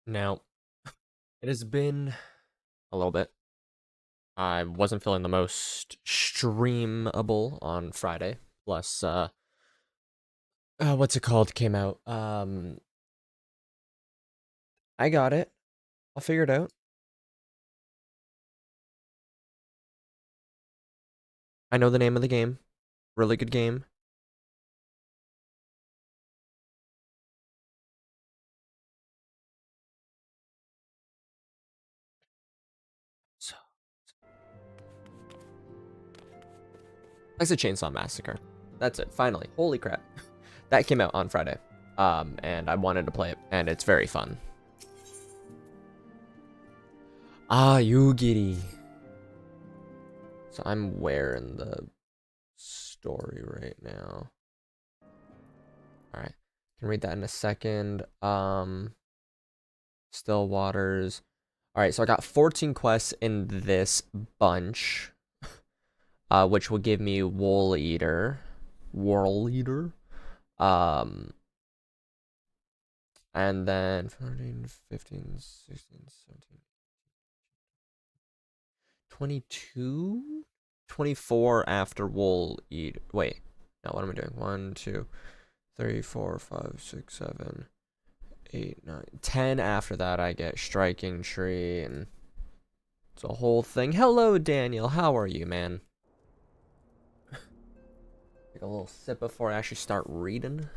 Now, it has been a little bit. I wasn't feeling the most streamable on Friday. Plus, what's it called? Came out. I got it. I'll figure it out. I know the name of the game. Really good game. So, it's a Chainsaw Massacre. That's it. Finally, holy crap, that came out on Friday. And I wanted to play it, and it's very fun. Ah, you giddy. So I'm where in the story right now? All right, can read that in a second. Still Waters. All right, so I got 14 quests in this bunch, which will give me Wool Eater, and then 14, 15, 16, 17, 22, 24 after Wool Eater. Wait, no, what am I doing? 1, 2, 3, 4, 5, 6, 7, 8, 9, 10 after that. I get Striking Tree, and it's a whole thing. Hello, Daniel. How are you, man? Take a little sip before I actually start reading.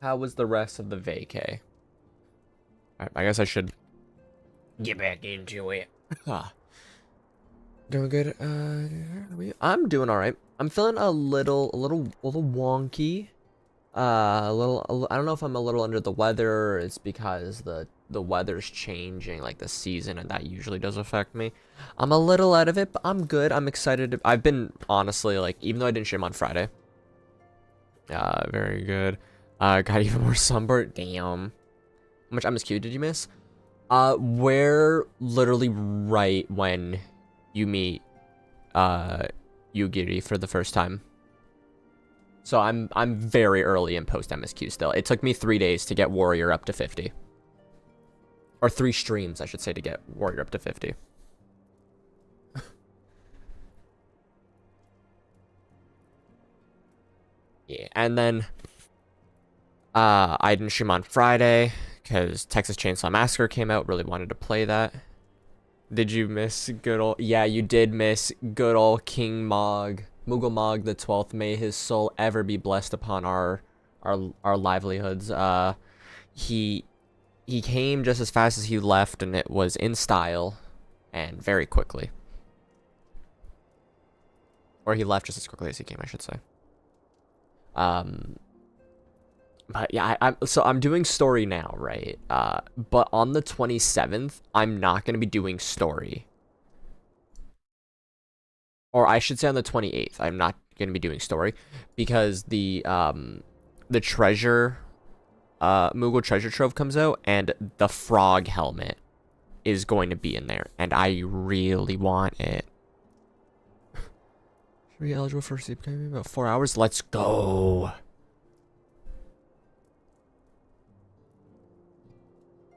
How was the rest of the vacay? I guess I should get back into it. Doing good. I'm doing all right. I'm feeling a little wonky. I don't know if I'm a little under the weather, or it's because the weather's changing, like the season, and that usually does affect me. I'm a little out of it, but I'm good. I'm excited. I've been honestly, like, even though I didn't stream on Friday. Very good. Got even more sunburnt. Damn. How much MSQ did you miss? We're literally right when you meet Yugiri for the first time. So I'm very early in post MSQ still. It took me 3 days to get Warrior up to 50. Or 3 streams, I should say, to get Warrior up to 50. Yeah, and then I didn't stream on Friday because Texas Chainsaw Massacre came out. Really wanted to play that. Did you miss good old... Yeah, you did miss good old King Mog. Moogle Mog the 12th. May his soul ever be blessed upon our livelihoods. He came just as fast as he left, and it was in style and very quickly. Or he left just as quickly as he came, I should say. But yeah, I'm doing story now, right? But on the 27th, I'm not going to be doing story. Or I should say on the 28th, I'm not going to be doing story because the treasure, Moogle treasure trove comes out, and the frog helmet is going to be in there, and I really want it. Should we be eligible for sleep? Can about 4 hours? Let's go.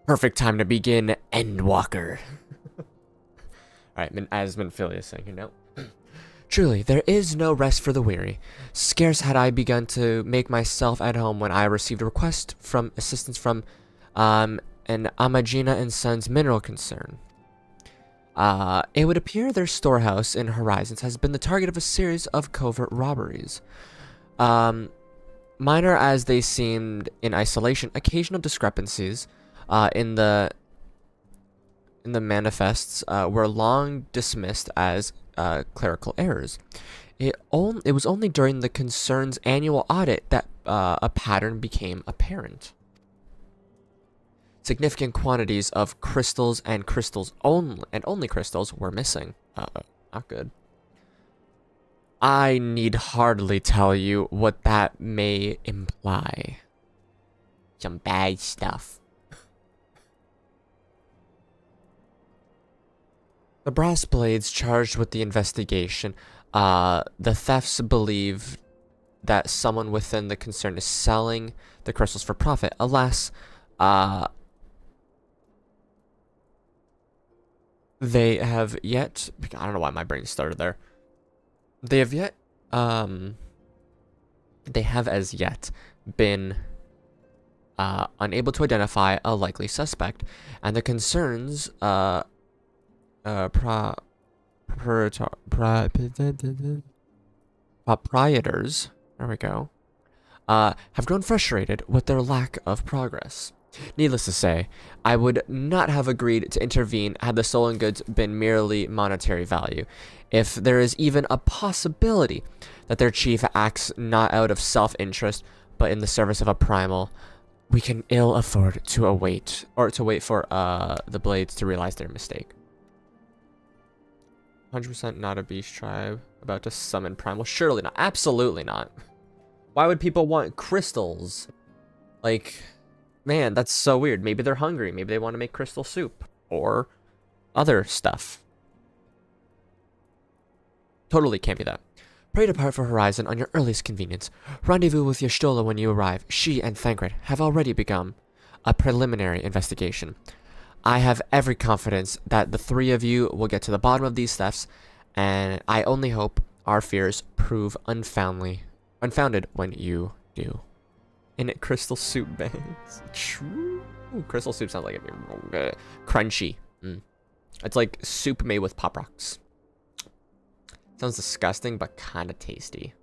Perfect time to begin Endwalker. Alright, as saying here now. Truly, there is no rest for the weary. Scarce had I begun to make myself at home when I received a request from assistance from an Amagina and Sons mineral concern. It would appear their storehouse in Horizons has been the target of a series of covert robberies. Minor as they seemed in isolation, occasional discrepancies in the manifests were long dismissed as clerical errors. It was only during the concern's annual audit that a pattern became apparent. Significant quantities of crystals and only crystals were missing. Not good. I need hardly tell you what that may imply. Some bad stuff. The Brass Blades charged with the investigation, the thefts believed that someone within the concern is selling the crystals for profit. Alas, they have yet... I don't know why my brain started there. They have yet... they have as yet been unable to identify a likely suspect, and the concerns proprietors, there we go, have grown frustrated with their lack of progress. Needless to say, I would not have agreed to intervene had the stolen goods been merely monetary value. If there is even a possibility that their chief acts not out of self-interest, but in the service of a primal, we can ill afford to wait for the Blades to realize their mistake. 100% not a beast tribe about to summon primal. Surely not. Absolutely not. Why would people want crystals? Like, man, that's so weird. Maybe they're hungry. Maybe they want to make crystal soup or other stuff. Totally can't be that. Pray depart for Horizon on your earliest convenience. Rendezvous with Y'shtola when you arrive. She and Thancred have already begun a preliminary investigation. I have every confidence that the three of you will get to the bottom of these thefts, and I only hope our fears prove unfounded when you do. In it, crystal soup bands. True. Ooh, crystal soup sounds like it'd be crunchy. It's like soup made with Pop Rocks. Sounds disgusting, but kind of tasty.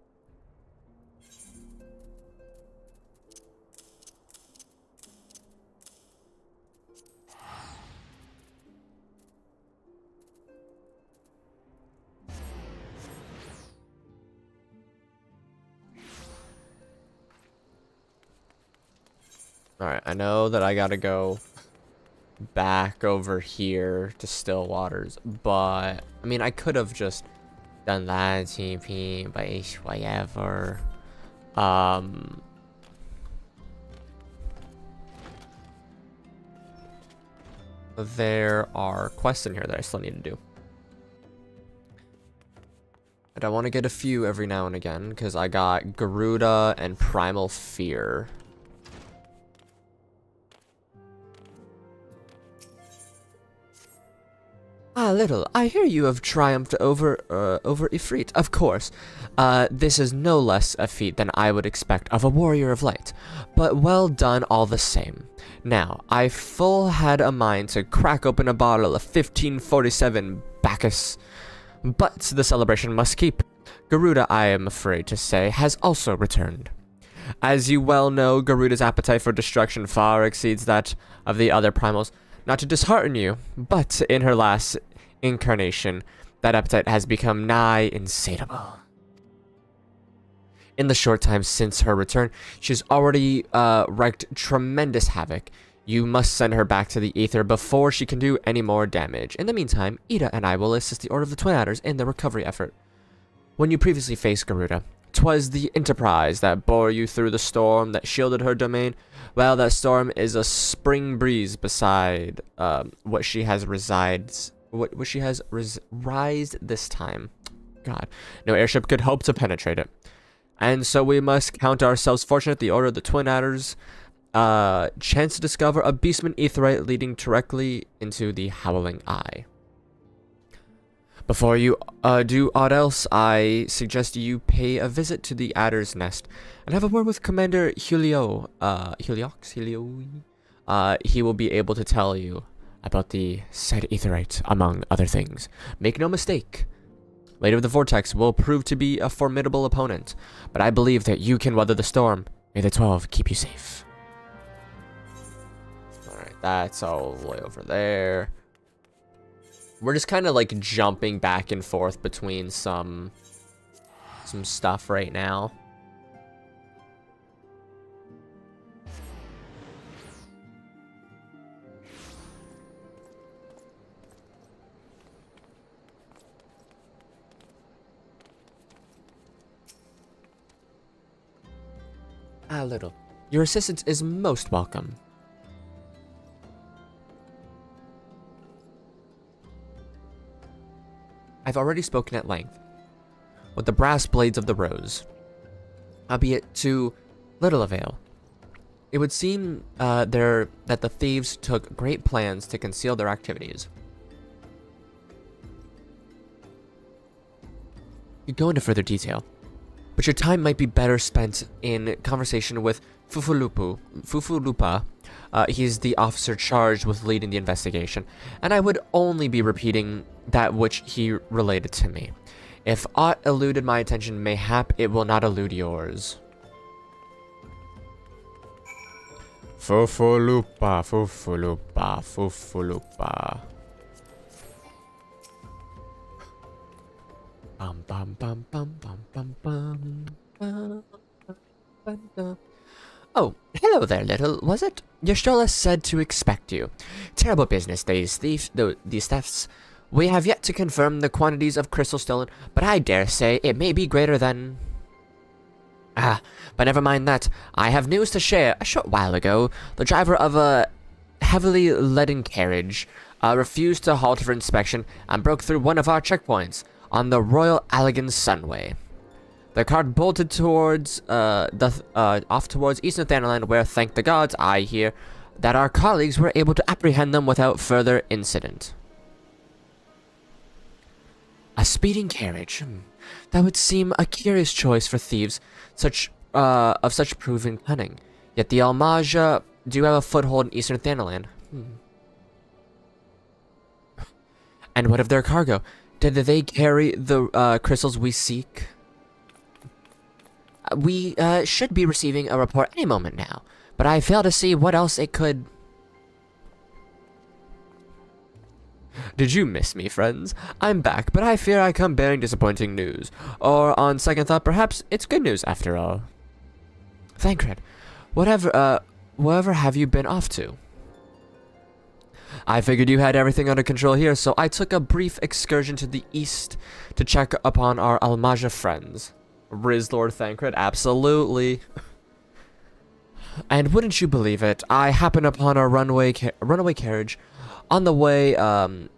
Alright, I know that I gotta go back over here to Still Waters, but I mean, I could have just done that TP, but whatever. There are quests in here that I still need to do. And I want to get a few every now and again, because I got Garuda and Primal Fear. Ah, Little, I hear you have triumphed over Ifrit. Of course, this is no less a feat than I would expect of a warrior of light, but well done all the same. Now, I full had a mind to crack open a bottle of 1547 Bacchus, but the celebration must keep. Garuda, I am afraid to say, has also returned. As you well know, Garuda's appetite for destruction far exceeds that of the other primals. Not to dishearten you, but in her last incarnation, that appetite has become nigh insatiable. In the short time since her return, she's already wreaked tremendous havoc. You must send her back to the Ether before she can do any more damage. In the meantime, Ida and I will assist the Order of the Twin Adders in the recovery effort. When you previously faced Garuda, 'twas the Enterprise that bore you through the storm that shielded her domain. Well, that storm is a spring breeze beside what she has rised this time. God, no airship could hope to penetrate it. And so we must count ourselves fortunate the Order of the Twin Adders chance to discover a beastman aetheryte leading directly into the Howling Eye. Before you do aught else, I suggest you pay a visit to the Adder's Nest and have a word with Commander Helio. He will be able to tell you about the said aetheryte, among other things. Make no mistake, Lady of the Vortex will prove to be a formidable opponent, but I believe that you can weather the storm. May the 12 keep you safe. Alright, that's all the way over there. We're just kind of like jumping back and forth between some stuff right now. Ah, Little, your assistance is most welcome. I've already spoken at length with the brass blades of the rose. albeit to little avail. It would seem that the thieves took great plans to conceal their activities. You go into further detail, but your time might be better spent in conversation with Fufulupa. He's the officer charged with leading the investigation, and I would only be repeating that which he related to me. If aught eluded my attention, mayhap it will not elude yours. Fufulupa, Fufulupa, Fufulupa. Bum bum bum bum bum bum bum bum. Oh, hello there, little. Was it? Your stroller said to expect you. Terrible business, these thefts. We have yet to confirm the quantities of crystal stolen, but I dare say it may be greater than... Ah, but never mind that. I have news to share. A short while ago, the driver of a heavily laden carriage refused to halt for inspection and broke through one of our checkpoints on the Royal Allegan Sunway. The cart bolted towards off towards Eastern Thanaland, where, thank the gods, I hear that our colleagues were able to apprehend them without further incident. A speeding carriage. That would seem a curious choice for thieves of such proven cunning. Yet the Almaja do have a foothold in Eastern Thanaland. And what of their cargo? Did they carry the crystals we seek? We should be receiving a report any moment now, but I fail to see what else it could... Did you miss me, friends? I'm back, but I fear I come bearing disappointing news. Or, on second thought, perhaps it's good news after all. Thancred, wherever have you been off to? I figured you had everything under control here, so I took a brief excursion to the east to check upon our Almaja friends. Riz Lord Thancred, absolutely. And wouldn't you believe it, I happened upon a runaway carriage on the way, and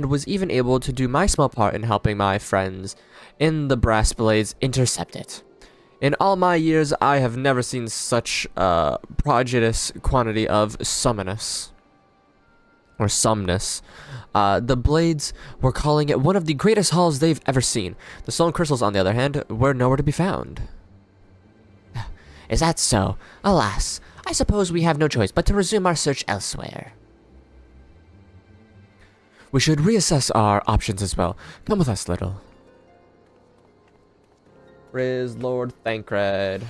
was even able to do my small part in helping my friends in the Brass Blades intercept it. In all my years, I have never seen such a prodigious quantity of sumness. The Blades were calling it one of the greatest hauls they've ever seen. The stolen crystals, on the other hand, were nowhere to be found. Is that so? Alas, I suppose we have no choice but to resume our search elsewhere. We should reassess our options as well. Come with us, little. Riz Lord Thancred.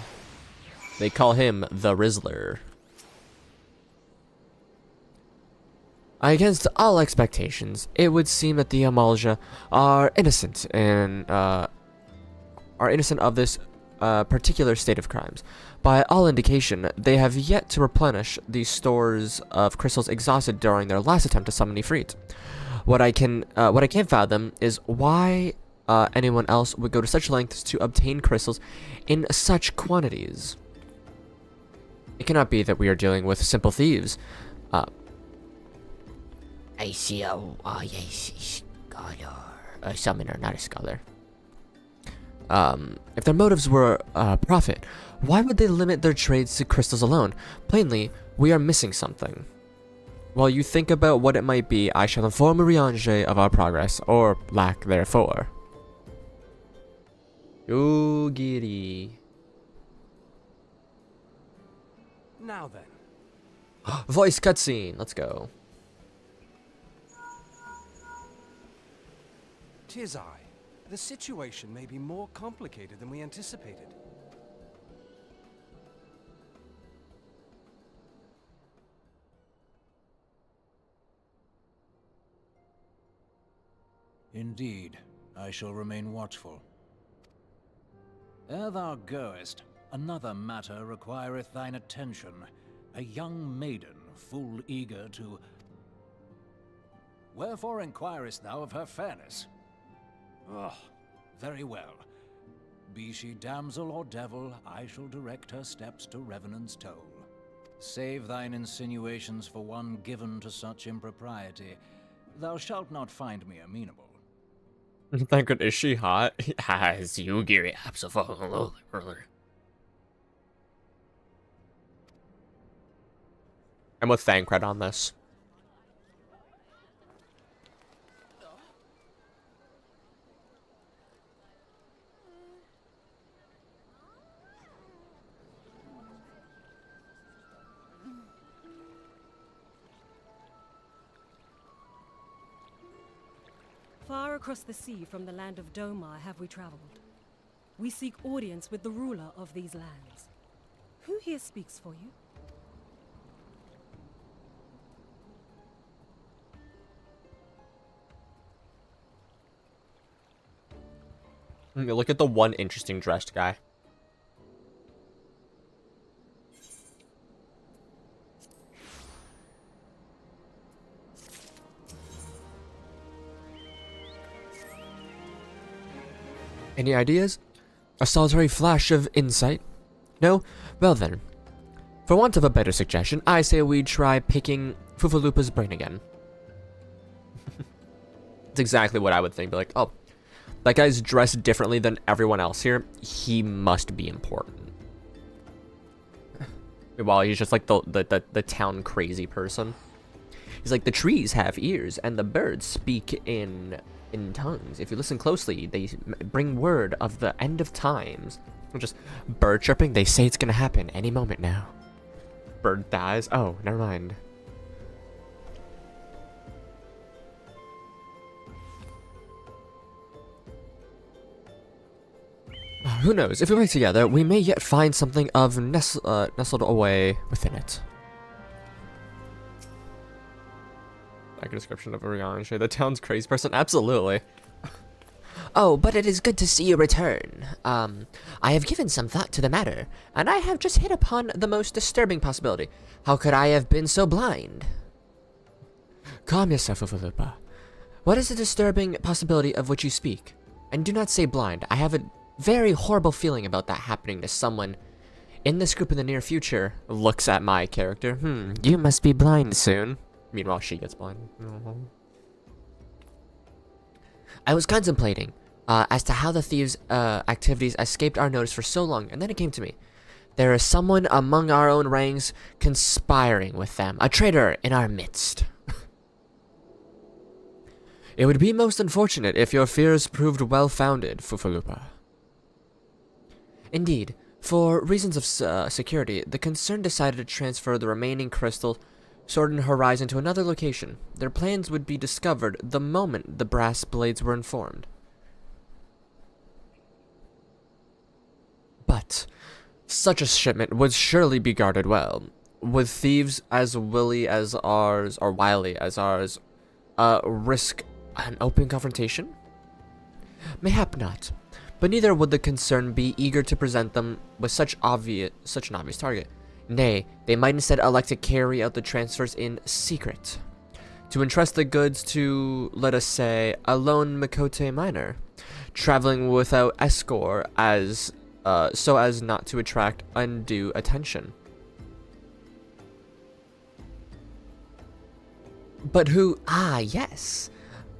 They call him the Rizzler. Against all expectations, it would seem that the Amalja are innocent of this particular state of crimes. By all indication, they have yet to replenish the stores of crystals exhausted during their last attempt to summon Ifrit. What I can't fathom is why anyone else would go to such lengths to obtain crystals in such quantities. It cannot be that we are dealing with simple thieves. I see. Yes, scholar. A summoner, not a scholar. If their motives were profit, why would they limit their trades to crystals alone? Plainly, we are missing something. While you think about what it might be, I shall inform Eorzea of our progress, or lack therefore. Yogiri. Now then. Voice cutscene. Let's go. 'Tis I. The situation may be more complicated than we anticipated. Indeed, I shall remain watchful. Ere thou goest, another matter requireth thine attention. A young maiden, full eager to... Wherefore inquirest thou of her fairness? Oh, very well. Be she damsel or devil, I shall direct her steps to Revenant's toll. Save thine insinuations for one given to such impropriety. Thou shalt not find me amenable. Thank God, is she hot? Has you, Gary? Absolutely. I'm with Thancred on this. Far across the sea from the land of Domar have we traveled. We seek audience with the ruler of these lands. Who here speaks for you? Look at the one interesting dressed guy. Any ideas? A solitary flash of insight? No? Well then. For want of a better suggestion, I say we try picking Fufalupa's brain again. It's exactly what I would think. Be like, oh, that guy's dressed differently than everyone else here. He must be important. While he's just like the town crazy person. He's like, the trees have ears and the birds speak in tongues. If you listen closely, they bring word of the end of times. Just bird chirping, they say it's gonna happen any moment now. Bird dies. Oh, never mind. Who knows? If we work together, we may yet find something of nestled away within it. Like a description of Eorzea, the town's crazy person. Absolutely. Oh, but it is good to see you return. I have given some thought to the matter, and I have just hit upon the most disturbing possibility. How could I have been so blind? Calm yourself, Ufalupa. What is the disturbing possibility of which you speak? And do not say blind. I have a very horrible feeling about that happening to someone in this group in the near future. Looks at my character. You must be blind soon. Meanwhile, she gets blind. I was contemplating as to how the thieves' activities escaped our notice for so long, and then it came to me. There is someone among our own ranks conspiring with them, a traitor in our midst. It would be most unfortunate if your fears proved well-founded, Fufalupa. Indeed, for reasons of security, the concern decided to transfer the remaining crystal Sword and Horizon to another location. Their plans would be discovered the moment the brass blades were informed. But such a shipment would surely be guarded well. Would thieves as wily as ours, or wily as ours, risk an open confrontation? Mayhap not, but neither would the concern be eager to present them with such an obvious target. Nay, they might instead elect to carry out the transfers in secret. To entrust the goods to, let us say, a lone Mikote miner, traveling without escort so as not to attract undue attention. But who? Ah, yes.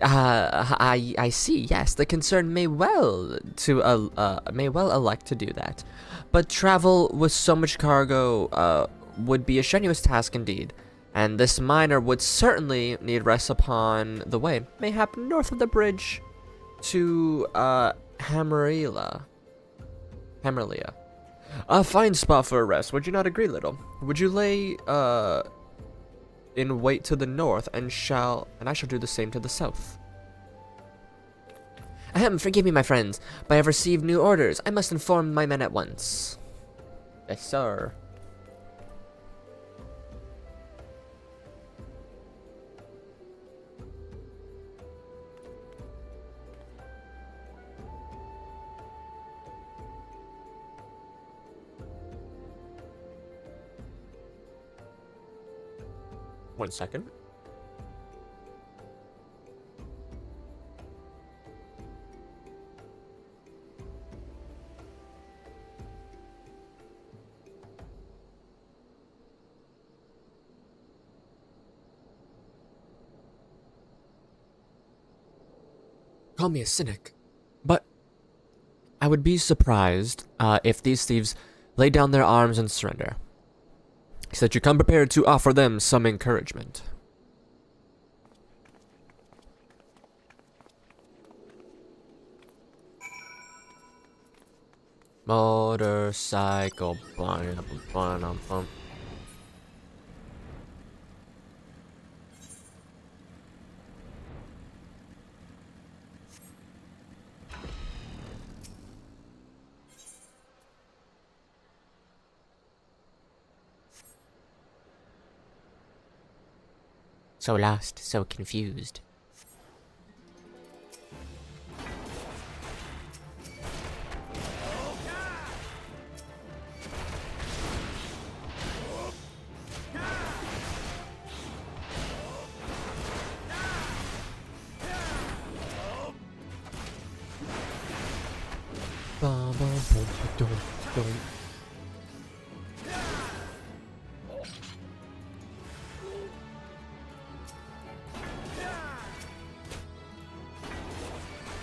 I see. Yes, the concern may well elect to do that, but travel with so much cargo would be a strenuous task indeed, and this miner would certainly need rest upon the way, mayhap north of the bridge to Hammerlia. A fine spot for a rest. Would you not agree, Little? Would you lay in wait to the north, and I shall do the same to the south. Ahem, forgive me, my friends, but I have received new orders. I must inform my men at once. Yes, sir. One second. call me a cynic, but I would be surprised if these thieves lay down their arms and surrender. So that you come prepared to offer them some encouragement. Motorcycle. So lost, so confused.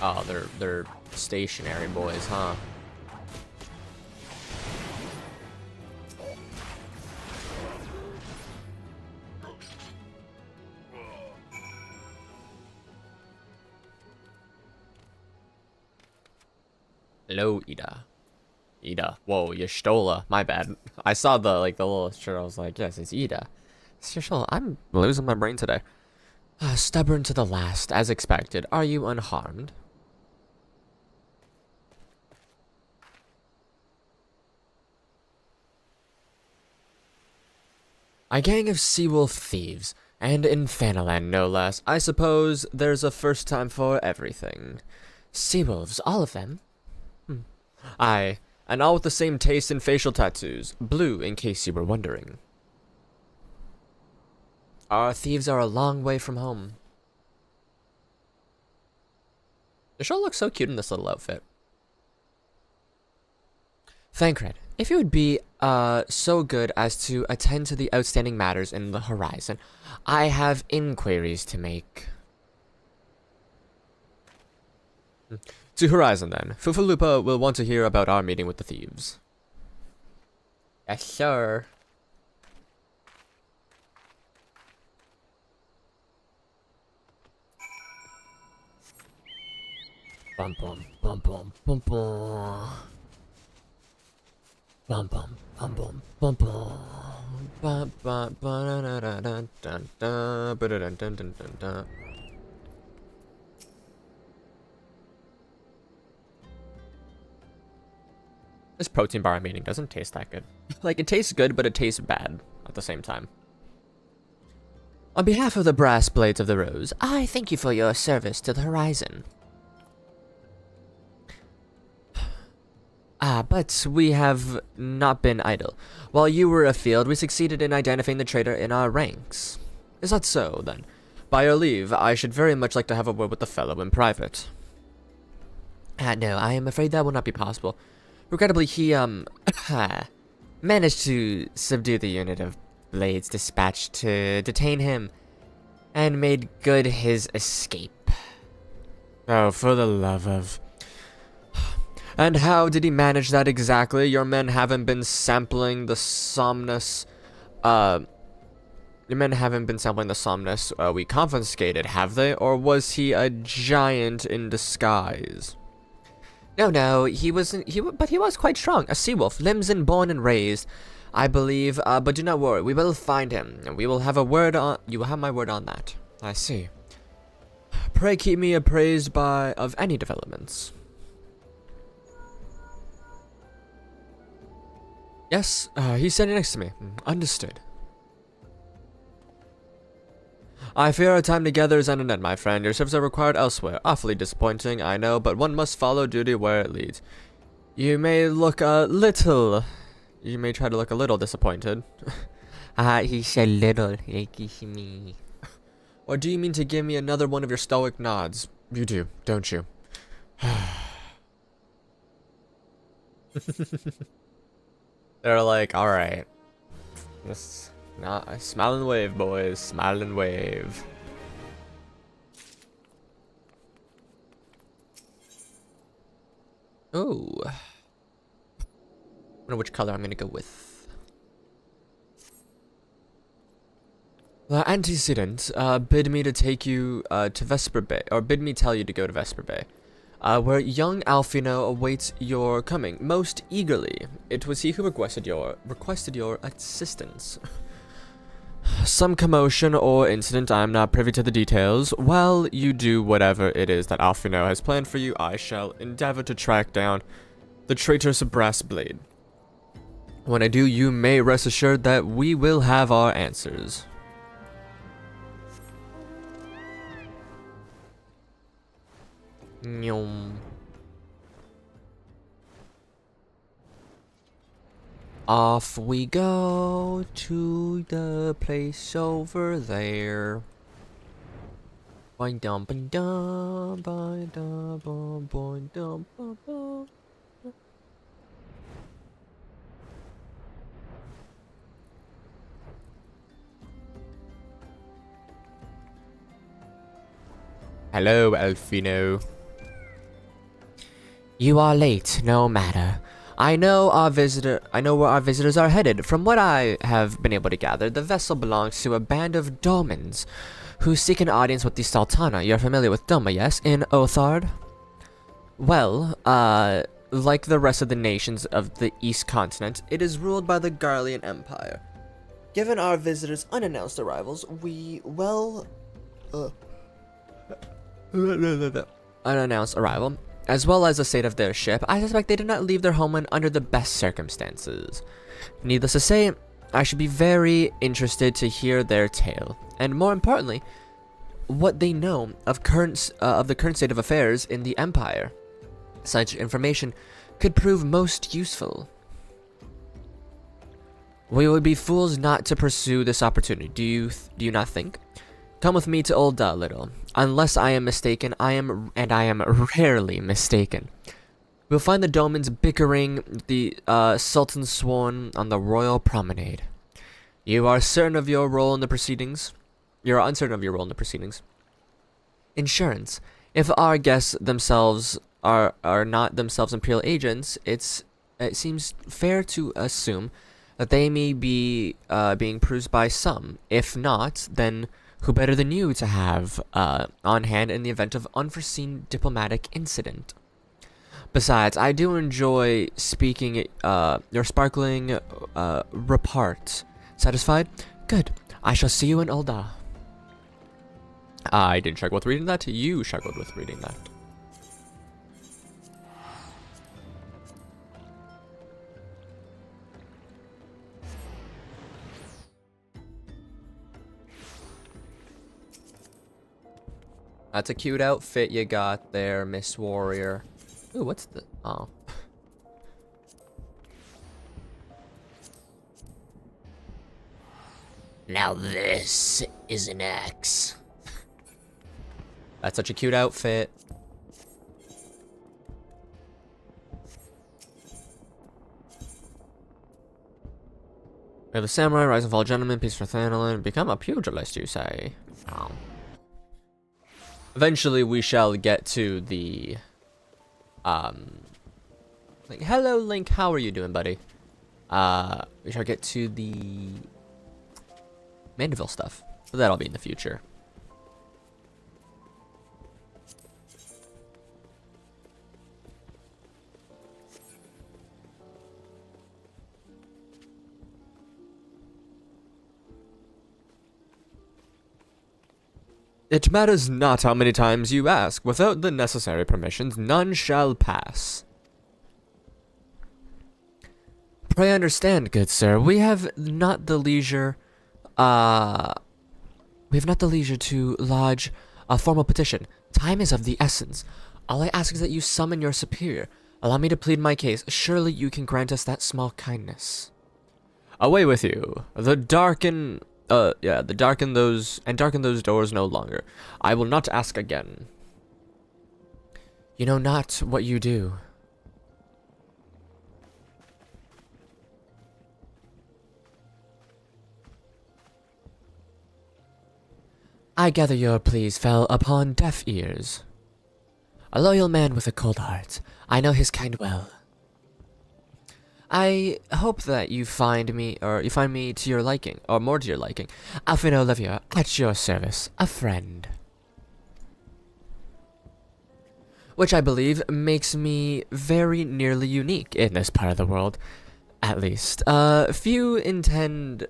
Oh, they're stationary boys, huh? Hello, Ida. Ida. Whoa, Y'shtola. My bad. I saw the little shirt. I was like, yes, it's Ida. It's Y'shtola. I'm losing my brain today. Stubborn to the last, as expected. Are you unharmed? A gang of sea-wolf thieves, and in Fanaland no less. I suppose there's a first time for everything. Sea-wolves, all of them? Aye, and all with the same taste in facial tattoos. Blue, in case you were wondering. Our thieves are a long way from home. The show looks so cute in this little outfit. Thancred, if you would be so good as to attend to the outstanding matters in the horizon, I have inquiries to make. To Horizon, then. Fufalupa will want to hear about our meeting with the thieves. Yes, sir. Bum bum bum bum bum bum. Bum bum bum bum bum bum. Ba ba ba da da da da da ba da da da da da. This protein bar I'm eating doesn't taste that good. Like, it tastes good, but it tastes bad at the same time. On behalf of the Brass Blades of the Rose, I thank you for your service to the Horizon. But we have not been idle. While you were afield, we succeeded in identifying the traitor in our ranks. Is that so, then? By your leave, I should very much like to have a word with the fellow in private. No, I am afraid that will not be possible. Regrettably, he, managed to subdue the unit of blades dispatched to detain him, and made good his escape. Oh, for the love of... And how did he manage that exactly? Your men haven't been sampling the somnus, we confiscated, have they? Or was he a giant in disguise? No, he wasn't, but he was quite strong. A sea-wolf, limbs born and raised, I believe, but do not worry, we will find him, and we will have a word on, you will have my word on that. I see. Pray keep me appraised of any developments. Yes, he's sitting next to me. Understood. I fear our time together is at an end, my friend. Your services are required elsewhere. Awfully disappointing, I know, but one must follow duty where it leads. You may look a little... You may try to look a little disappointed. He said little, like me. Or do you mean to give me another one of your stoic nods? You do, don't you? They're like, alright. Just not smile and wave, boys. Smile and wave. Oh. I wonder which color I'm gonna go with. The antecedent bid me to take you to Vesper Bay, or bid me tell you to go to Vesper Bay, where young Alfino awaits your coming most eagerly. It was he who requested your assistance. Some commotion or incident, I am not privy to the details. While you do whatever it is that Alfino has planned for you, I shall endeavor to track down the traitorous brass blade. When I do, you may rest assured that we will have our answers. Nyom. Off we go to the place over there. Boing dum bing dum boing dum boing dum bum. Hello, Alfino. You are late, no matter. I know where our visitors are headed. From what I have been able to gather, the vessel belongs to a band of Domans who seek an audience with the Sultana. You're familiar with Doma, yes? In Othard? Well, like the rest of the nations of the East Continent, it is ruled by the Garlean Empire. Given our visitors' unannounced arrivals, unannounced arrival, as well as the state of their ship, I suspect they did not leave their homeland under the best circumstances. Needless to say, I should be very interested to hear their tale, and more importantly, what they know of the current state of affairs in the Empire. Such information could prove most useful. We would be fools not to pursue this opportunity. Do you not think? Come with me to Ul'dah, little. Unless I am mistaken, I am rarely mistaken. We'll find the Domans bickering the Sultan's sworn on the royal promenade. You are certain of your role in the proceedings? You are uncertain of your role in the proceedings. Insurance. If our guests themselves are not themselves Imperial agents, it seems fair to assume that they may be being perused by some. If not, then who better than you to have on hand in the event of unforeseen diplomatic incident? Besides, I do enjoy speaking your sparkling report. Satisfied? Good. I shall see you in Ul'dah. I didn't struggle with reading that. You struggled with reading that. That's a cute outfit you got there, Miss Warrior. Ooh, what's the... Oh. Now this is an axe. That's such a cute outfit. We have the samurai, rise and fall gentleman, peace for Hydaelyn, become a pugilist, you say? Oh. Eventually, we shall get to the, like, hello, Link, how are you doing, buddy? We shall get to the Mandeville stuff, but that'll be in the future. It matters not how many times you ask. Without the necessary permissions, none shall pass. Pray understand, good sir, we have not the leisure to lodge a formal petition. Time is of the essence. All I ask is that you summon your superior. Allow me to plead my case. Surely you can grant us that small kindness. Away with you. Darken those doors no longer. I will not ask again. You know not what you do. I gather your pleas fell upon deaf ears. A loyal man with a cold heart. I know his kind well. I hope that you find me to your liking, or more to your liking. Alfin Olivia, at your service, a friend. Which I believe makes me very nearly unique in this part of the world, at least. Few indeed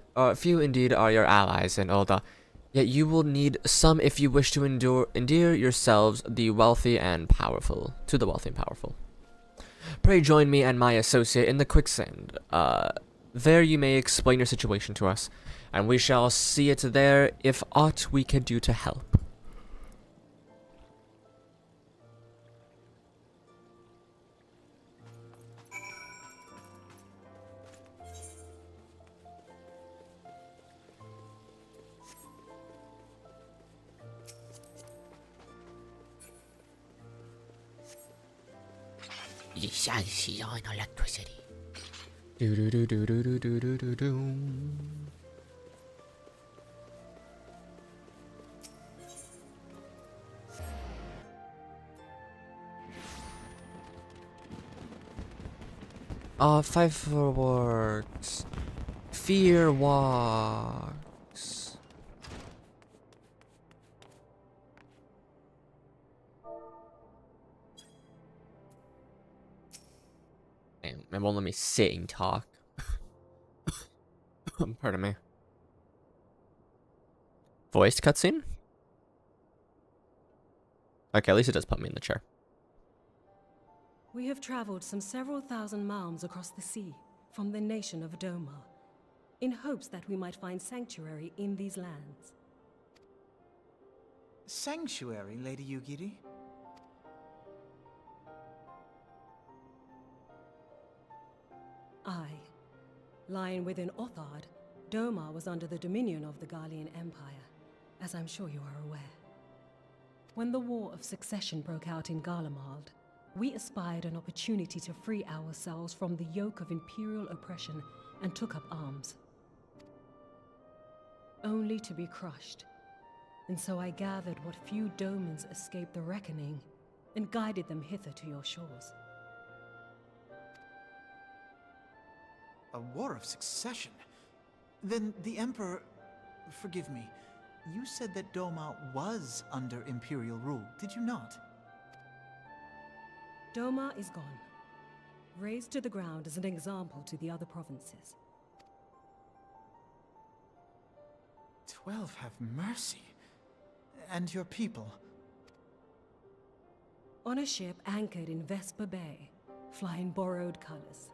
are your allies in Ul'dah, yet you will need some if you wish to endear yourselves to the wealthy and powerful. Pray join me and my associate in the quicksand. There you may explain your situation to us, and we shall see it there if aught we can do to help. You shall see on electricity. Do do do do do do do do do. Fireworks. Fear walks. Damn, it won't let me sit and talk. Pardon me. Voice cutscene? Okay, at least it does put me in the chair. We have traveled some several thousand miles across the sea from the nation of Doma, in hopes that we might find sanctuary in these lands. Sanctuary, Lady Yugiri? Aye. Lying within Othard, Doma was under the dominion of the Garlean Empire, as I'm sure you are aware. When the War of Succession broke out in Garlemald, we espied an opportunity to free ourselves from the yoke of imperial oppression and took up arms. Only to be crushed. And so I gathered what few Domans escaped the reckoning and guided them hither to your shores. A war of succession? Then the Emperor... Forgive me. You said that Doma was under Imperial rule, did you not? Doma is gone. Razed to the ground as an example to the other provinces. 12 have mercy. And your people? On a ship anchored in Vesper Bay, flying borrowed colors.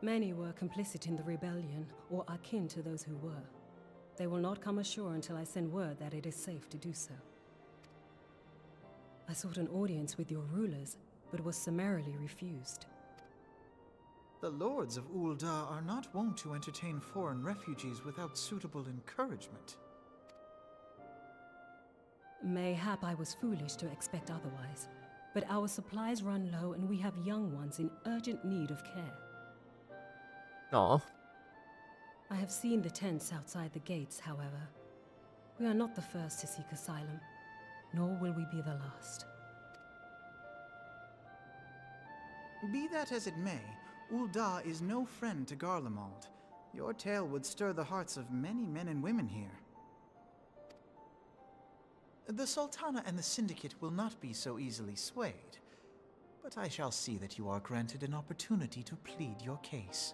Many were complicit in the rebellion, or akin to those who were. They will not come ashore until I send word that it is safe to do so. I sought an audience with your rulers, but was summarily refused. The lords of Ul'dah are not wont to entertain foreign refugees without suitable encouragement. Mayhap I was foolish to expect otherwise, but our supplies run low and we have young ones in urgent need of care. Aw. I have seen the tents outside the gates, however. We are not the first to seek asylum, nor will we be the last. Be that as it may, Ul'dah is no friend to Garlemald. Your tale would stir the hearts of many men and women here. The Sultana and the Syndicate will not be so easily swayed, but I shall see that you are granted an opportunity to plead your case.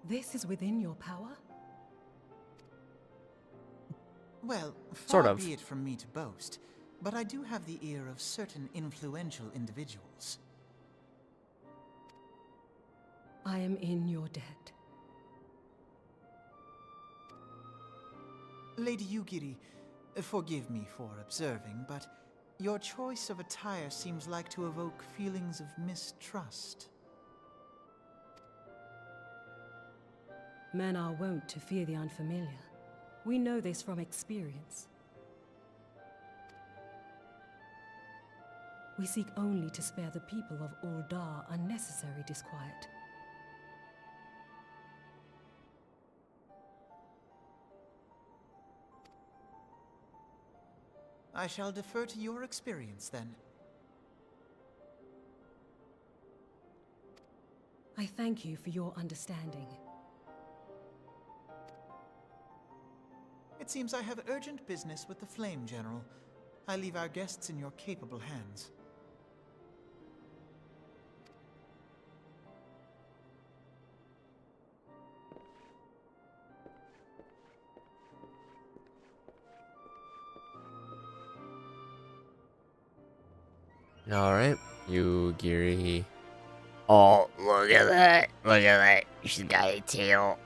This is within your power? Well, Sort far of. be it from me to boast, but I do have the ear of certain influential individuals. I am in your debt. Lady Yugiri, forgive me for observing, but your choice of attire seems like to evoke feelings of mistrust. Men are wont to fear the unfamiliar. We know this from experience. We seek only to spare the people of Ul'dah unnecessary disquiet. I shall defer to your experience then. I thank you for your understanding. It seems I have urgent business with the Flame General. I leave our guests in your capable hands. Alright, you Giri. Oh, look at that. Look at that. She's got a tail.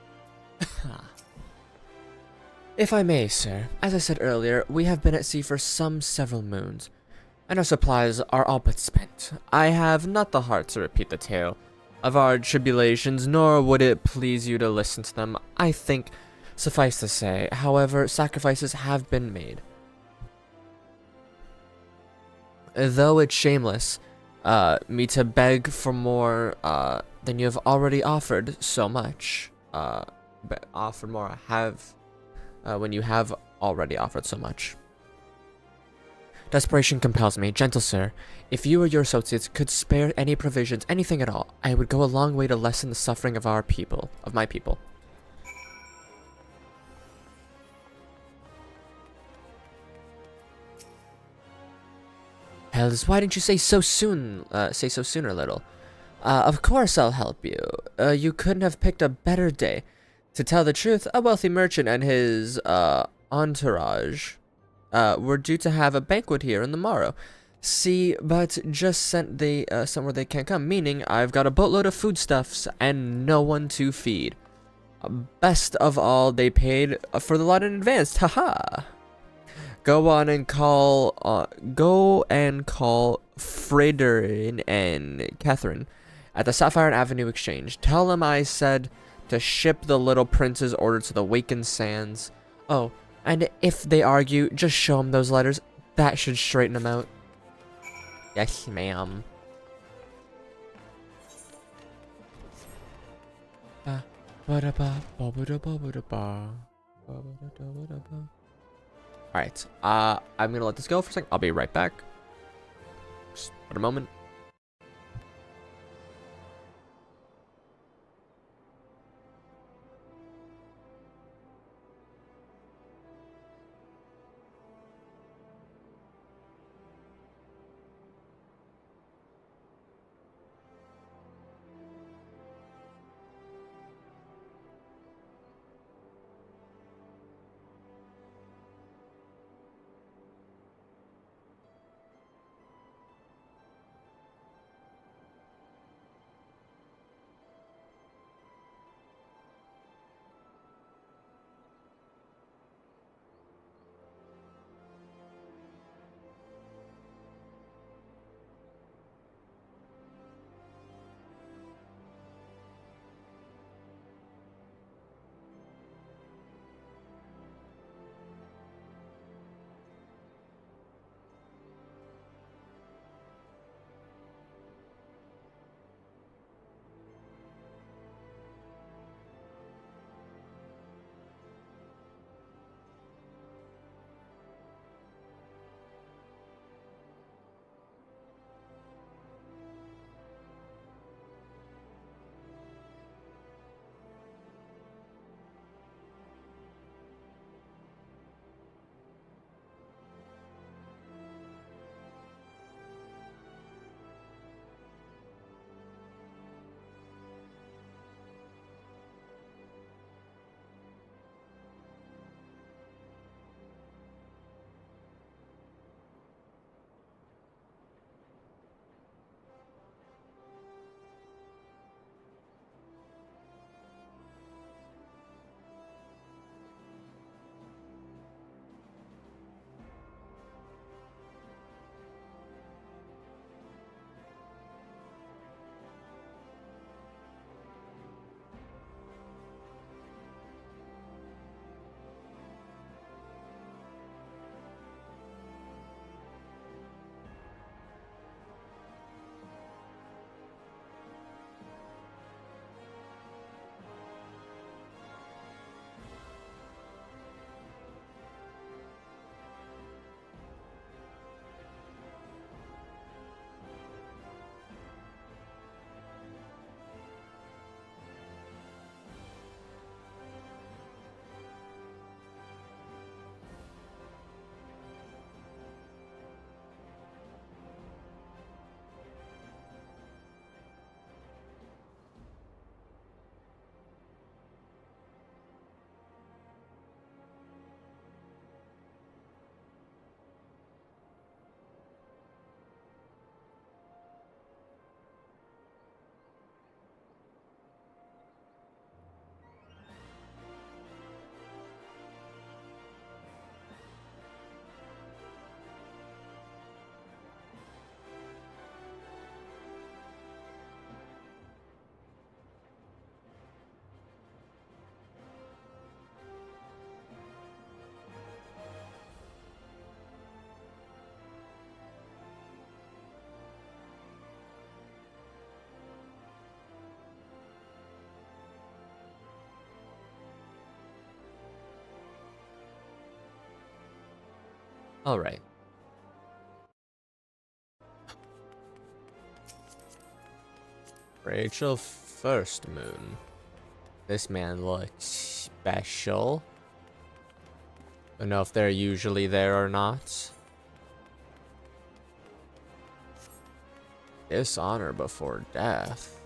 If I may, sir, as I said earlier, we have been at sea for some several moons, and our supplies are all but spent. I have not the heart to repeat the tale of our tribulations, nor would it please you to listen to them. I think, suffice to say, however, sacrifices have been made. Though it's shameless, me to beg for more, than you have already offered so much, offer more, when you have already offered so much. Desperation compels me, gentle sir. If you or your associates could spare any provisions, anything at all, I would go a long way to lessen the suffering of our people, of my people. Hells, why didn't you say so soon? Say so sooner, little. Of course I'll help you. You couldn't have picked a better day. To tell the truth, a wealthy merchant and his entourage were due to have a banquet here on the morrow. See, but just sent somewhere they can't come, meaning I've got a boatload of foodstuffs and no one to feed. Best of all, they paid for the lot in advance. Haha. Go and call Hydaelyn and Catherine at the Sapphire Avenue Exchange. Tell them I said to ship the little prince's order to the Wakened Sands. Oh, and if they argue, just show them those letters. That should straighten them out. Yes, ma'am. Alright, I'm gonna let this go for a second. I'll be right back. Just for a moment. Alright. Rachel First Moon. This man looks special. Don't know if they're usually there or not. Dishonor before death.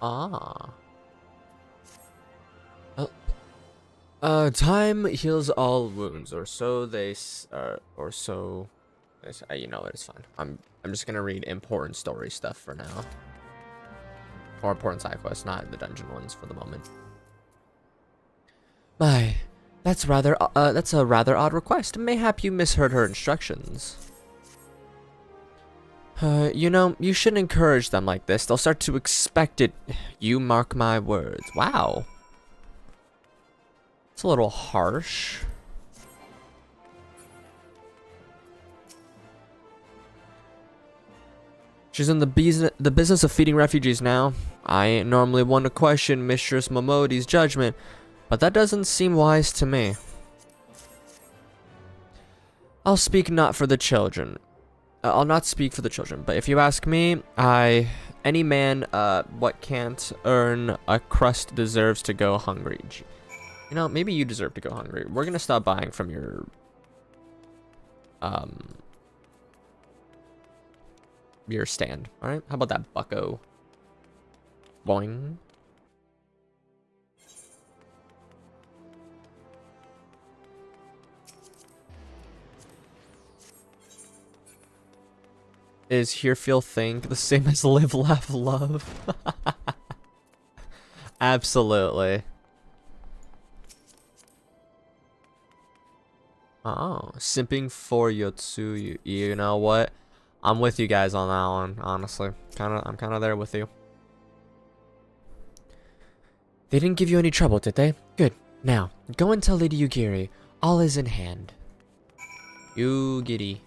Ah. Time heals all wounds, or so they or so they say. You know what? It's fine. I'm just gonna read important story stuff for now, or important side quests, not the dungeon ones for the moment. My, that's a rather odd request. Mayhap you misheard her instructions. You know, you shouldn't encourage them like this. They'll start to expect it. You mark my words. Wow. It's a little harsh. She's in the business of feeding refugees now. I ain't normally one to question Mistress Momodi's judgment, but that doesn't seem wise to me. I'll not speak for the children, but if you ask me, any man, what can't earn a crust deserves to go hungry. You know, maybe you deserve to go hungry. We're gonna stop buying from your stand. All right, how about that, bucko? Boing. Is Here Feel Think the same as Live, Laugh, Love? Absolutely. Oh, simping for Yotsuyu. You know what? I'm with you guys on that one, honestly. I'm kind of there with you. They didn't give you any trouble, did they? Good. Now, go and tell Lady Yugiri. All is in hand. Yugiri.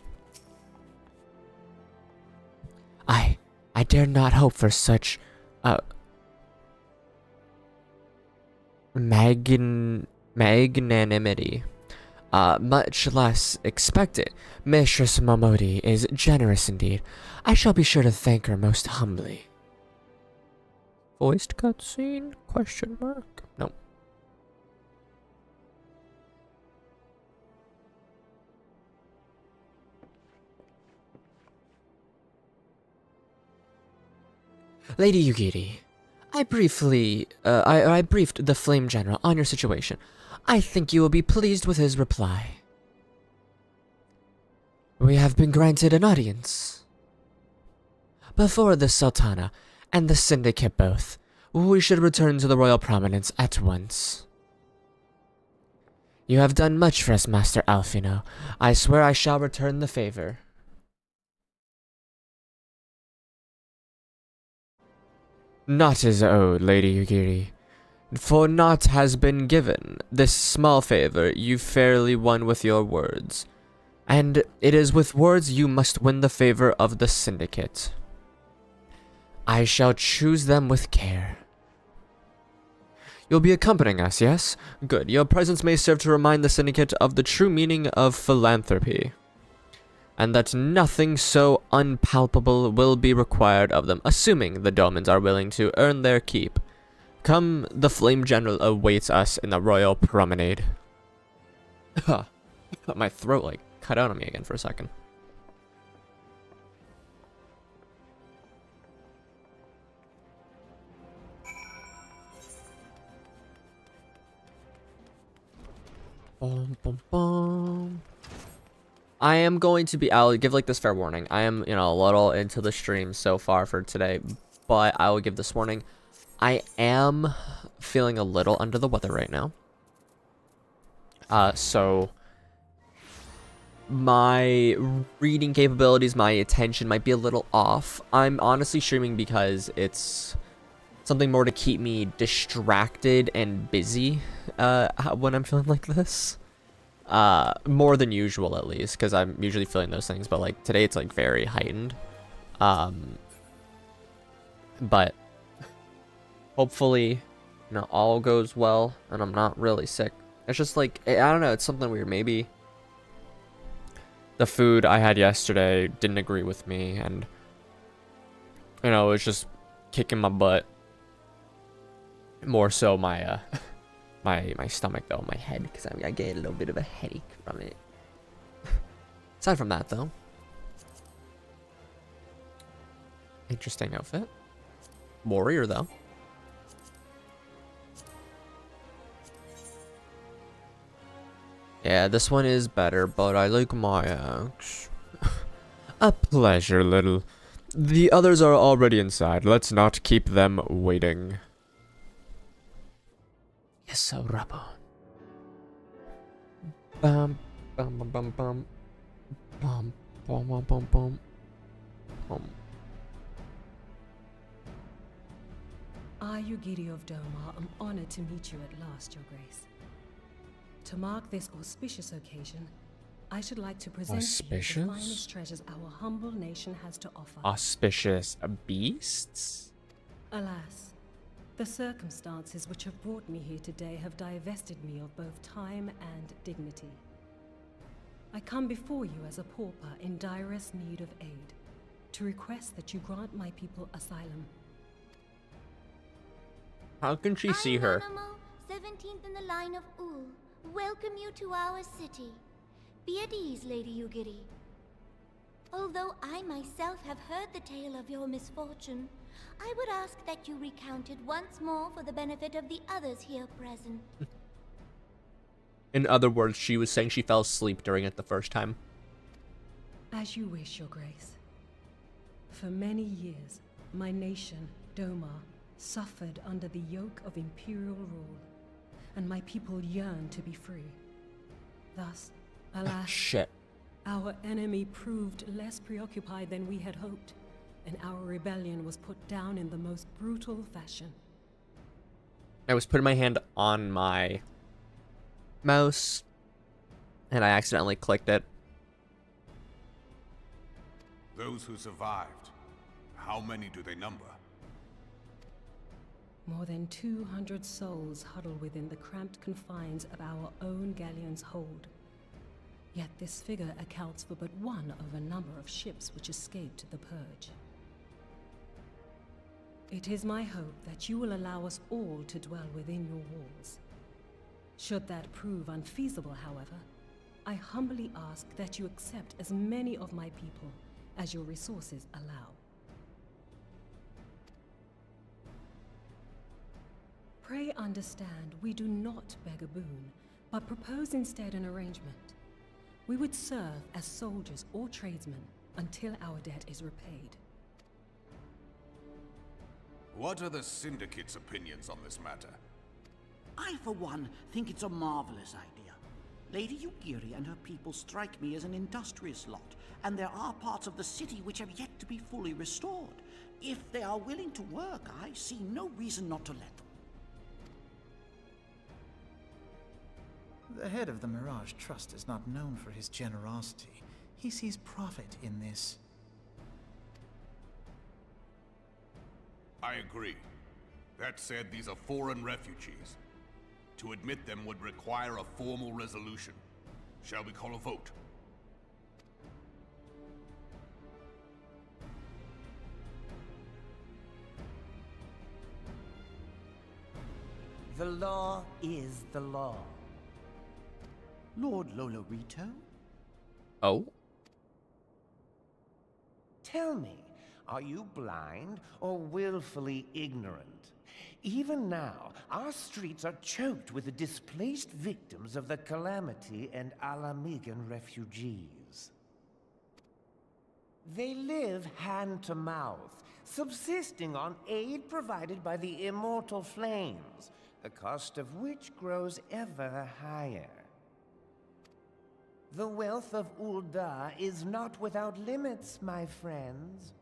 I dare not hope for such magnanimity. Much less expect it. Mistress Momodi is generous indeed. I shall be sure to thank her most humbly. Voiced cutscene? Question mark? Nope. Lady Yugiri, I briefed the Flame General on your situation. I think you will be pleased with his reply. We have been granted an audience. Before the Sultana and the Syndicate both, we should return to the royal prominence at once. You have done much for us, Master Alfino. I swear I shall return the favor. Naught is owed, Lady Yugiri. For naught has been given. This small favor you fairly won with your words. And it is with words you must win the favor of the Syndicate. I shall choose them with care. You'll be accompanying us, yes? Good. Your presence may serve to remind the Syndicate of the true meaning of philanthropy. And that nothing so unpalpable will be required of them, assuming the Domans are willing to earn their keep. Come, the Flame General awaits us in the royal promenade. My throat, like, cut out on me again for a second. Bum, bum, bum. I am going to be, I'll give like this fair warning. I am, a little into the stream so far for today, but I will give this warning. I am feeling a little under the weather right now. So my reading capabilities, my attention might be a little off. I'm honestly streaming because it's something more to keep me distracted and busy when I'm feeling like this. More than usual, at least, because I'm usually feeling those things, but like today it's like very heightened. But hopefully all goes well and I'm not really sick It's just like, I don't know, it's something weird. Maybe the food I had yesterday didn't agree with me, and, you know, it was just kicking my butt. More so my, my stomach, though, my head, because I get a little bit of a headache from it. Aside from that, though. Interesting outfit. Warrior, though. Yeah, this one is better, but I like my axe. A pleasure, little. The others are already inside. Let's not keep them waiting. Yes, so Rabo. Bum, bum, bum, bum, bum. Bum, bum, bum, bum, bum. Bum. I, Yugiri of Doma, am honored to meet you at last, Your Grace. To mark this auspicious occasion, I should like to present to you the finest treasures our humble nation has to offer. Auspicious beasts? Alas, the circumstances which have brought me here today have divested me of both time and dignity. I come before you as a pauper in direst need of aid, to request that you grant my people asylum. How can she see her? Animo, 17th in the line of Ul. Welcome you to our city. Be at ease, Lady Yugiri. Although I myself have heard the tale of your misfortune, I would ask that you recount it once more for the benefit of the others here present. In other words, she was saying she fell asleep during it the first time. As you wish, Your Grace. For many years, my nation, Doma, suffered under the yoke of imperial rule, and my people yearned to be free. Thus, alas, Shit. our enemy proved less preoccupied than we had hoped, and our rebellion was put down in the most brutal fashion. I was putting my hand on my mouse, and I accidentally clicked it. Those who survived, how many do they number? More than 200 souls huddle within the cramped confines of our own galleon's hold. Yet this figure accounts for but one of a number of ships which escaped the purge. It is my hope that you will allow us all to dwell within your walls. Should that prove unfeasible, however, I humbly ask that you accept as many of my people as your resources allow. Pray understand, we do not beg a boon, but propose instead an arrangement. We would serve as soldiers or tradesmen until our debt is repaid. What are the Syndicate's opinions on this matter? I, for one, think it's a marvelous idea. Lady Yugiri and her people strike me as an industrious lot, and there are parts of the city which have yet to be fully restored. If they are willing to work, I see no reason not to let them. The head of the Mirage Trust is not known for his generosity. He sees profit in this. I agree. That said, these are foreign refugees. To admit them would require a formal resolution. Shall we call a vote? The law is the law. Lord Lolorito? Oh? Tell me, are you blind or willfully ignorant? Even now, our streets are choked with the displaced victims of the Calamity and Alamigan refugees. They live hand to mouth, subsisting on aid provided by the immortal flames, the cost of which grows ever higher. The wealth of Ul'dah is not without limits, my friends.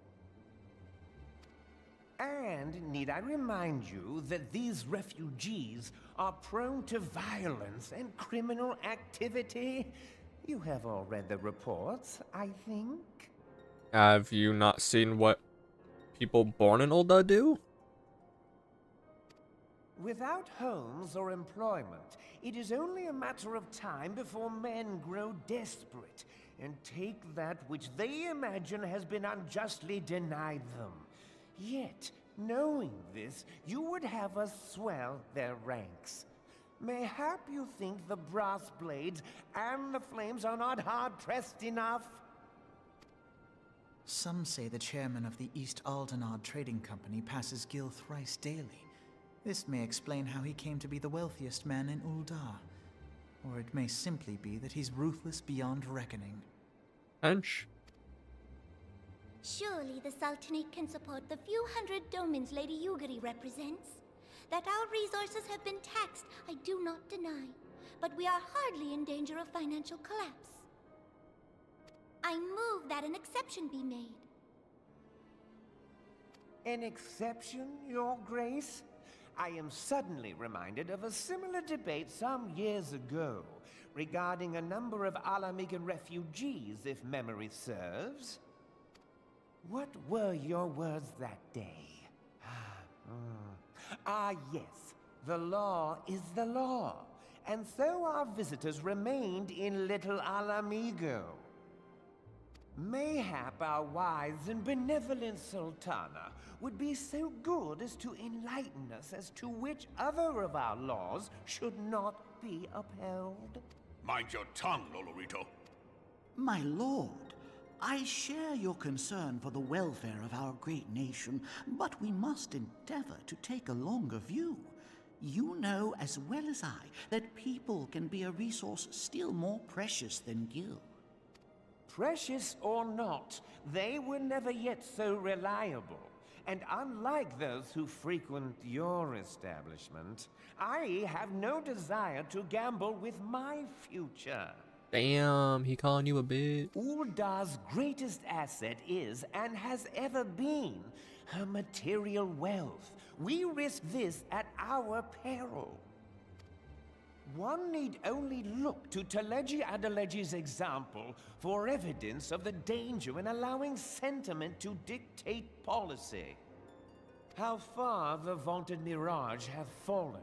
And need I remind you that these refugees are prone to violence and criminal activity? You have all read the reports, I think. Have you not seen what people born in Ul'dah do? Without homes or employment, it is only a matter of time before men grow desperate and take that which they imagine has been unjustly denied them. Yet, knowing this, you would have us swell their ranks. Mayhap you think the brass blades and the flames are not hard-pressed enough? Some say the chairman of the East Aldenard Trading Company passes Gil thrice daily. This may explain how he came to be the wealthiest man in Uldar. Or it may simply be that he's ruthless beyond reckoning. Hench. Surely the Sultanate can support the few hundred domins Lady Yugiri represents. That our resources have been taxed, I do not deny. But we are hardly in danger of financial collapse. I move that an exception be made. An exception, Your Grace? I am suddenly reminded of a similar debate some years ago regarding a number of Alamigan refugees, if memory serves. What were your words that day? Yes, the law is the law, and so our visitors remained in Little Alamigo. Mayhap our wise and benevolent Sultana would be so good as to enlighten us as to which other of our laws should not be upheld. Mind your tongue, Lolorito. My lord, I share your concern for the welfare of our great nation, but we must endeavor to take a longer view. You know as well as I that people can be a resource still more precious than gil. Precious or not, they were never yet so reliable. And unlike those who frequent your establishment, I have no desire to gamble with my future. Damn, he calling you a bitch. Uldar's greatest asset is, and has ever been, her material wealth. We risk this at our peril. One need only look to Teleji Adeleji's example for evidence of the danger in allowing sentiment to dictate policy. How far the vaunted Mirage have fallen,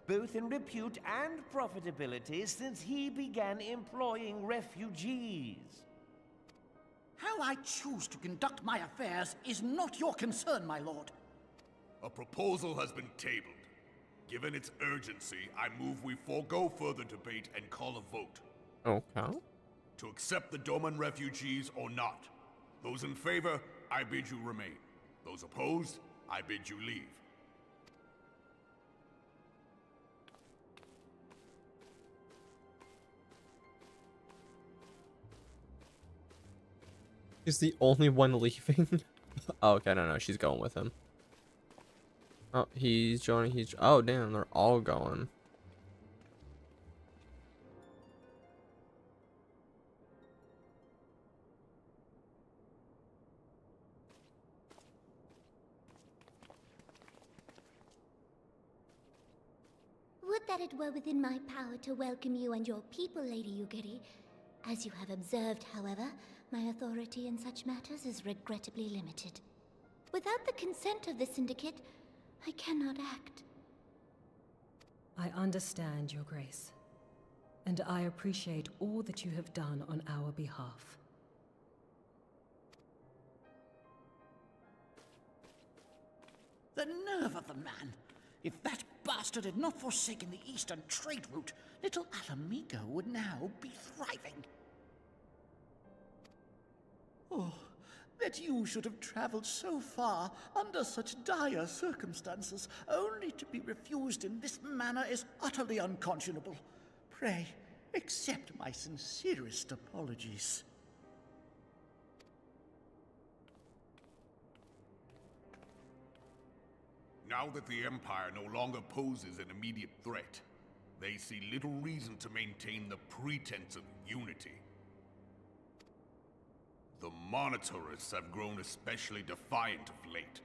both in repute and profitability, since he began employing refugees. How I choose to conduct my affairs is not your concern, my lord. A proposal has been tabled. Given its urgency, I move we forego further debate and call a vote. Okay. To accept the Doman refugees or not. Those in favor, I bid you remain. Those opposed, I bid you leave. He's the only one leaving. Oh, okay, no, she's going with him. Oh, he's joining. Oh, damn, they're all going. Would that it were within my power to welcome you and your people, Lady Yugiri. As you have observed, however, my authority in such matters is regrettably limited. Without the consent of the Syndicate, I cannot act. I understand, Your Grace, and I appreciate all that you have done on our behalf. The nerve of the man! If that bastard had not forsaken the eastern trade route, Little Alamigo would now be thriving. Oh, that you should have traveled so far under such dire circumstances, only to be refused in this manner is utterly unconscionable. Pray, accept my sincerest apologies. Now that the Empire no longer poses an immediate threat, they see little reason to maintain the pretense of unity. The Monitorists have grown especially defiant of late.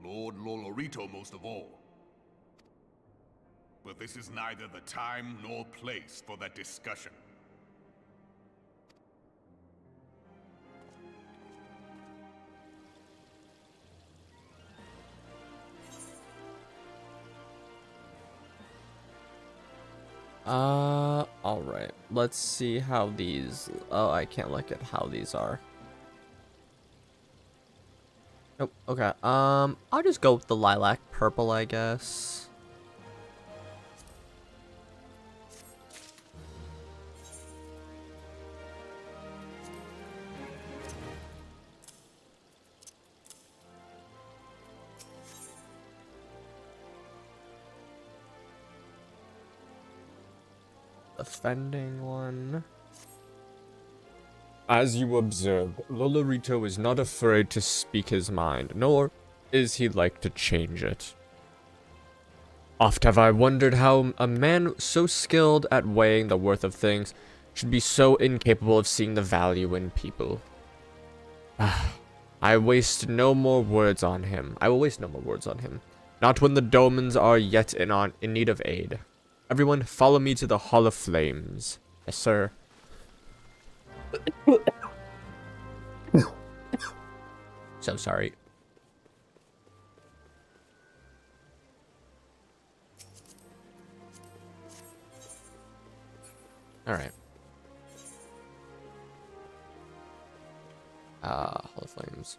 Lord Lolorito most of all. But this is neither the time nor place for that discussion. Alright. Let's see how these... Oh, I can't look at how these are. Nope, okay. I'll just go with the lilac purple, I guess. Offending one. As you observe, Lolorito is not afraid to speak his mind, nor is he like to change it. Oft have I wondered how a man so skilled at weighing the worth of things should be so incapable of seeing the value in people. I waste no more words on him. I will waste no more words on him. Not when the Domans are yet in need of aid. Everyone, follow me to the Hall of Flames. Yes, sir. So sorry. Alright. Hall of Flames.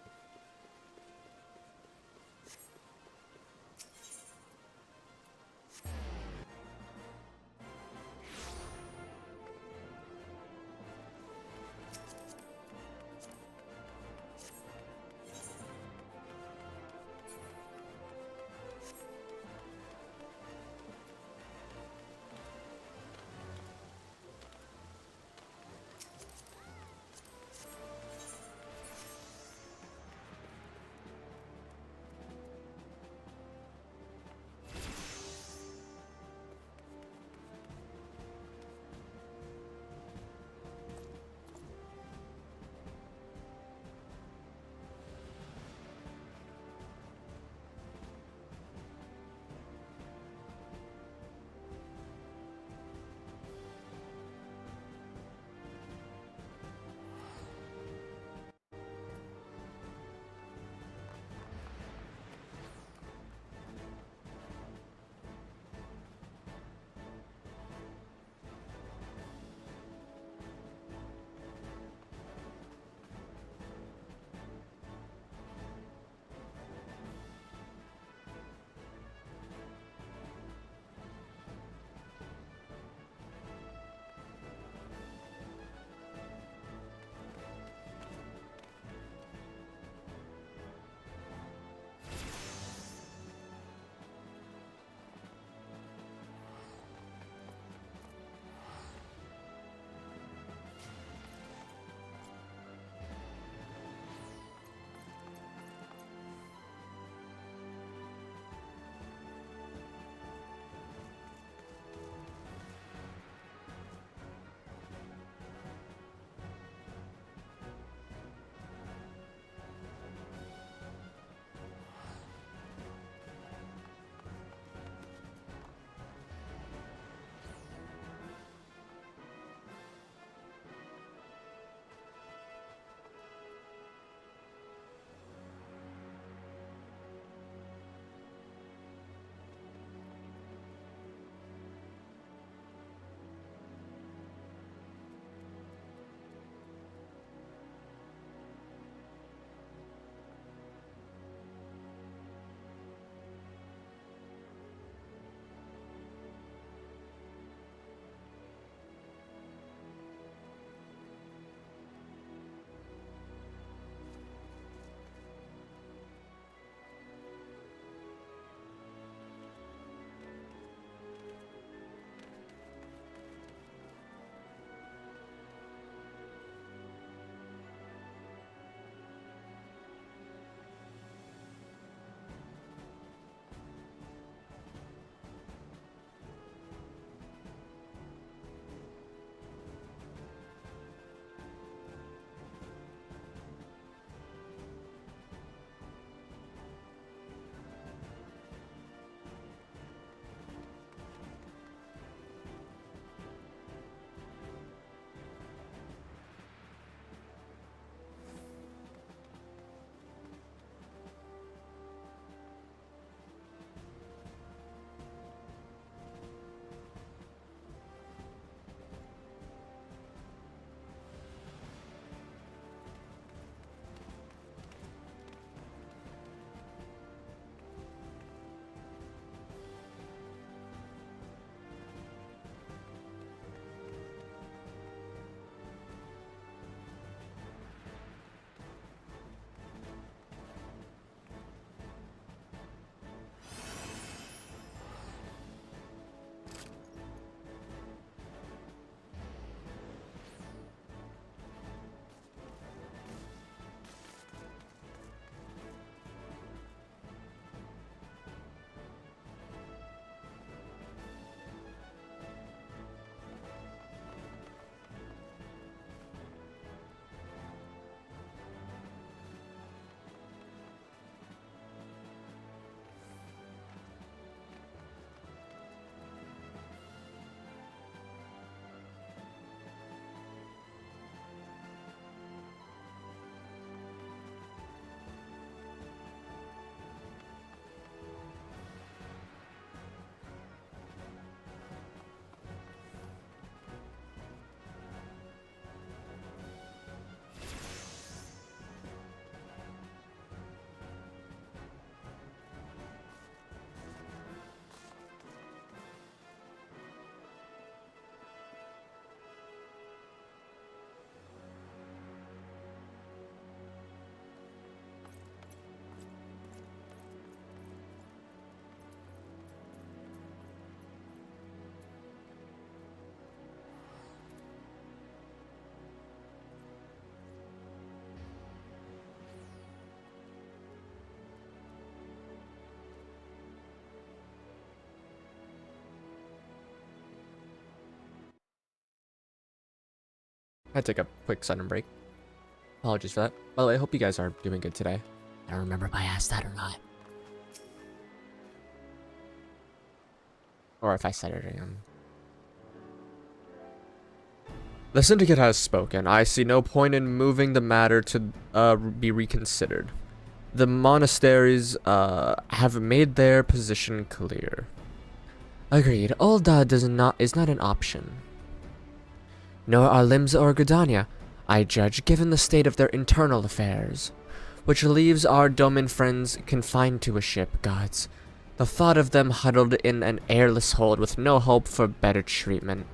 I take a quick sudden break. Apologies for that. By the way, I hope you guys are doing good today. I don't remember if I asked that or not. Or if I said it again. The syndicate has spoken. I see no point in moving the matter to be reconsidered. The monasteries have made their position clear. Agreed. Ul'dah is not an option. Nor are Limsa or Gridania, I judge, given the state of their internal affairs, which leaves our Domin friends confined to a ship, gods. The thought of them huddled in an airless hold with no hope for better treatment.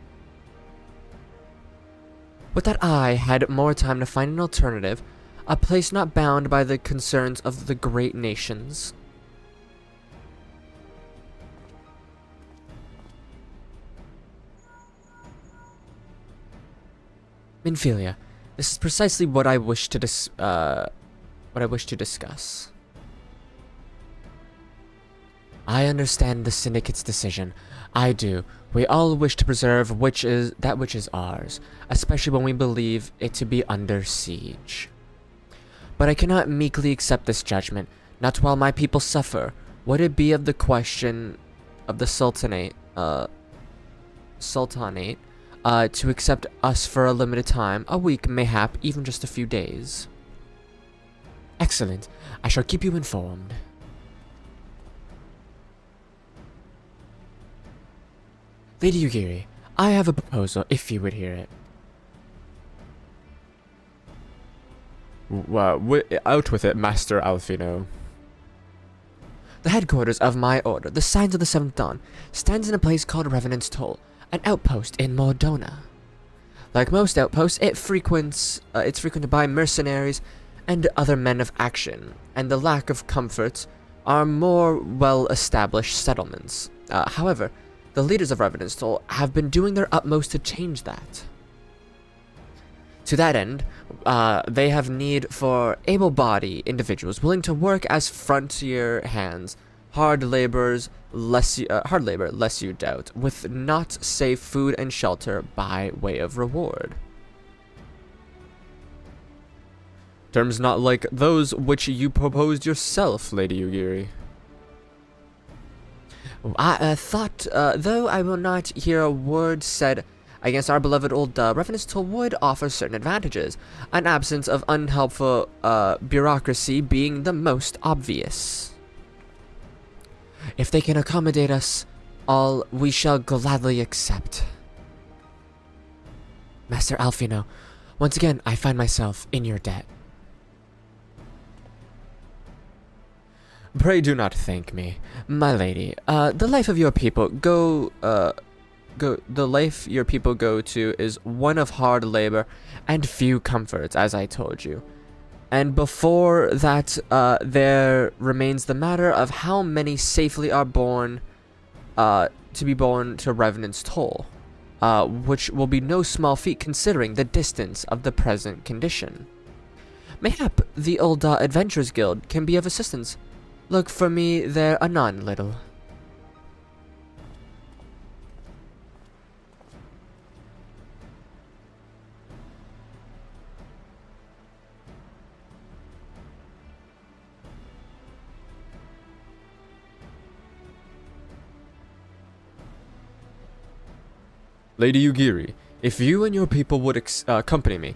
Would that I had more time to find an alternative, a place not bound by the concerns of the great nations. Minfilia, this is precisely what I wish to discuss. I understand the Syndicate's decision. I do. We all wish to preserve that which is ours, especially when we believe it to be under siege. But I cannot meekly accept this judgment, not while my people suffer. Would it be of the question of the Sultanate, to accept us for a limited time, a week, mayhap, even just a few days? Excellent. I shall keep you informed. Lady Yugiri, I have a proposal, if you would hear it. Out with it, Master Alfino. The headquarters of my order, the Signs of the Seventh Dawn, stands in a place called Revenant's Toll, an outpost in Mordona. Like most outposts, it's frequented by mercenaries and other men of action, and the lack of comforts are more well-established settlements. However, the leaders of Revenant's Toll have been doing their utmost to change that. To that end, they have need for able-bodied individuals willing to work as frontier hands, hard labor, less you doubt, with not safe food and shelter by way of reward. Terms not like those which you proposed yourself, Lady Yugiri. I thought, though I will not hear a word said against our beloved Ul'dah, Revenant's Toll would offer certain advantages, an absence of unhelpful bureaucracy being the most obvious. If they can accommodate us all, we shall gladly accept. Master Alfino, once again, I find myself in your debt. Pray do not thank me, my lady. The life your people go to is one of hard labor and few comforts, as I told you. And before that, there remains the matter of how many safely are born to Revenant's Toll, which will be no small feat considering the distance of the present condition. Mayhap the Ul'dah Adventurers Guild can be of assistance. Look for me there anon, little. Lady Yugiri, if you and your people would accompany me,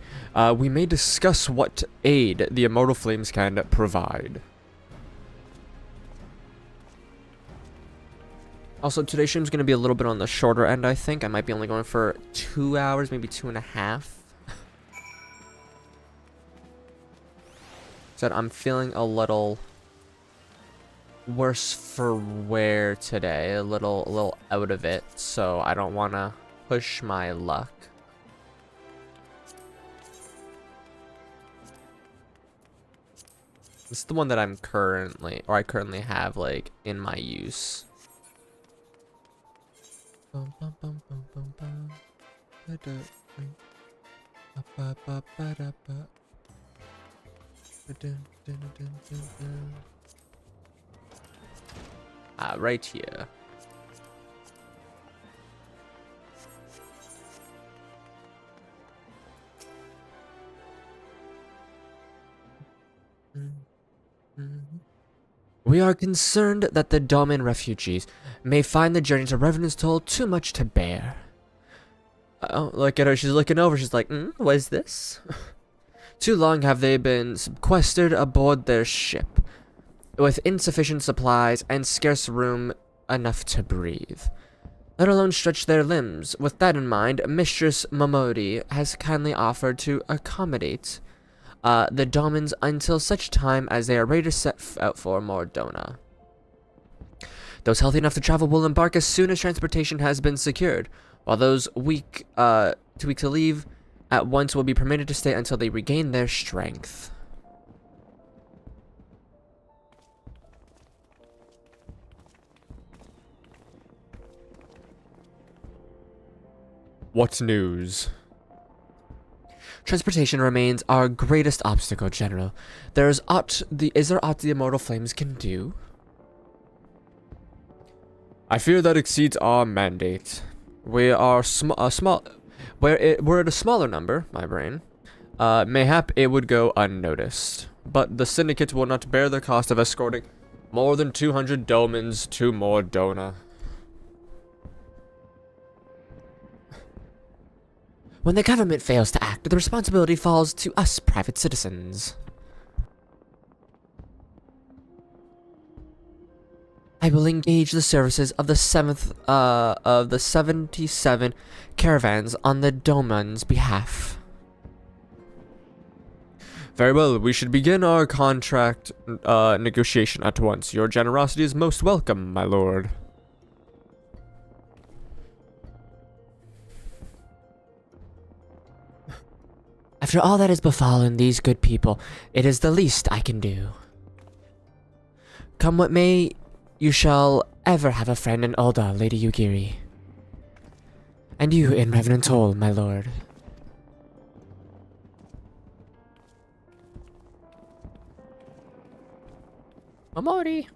we may discuss what aid the Immortal Flames can provide. Also, today's stream is going to be a little bit on the shorter end, I think. I might be only going for 2 hours, maybe 2.5. So I'm feeling a little worse for wear today, a little out of it, so I don't want to push my luck. This is the one that I currently have, like, in my use. Right here. We are concerned that the Domin refugees may find the journey to Revenant's Toll too much to bear. Oh, look at her. She's looking over. She's like, what is this? Too long have they been sequestered aboard their ship, with insufficient supplies and scarce room enough to breathe, let alone stretch their limbs. With that in mind, Mistress Momodi has kindly offered to accommodate the Domins until such time as they are ready to set out for Mordona. Those healthy enough to travel will embark as soon as transportation has been secured, while those too weak to leave at once will be permitted to stay until they regain their strength. What news? Transportation remains our greatest obstacle, General. Is there aught the immortal flames can do? I fear that exceeds our mandate. We are we're at a smaller number, my brain. Mayhap it would go unnoticed, but the syndicate will not bear the cost of escorting more than 200 Domins to Mordona. When the government fails to act, the responsibility falls to us private citizens. I will engage the services of the 77 caravans on the Domin's behalf. Very well, we should begin our contract negotiation at once. Your generosity is most welcome, my lord. After all that has befallen these good people, it is the least I can do. Come what may, you shall ever have a friend in Ulda, Lady Yugiri. And you in Revenant Toll, my lord. Amori.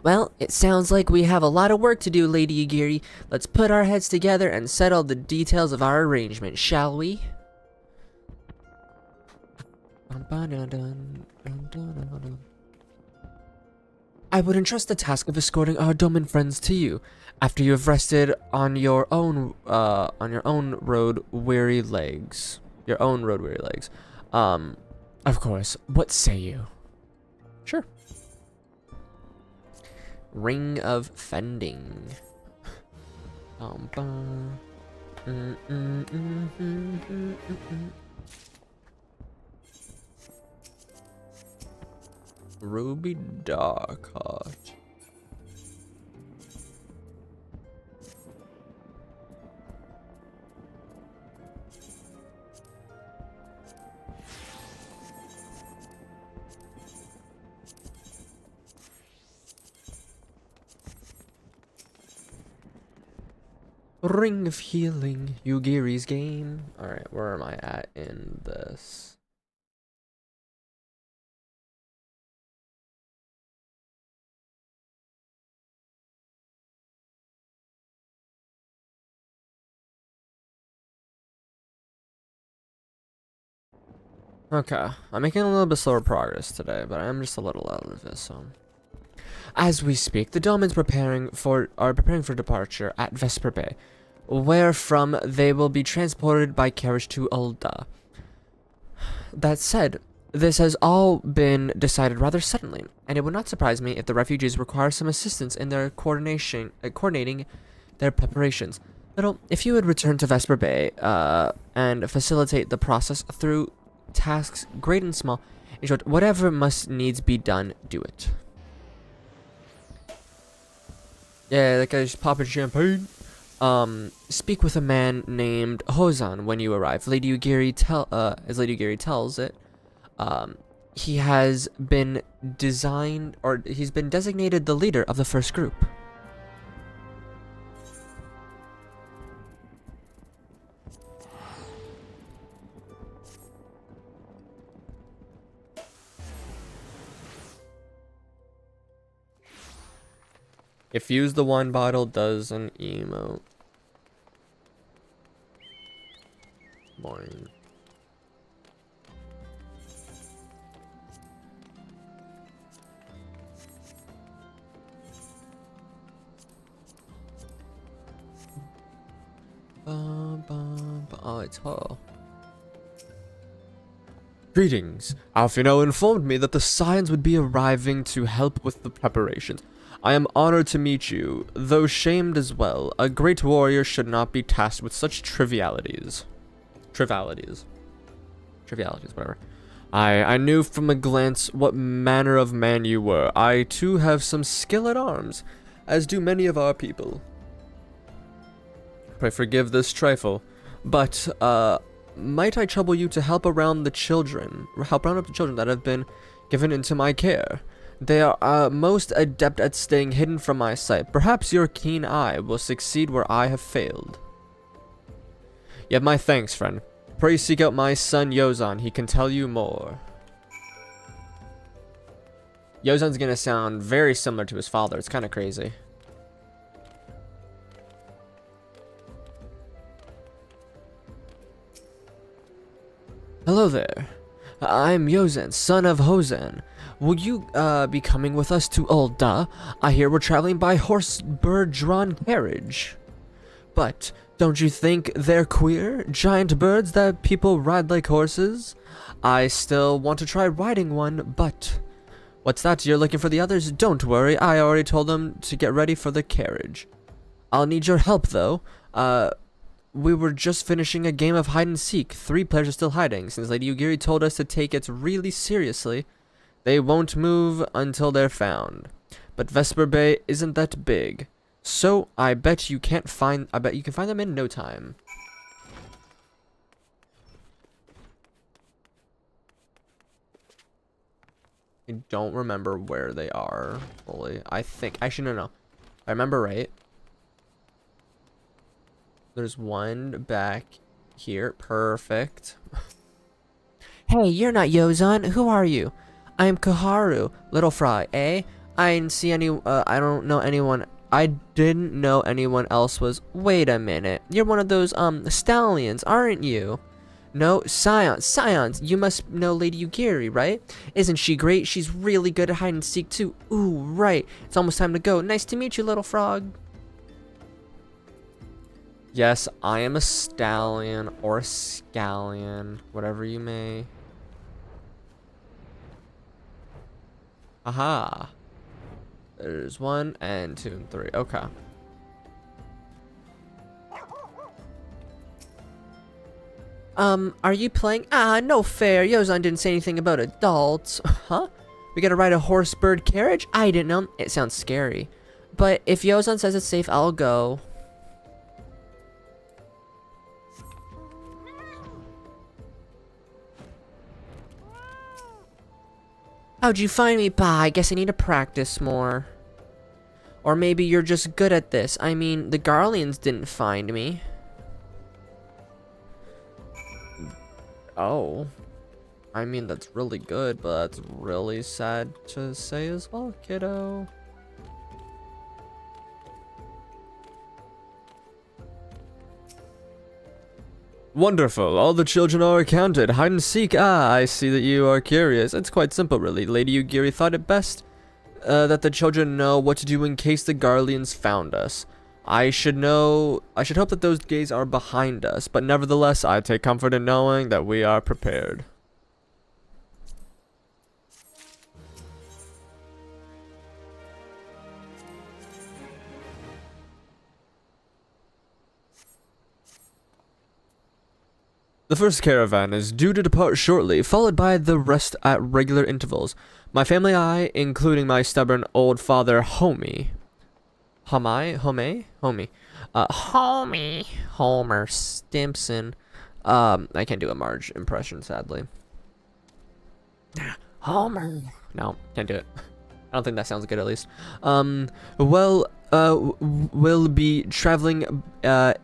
Well, it sounds like we have a lot of work to do, Lady Yugiri. Let's put our heads together and settle the details of our arrangement, shall we? I would entrust the task of escorting our Domin friends to you, after you have rested on your own road weary legs. Of course. What say you? Sure. Ring of Fending. Ruby Darkheart. Ring of Healing, Yugiri's game. Alright, where am I at in this? Okay, I'm making a little bit slower progress today, but I'm just a little out of this, so. As we speak, the Domins are preparing for departure at Vesper Bay, where from they will be transported by carriage to Ulda. That said, this has all been decided rather suddenly, and it would not surprise me if the refugees require some assistance in their coordinating their preparations. Little, if you would return to Vesper Bay and facilitate the process through tasks great and small, in short, whatever must needs be done, do it. Yeah, that guy's popping champagne. Speak with a man named Hozan when you arrive. Lady Yugiri as Lady Yugiri tells it, he has been he's been designated the leader of the first group. If use the wine bottle does an emote. Boing. it's her. Greetings. Alfino informed me that the Scions would be arriving to help with the preparations. I am honored to meet you, though shamed as well. A great warrior should not be tasked with such trivialities. Trivialities, whatever. I knew from a glance what manner of man you were. I too have some skill at arms, as do many of our people. Pray forgive this trifle, but might I trouble you to help round up the children that have been given into my care? They are most adept at staying hidden from my sight. Perhaps your keen eye will succeed where I have failed. You have my thanks, friend. Pray seek out my son Yozan. He can tell you more. Yozan's gonna sound very similar to his father. It's kind of crazy. Hello there. I'm Yozan, son of Hozan. Will you be coming with us to Ul'dah? I hear we're traveling by bird-drawn carriage. But don't you think they're queer? Giant birds that people ride like horses? I still want to try riding one, but... What's that? You're looking for the others? Don't worry, I already told them to get ready for the carriage. I'll need your help, though. We were just finishing a game of hide and seek. 3 players are still hiding. Since Lady Ugiri told us to take it really seriously, they won't move until they're found. But Vesper Bay isn't that big, so I bet you can find them in no time. I don't remember where they are fully. Actually no. I remember right. There's one back here. Perfect. Hey, you're not Yozan. Who are you? I'm Koharu, Little Fry, eh? I don't know anyone. I didn't know anyone else was. Wait a minute. You're one of those, stallions, aren't you? No, Scions. You must know Lady Ugiri, right? Isn't she great? She's really good at hide and seek, too. Ooh, right. It's almost time to go. Nice to meet you, little frog. Yes, I am a stallion or a scallion, whatever you may. Aha. There's 1 and 2 and 3. Okay. Are you playing? No fair. Yozan didn't say anything about adults. Huh? We gotta ride a horse-bird carriage? I didn't know. It sounds scary. But if Yozan says it's safe, I'll go. How'd you find me? Bah, I guess I need to practice more. Or maybe you're just good at this. I mean, the Garleans didn't find me. Oh. I mean, that's really good, but that's really sad to say as well, kiddo. Wonderful. All the children are accounted. Hide and seek. I see that you are curious. It's quite simple, really. Lady Ugiri thought it best that the children know what to do in case the Garleans found us. I should hope that those days are behind us, but nevertheless, I take comfort in knowing that we are prepared. The first caravan is due to depart shortly, followed by the rest at regular intervals. My family and I, including my stubborn old father, Homer Stimpson. I can't do a Marge impression, sadly. Homer. No, can't do it. I don't think that sounds good, at least. We'll be traveling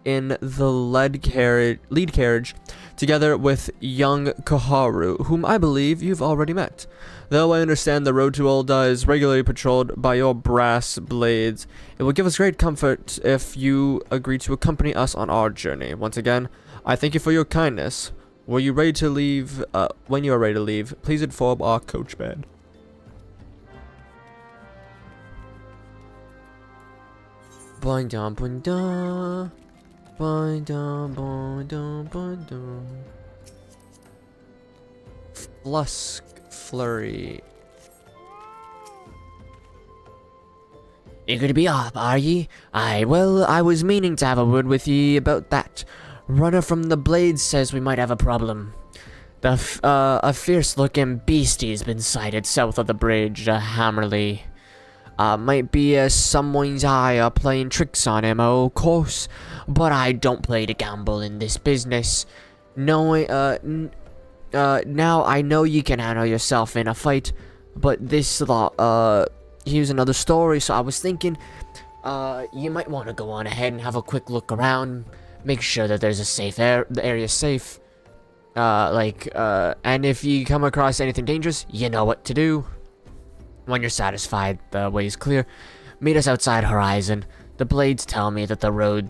in the lead carriage together with young Koharu, whom I believe you've already met. Though I understand the road to Ul'dah is regularly patrolled by your brass blades, it will give us great comfort if you agree to accompany us on our journey. Once again, I thank you for your kindness. Were you ready to leave? When you are ready to leave, please inform our coachman. Boing-dong, boing-dong. Flusk Flurry. You're gonna be off, are ye? Aye, well, I was meaning to have a word with ye about that. Runner from the Blades says we might have a problem. A fierce-looking beastie's been sighted south of the bridge to Hammerley. Might be someone's eye playing tricks on him, of course, but I don't play to gamble in this business. Knowing, now I know you can handle yourself in a fight, but this lot, here's another story, so I was thinking, you might want to go on ahead and have a quick look around, make sure that there's a safe the area's safe, and if you come across anything dangerous, you know what to do. When you're satisfied the way's clear, meet us outside Horizon. The Blades tell me that the road,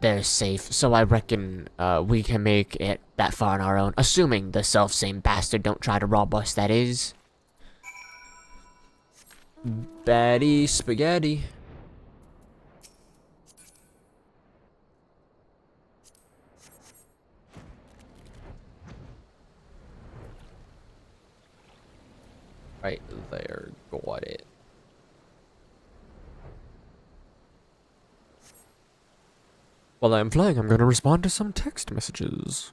there's safe, so I reckon, we can make it that far on our own, assuming the self-same bastard don't try to rob us, that is. Batty spaghetti. Right there, got it. While I'm flying, I'm going to respond to some text messages.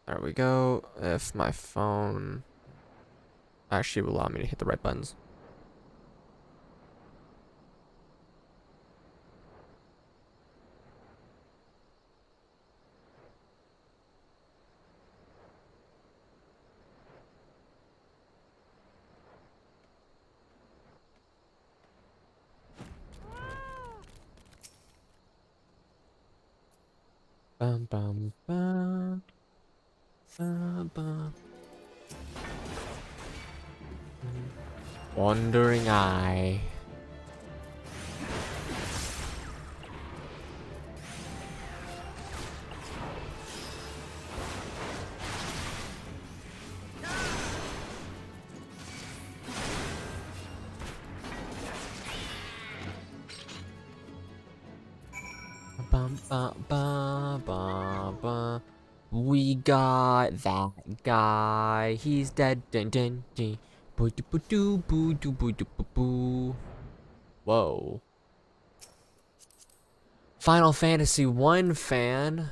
There we go. If my phone actually will allow me to hit the right buttons. Bum bum bum. Wandering Eye. Bum, bum, bum, bum, bum. We got that guy. He's dead. Dun, dun, dun. Boo, doo, boo, doo, boo, doo, boo, doo, boo, boo. Whoa. Final Fantasy 1 fan.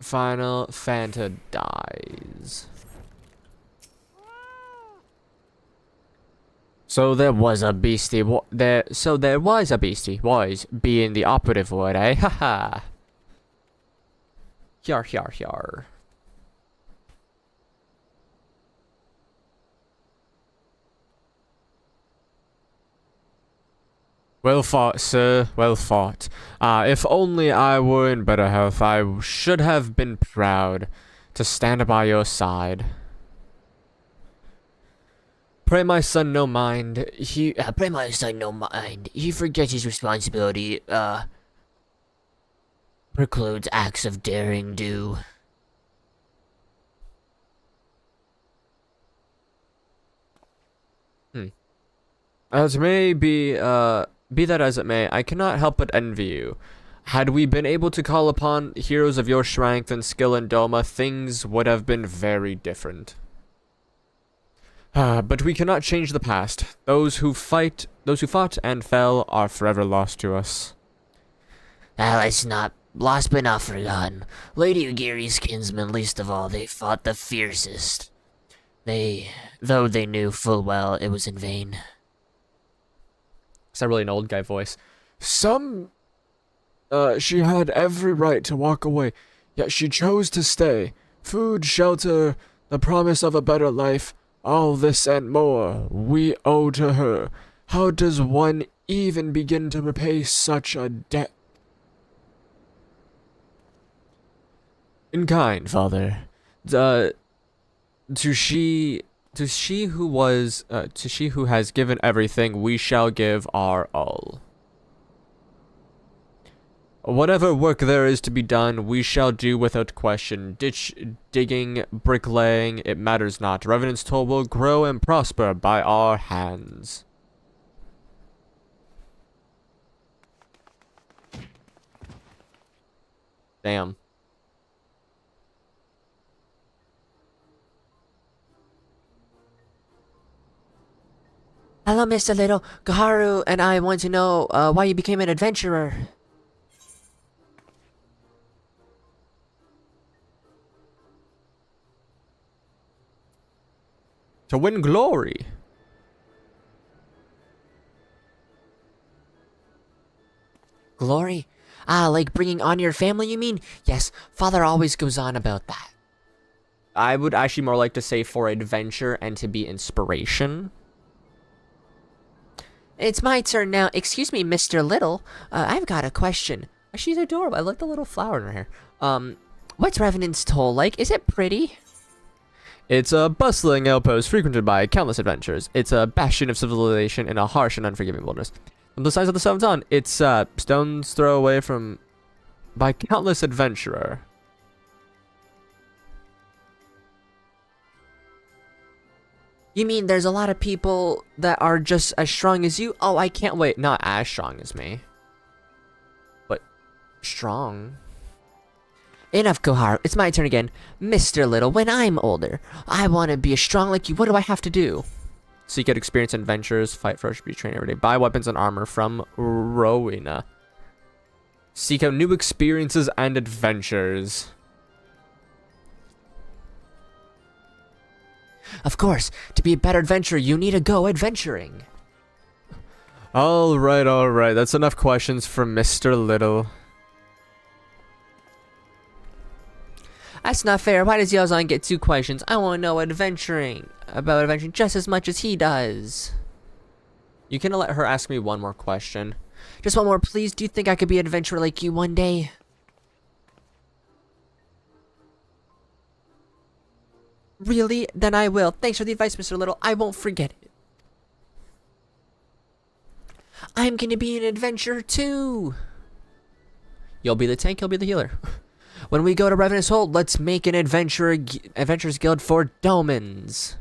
Final Fanta dies. So there was a beastie. So there was a beastie. Was being the operative word, eh? Haha. Yar, yar, yar. Well fought, sir. Well fought. If only I were in better health, I should have been proud to stand by your side. Pray my son no mind. Pray my son no mind. He forgets his responsibility, precludes acts of daring do. As may be that as it may, I cannot help but envy you. Had we been able to call upon heroes of your strength and skill in Doma, things would have been very different. But we cannot change the past. Those who fought and fell are forever lost to us. It's not lost but not forgotten. Lady Ugiri's kinsmen, least of all, they fought the fiercest. Though they knew full well it was in vain. It's not really an old guy voice. She had every right to walk away, yet she chose to stay. Food, shelter, the promise of a better life, all this and more we owe to her. How does one even begin to repay such a debt? In kind, father. To she who has given everything, we shall give our all. Whatever work there is to be done, we shall do without question. Ditch digging, bricklaying, it matters not. Revenant's Toll will grow and prosper by our hands. Damn. Hello, Mr. Little. Gaharu and I want to know why you became an adventurer. To win glory. Glory? Ah, like bringing on your family, you mean? Yes, Father always goes on about that. I would actually more like to say for adventure and to be inspiration. It's my turn now. Excuse me, Mr. Little. I've got a question. She's adorable. I like the little flower in her hair. What's Revenant's Toll like? Is it pretty? It's a bustling outpost frequented by countless adventurers. It's a bastion of civilization in a harsh and unforgiving wilderness. From the size of the Seventh Dawn, it's stone's throw away from by countless adventurer. You mean there's a lot of people that are just as strong as you? Oh, I can't wait. Not as strong as me, but strong. Enough, Koharu. It's my turn again. Mr. Little, when I'm older, I want to be as strong like you. What do I have to do? Seek out experience and adventures. Fight for be trained every day. Buy weapons and armor from Rowena. Seek out new experiences and adventures. Of course, to be a better adventurer, you need to go adventuring. Alright. That's enough questions for Mr. Little. That's not fair. Why does Yozan get 2 questions? I want to know about adventuring just as much as he does. You can let her ask me one more question. Just one more, please. Do you think I could be an adventurer like you one day? Really? Then I will. Thanks for the advice, Mr. Little. I won't forget it. I'm gonna be an adventurer too. You'll be the tank, he'll be the healer. When we go to Revenant's Hold, let's make an adventurers guild for Domans.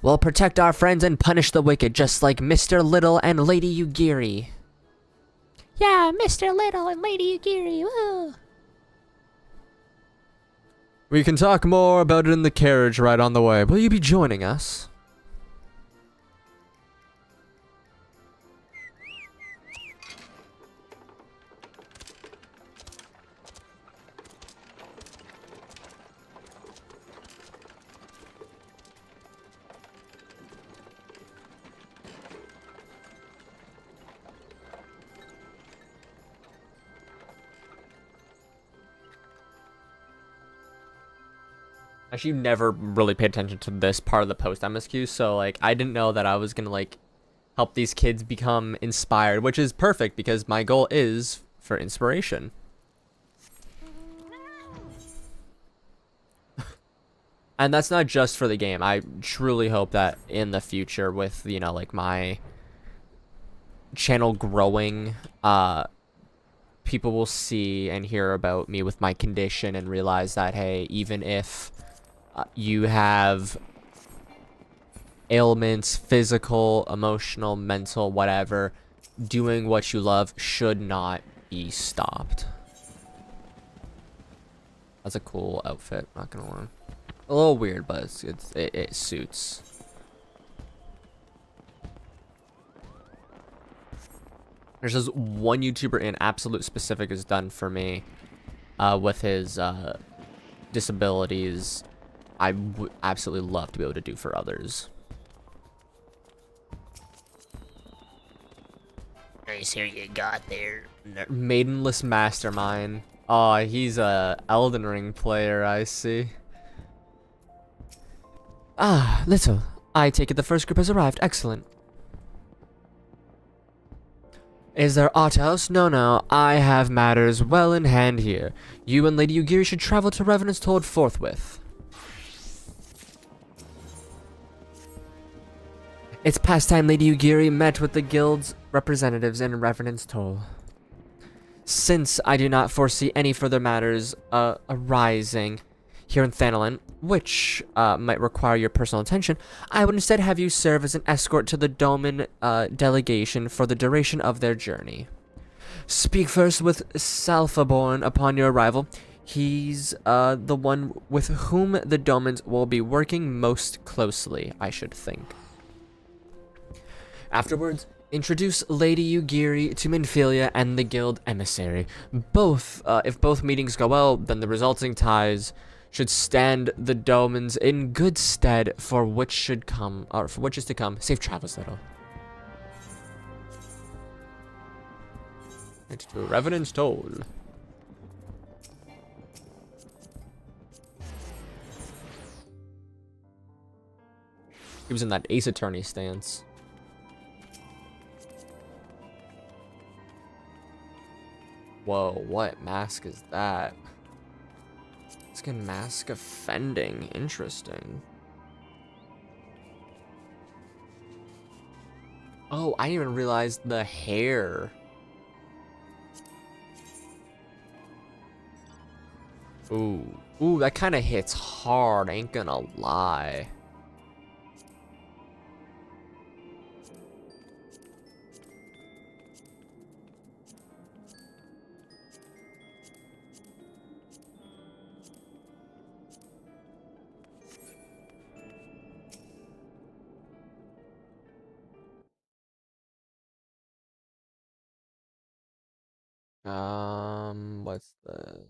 We'll protect our friends and punish the wicked, just like Mr. Little and Lady Yugiri. Yeah, Mr. Little and Lady Yugiri. Woo. We can talk more about it in the carriage right on the way. Will you be joining us? Actually, never really paid attention to this part of the post MSQ, so like I didn't know that I was gonna like help these kids become inspired, which is perfect because my goal is for inspiration. And that's not just for the game. I truly hope that in the future with, you know, like my channel growing, people will see and hear about me with my condition and realize that, hey, even if you have ailments, physical, emotional, mental, whatever, doing what you love should not be stopped. That's a cool outfit, not gonna lie. A little weird, but it suits. There's just one YouTuber in Absolute Specific is done for me with his disabilities. I would absolutely love to be able to do for others. Nice hair you got there. Maidenless Mastermind. Oh, he's a Elden Ring player, I see. Ah, Little. I take it the first group has arrived. Excellent. Is there aught else? No. I have matters well in hand here. You and Lady Yugiri should travel to Revenant's Toll forthwith. It's past time Lady Ugiri met with the guild's representatives in Revenant's Toll. Since I do not foresee any further matters arising here in Hydaelyn, which might require your personal attention, I would instead have you serve as an escort to the Doman delegation for the duration of their journey. Speak first with Salfaborn upon your arrival. He's the one with whom the Domans will be working most closely, I should think. Afterwards, introduce Lady Ugiri to Minfilia and the guild emissary. Both, if both meetings go well, then the resulting ties should stand the Domans in good stead for which should come, or for which is to come. Safe travels, little. To Revenant's Toll. He was in that Ace Attorney stance. Whoa, what mask is that? It's got mask offending. Interesting. Oh, I didn't even realize the hair. Ooh. Ooh, that kind of hits hard, ain't gonna lie. What's the...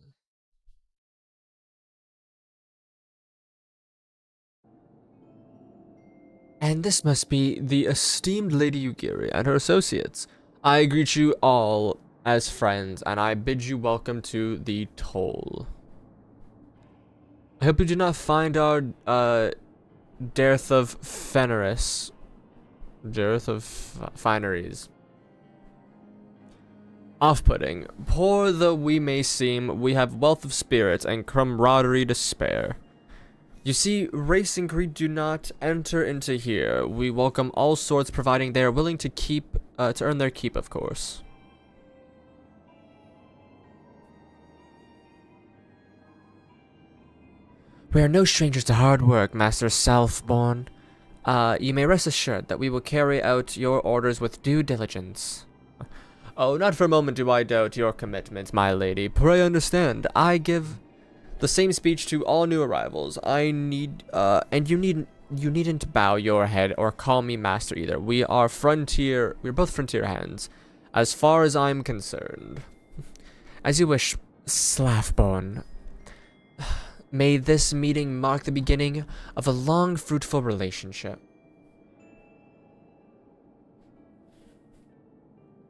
And this must be the esteemed Lady Ugiri and her associates. I greet you all as friends, and I bid you welcome to the Toll. I hope you do not find our, dearth of Fenris. Dearth of fineries off-putting. Poor though we may seem, we have wealth of spirit and camaraderie to spare. You see, race and greed do not enter into here. We welcome all sorts, providing they are willing to keep, to earn their keep, of course. We are no strangers to hard work, Master Salfaborn. You may rest assured that we will carry out your orders with due diligence. Oh, not for a moment do I doubt your commitment, my lady. Pray understand, I give the same speech to all new arrivals. And you needn't bow your head or call me master either. We're both frontier hands, as far as I'm concerned. As you wish, Salfaborn. May this meeting mark the beginning of a long, fruitful relationship.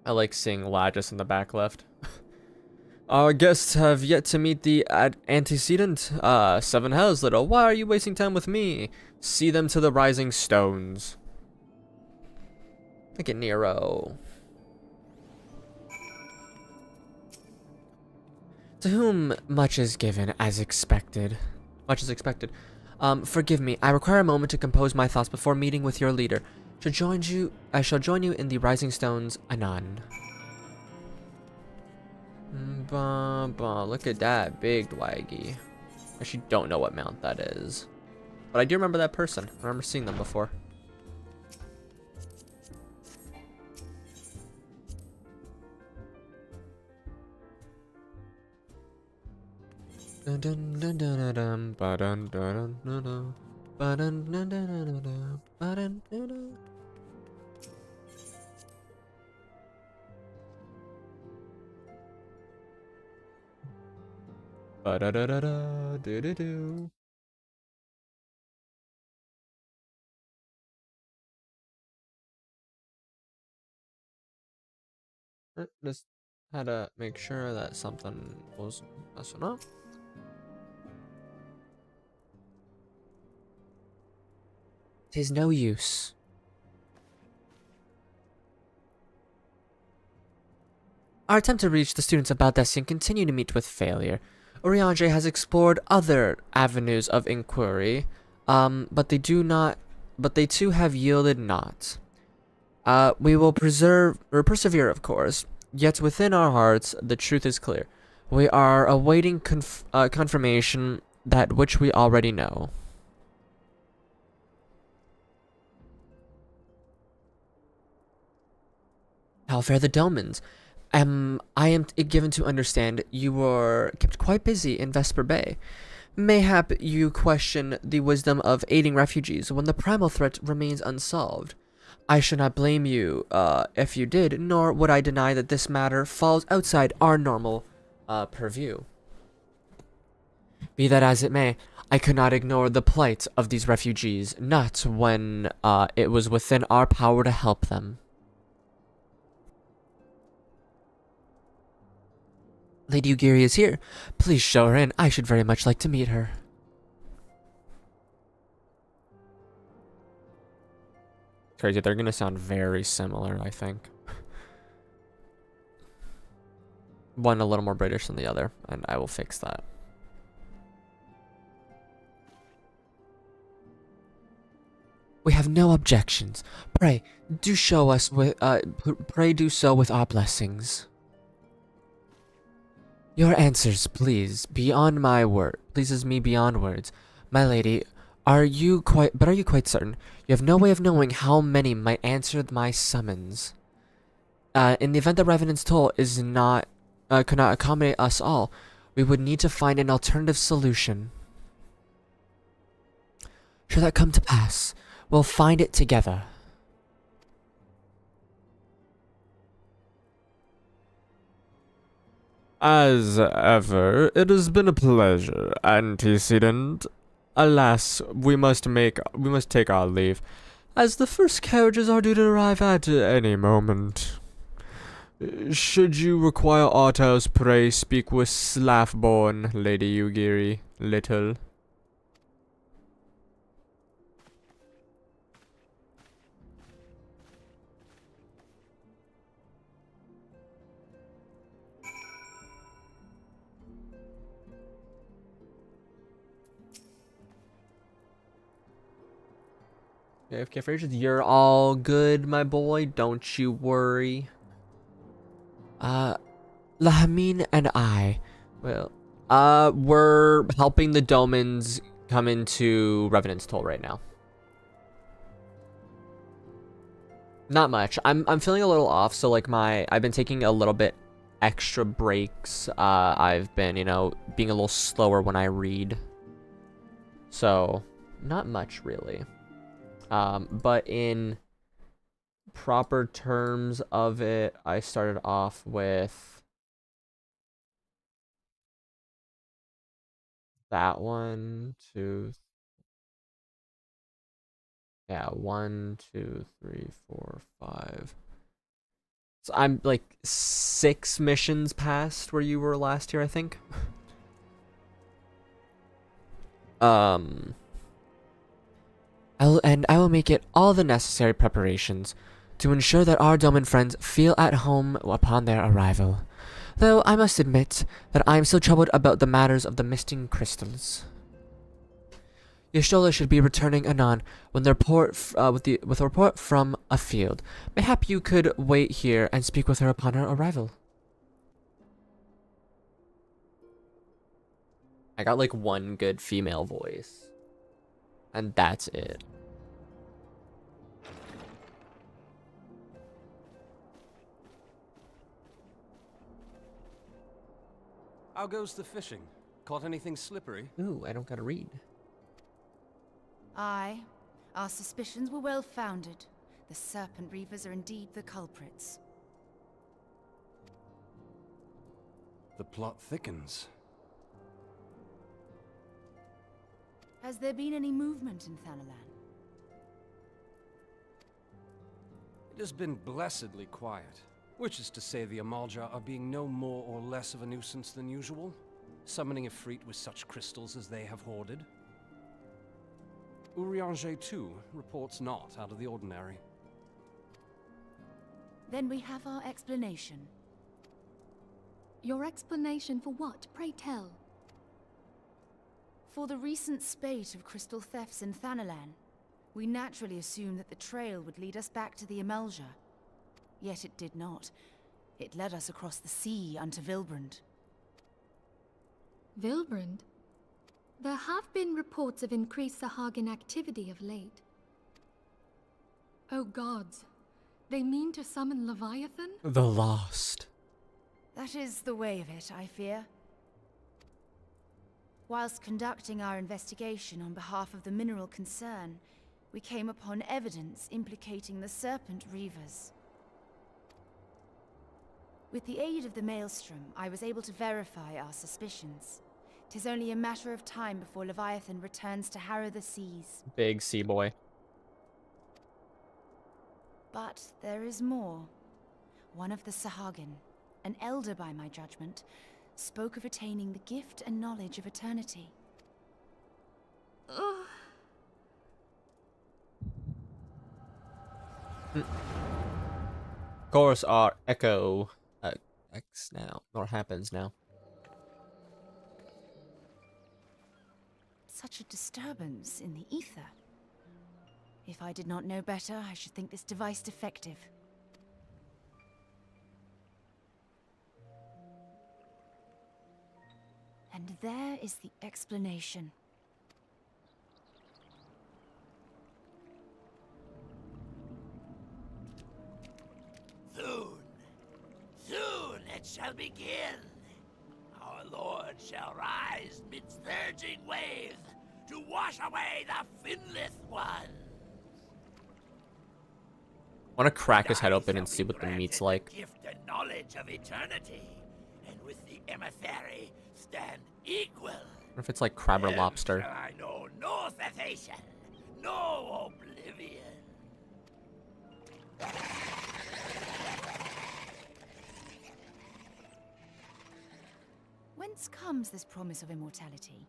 I like seeing Lagis in the back left. Our guests have yet to meet the antecedent. 7 hells, little. Why are you wasting time with me? See them to the rising stones. Look at Nero. To whom much is given, as expected. Much is expected. Forgive me. I require a moment to compose my thoughts before meeting with your leader. I shall join you in the rising stones anon. Look at that big Dwaggy. I actually don't know what mount that is, but I do remember that person. I remember seeing them before. Do-do-do. Just had to make sure that something was messing up. Tis no use. Our attempt to reach the students of Baldessian continue to meet with failure. Eorzea has explored other avenues of inquiry, but they do not but they too have yielded not. We will persevere, of course, yet within our hearts the truth is clear. We are awaiting confirmation that which we already know. How fare the Domans? I am given to understand you were kept quite busy in Vesper Bay. Mayhap you question the wisdom of aiding refugees when the primal threat remains unsolved. I should not blame you if you did, nor would I deny that this matter falls outside our normal purview. Be that as it may, I could not ignore the plight of these refugees, not when it was within our power to help them. Lady Ugiri is here. Please show her in. I should very much like to meet her. Crazy, they're gonna sound very similar, I think. One a little more British than the other, and I will fix that. We have no objections. Pray, do show us with pray do so with our blessings. Your answers, please, beyond my word, pleases me beyond words. My lady, are you quite certain? You have no way of knowing how many might answer my summons. In the event that Revenant's Toll is not, could not accommodate us all, we would need to find an alternative solution. Should that come to pass, we'll find it together. As ever, it has been a pleasure, antecedent. Alas, we must take our leave, as the first carriages are due to arrive at any moment. Should you require aught else, pray speak with Slaffborn, Lady Ugiri, little. AFK Frasier, you're all good, my boy. Don't you worry. Lahamine and I, well, we're helping the Domans come into Revenant's Toll right now. Not much. I'm feeling a little off, so like I've been taking a little bit extra breaks. I've been, you know, being a little slower when I read. So, not much really. But in proper terms of it, I started off with that 1, 2, yeah, 1, 2, 3, 4, 5. So I'm like 6 missions past where you were last year, I think. I will make it all the necessary preparations to ensure that our Doman friends feel at home upon their arrival. Though I must admit that I am still troubled about the matters of the missing crystals. Y'shtola should be returning anon when the report with a report from a field. Mayhap you could wait here and speak with her upon her arrival. I got like one good female voice. And that's it. How goes the fishing? Caught anything slippery? Ooh, I don't gotta read. Aye. Our suspicions were well founded. The Serpent Reavers are indeed the culprits. The plot thickens. Has there been any movement in Thanalan? It has been blessedly quiet. Which is to say the Amalja are being no more or less of a nuisance than usual, summoning a Ifrit with such crystals as they have hoarded. Urianger too reports not out of the ordinary. Then we have our explanation. Your explanation for what, pray tell? For the recent spate of crystal thefts in Thanalan, We naturally assumed that the trail would lead us back to the Amealja. Yet it did not. It led us across the sea unto Vilbrand. Vilbrand? There have been reports of increased Sahagin activity of late. Oh gods, they mean to summon Leviathan? The Lost. That is the way of it, I fear. Whilst conducting our investigation on behalf of the mineral concern, we came upon evidence implicating the Serpent Reavers. With the aid of the Maelstrom, I was able to verify our suspicions. 'Tis only a matter of time before Leviathan returns to harrow the seas. Big sea boy. But there is more. One of the Sahagin, an elder by my judgment, spoke of attaining the gift and knowledge of eternity. Ugh. Of course, our echo X now, or happens now. Such a disturbance in the ether. If I did not know better, I should think this device defective. And there is the explanation. Soon it shall begin. Our Lord shall rise midst surging waves to wash away the finless ones. Want to crack his head open and see what the meat's like. Gift and knowledge of eternity, and with the emissary stand equal. Or if it's like crab or Then lobster. shall I know no cessation, no oblivion. Whence comes this promise of immortality?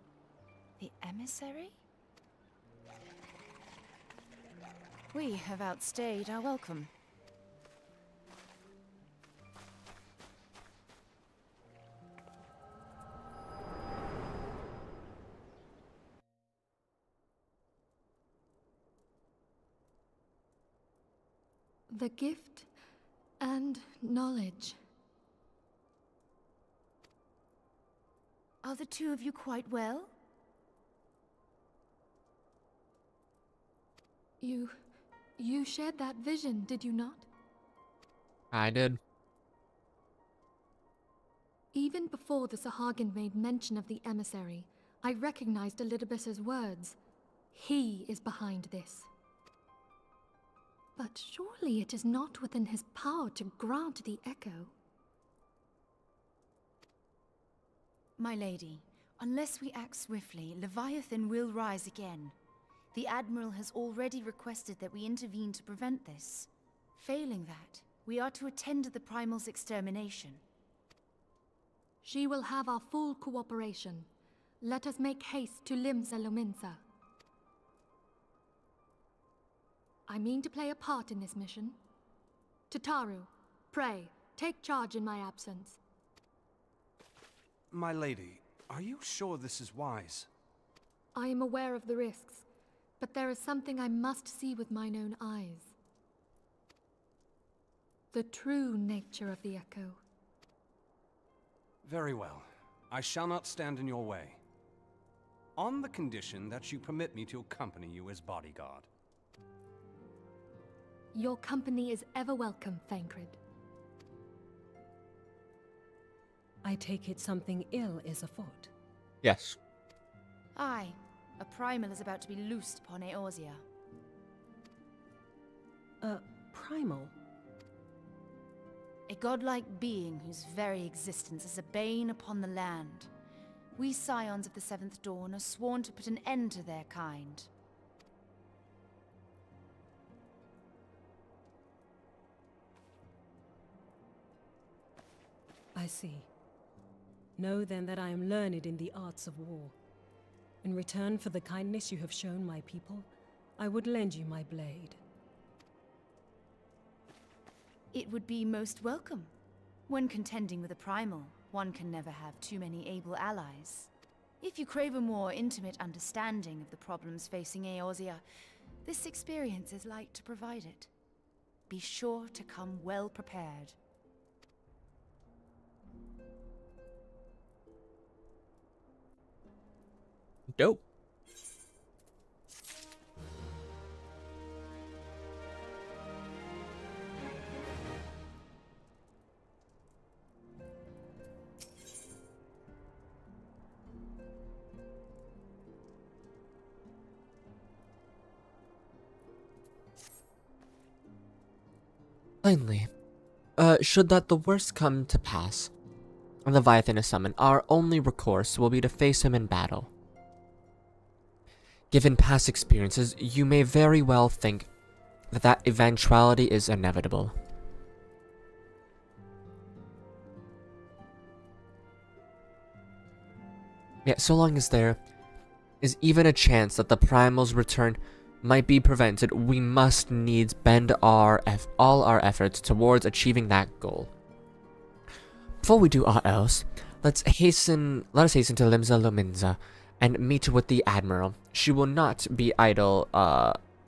The emissary? We have outstayed our welcome. The gift and knowledge. Are the two of you quite well? You shared that vision, did you not? I did. Even before the Sahagin made mention of the emissary, I recognized Elidibus's words. He is behind this. But surely it is not within his power to grant the echo. My lady, unless we act swiftly, Leviathan will rise again. The Admiral has already requested that we intervene to prevent this. Failing that, we are to attend to the Primal's extermination. She will have our full cooperation. Let us make haste to Limsa Lominsa. I mean to play a part in this mission. Tataru, pray, take charge in my absence. My lady, are you sure this is wise? I am aware of the risks, but there is something I must see with mine own eyes. The true nature of the echo. Very well. I shall not stand in your way. On the condition that you permit me to accompany you as bodyguard. Your company is ever welcome, Thancred. I take it something ill is afoot. Yes. Aye, a Primal is about to be loosed upon Eorzea. A primal? A godlike being whose very existence is a bane upon the land. We scions of the Seventh Dawn are sworn to put an end to their kind. I see. Know then that I am learned in the arts of war. In return for the kindness you have shown my people, I would lend you my blade. It would be most welcome. When contending with a primal, one can never have too many able allies. If you crave a more intimate understanding of the problems facing Eorzea, This experience is like to provide it. Be sure to come well prepared. Dope. Finally, should that the worst come to pass, and Leviathan is summoned, our only recourse will be to face him in battle. Given past experiences, you may very well think that that eventuality is inevitable. Yet, so long as there is even a chance that the Primal's return might be prevented, we must needs bend all our efforts towards achieving that goal. Before we do aught else, let us hasten to Limsa Lominza and meet with the Admiral. She will not be idle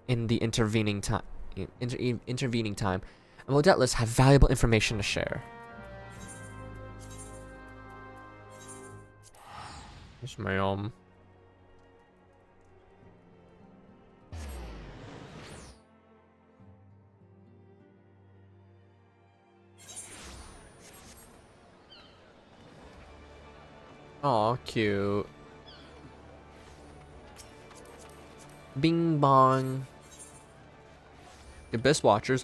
in the intervening time, and will doubtless have valuable information to share. Yes, ma'am. Aw, cute. Bing bong. Abyss Watchers.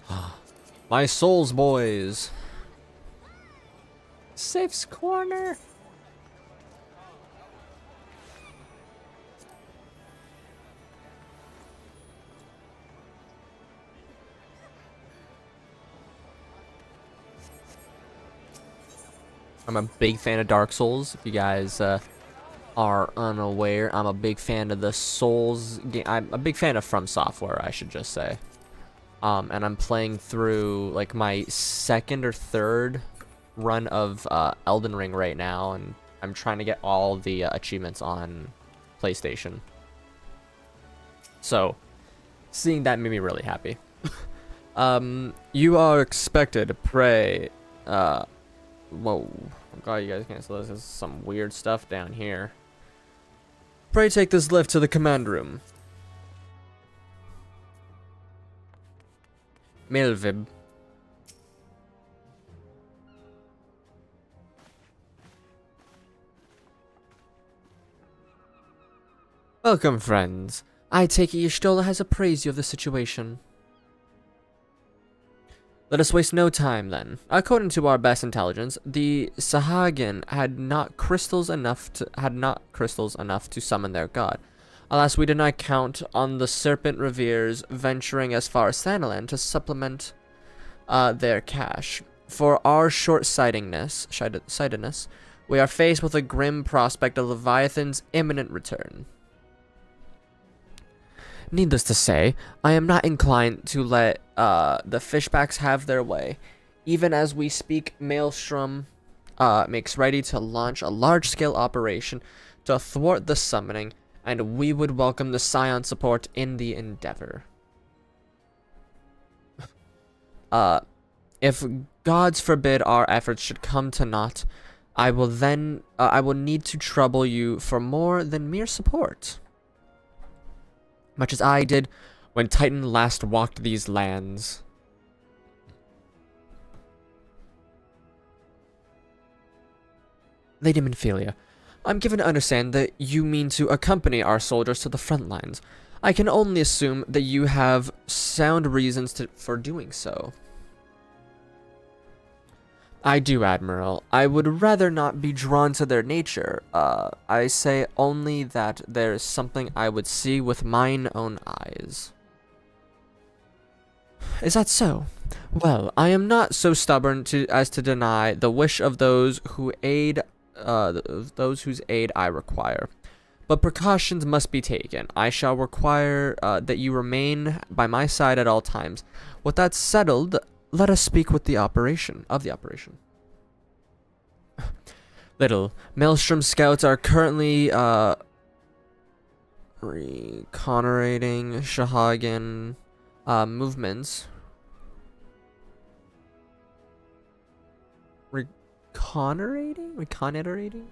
My souls, boys. Safe's corner. I'm a big fan of Dark Souls. If you guys are unaware, I'm a big fan of the Souls game. I'm a big fan of From Software, I should just say. And I'm playing through like my second or third run of Elden Ring right now, and I'm trying to get all the achievements on PlayStation. So, seeing that made me really happy. You are expected, pray. Whoa. I'm glad you guys can't see this. There's some weird stuff down here. Pray take this lift to the command room. Milvib. Welcome, friends. I take it Y'shtola has appraised you of the situation. Let us waste no time, then. According to our best intelligence, the Sahagin had not crystals enough to summon their god. Alas, we did not count on the Serpent Reveres venturing as far as Thanalan to supplement their cache. For our short-sightedness, we are faced with a grim prospect of Leviathan's imminent return. Needless to say, I am not inclined to let the fishbacks have their way. Even as we speak, Maelstrom makes ready to launch a large-scale operation to thwart the summoning, and we would welcome the Scion support in the endeavor. If gods forbid our efforts should come to naught, I will need to trouble you for more than mere support. Much as I did when Titan last walked these lands. Lady Minfilia, I'm given to understand that you mean to accompany our soldiers to the front lines. I can only assume that you have sound reasons for doing so. I do, Admiral. I would rather not be drawn to their nature. I say only that there is something I would see with mine own eyes. Is that so? Well, I am not so stubborn as to deny the wish of those whose aid I require. But precautions must be taken. I shall require that you remain by my side at all times. With that settled, let us speak with the operation. Little, Maelstrom scouts are currently Reconnorating Shahagin movements. Reconnorating? Reconnoitering?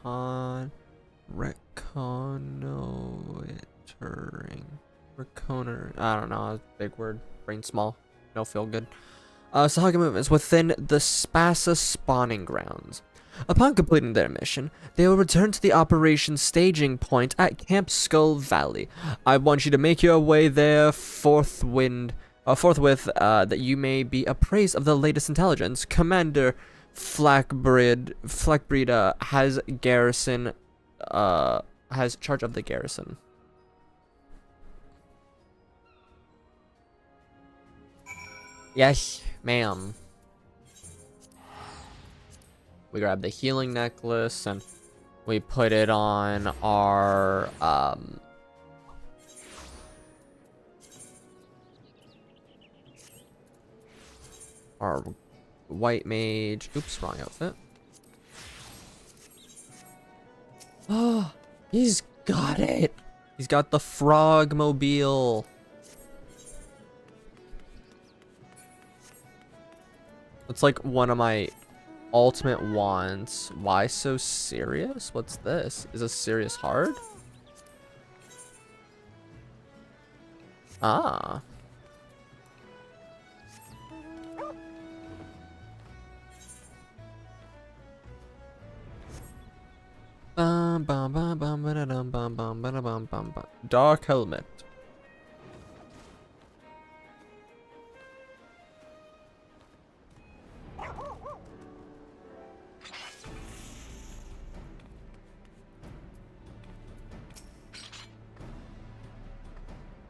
I don't know, big word. Brain small. No feel good. Sahaga movements within the Spasa spawning grounds. Upon completing their mission, they will return to the operation staging point at Camp Skull Valley. I want you to make your way there forthwith, that you may be appraised of the latest intelligence. Commander Flackbreed has charge of the garrison. Yes, ma'am. We grab the healing necklace and we put it on our white mage. Oops, wrong outfit. Oh, he's got it. He's got the frog mobile. It's like one of my ultimate wants. Why so serious? What's this? Is this serious hard? Ah. Dark helmet.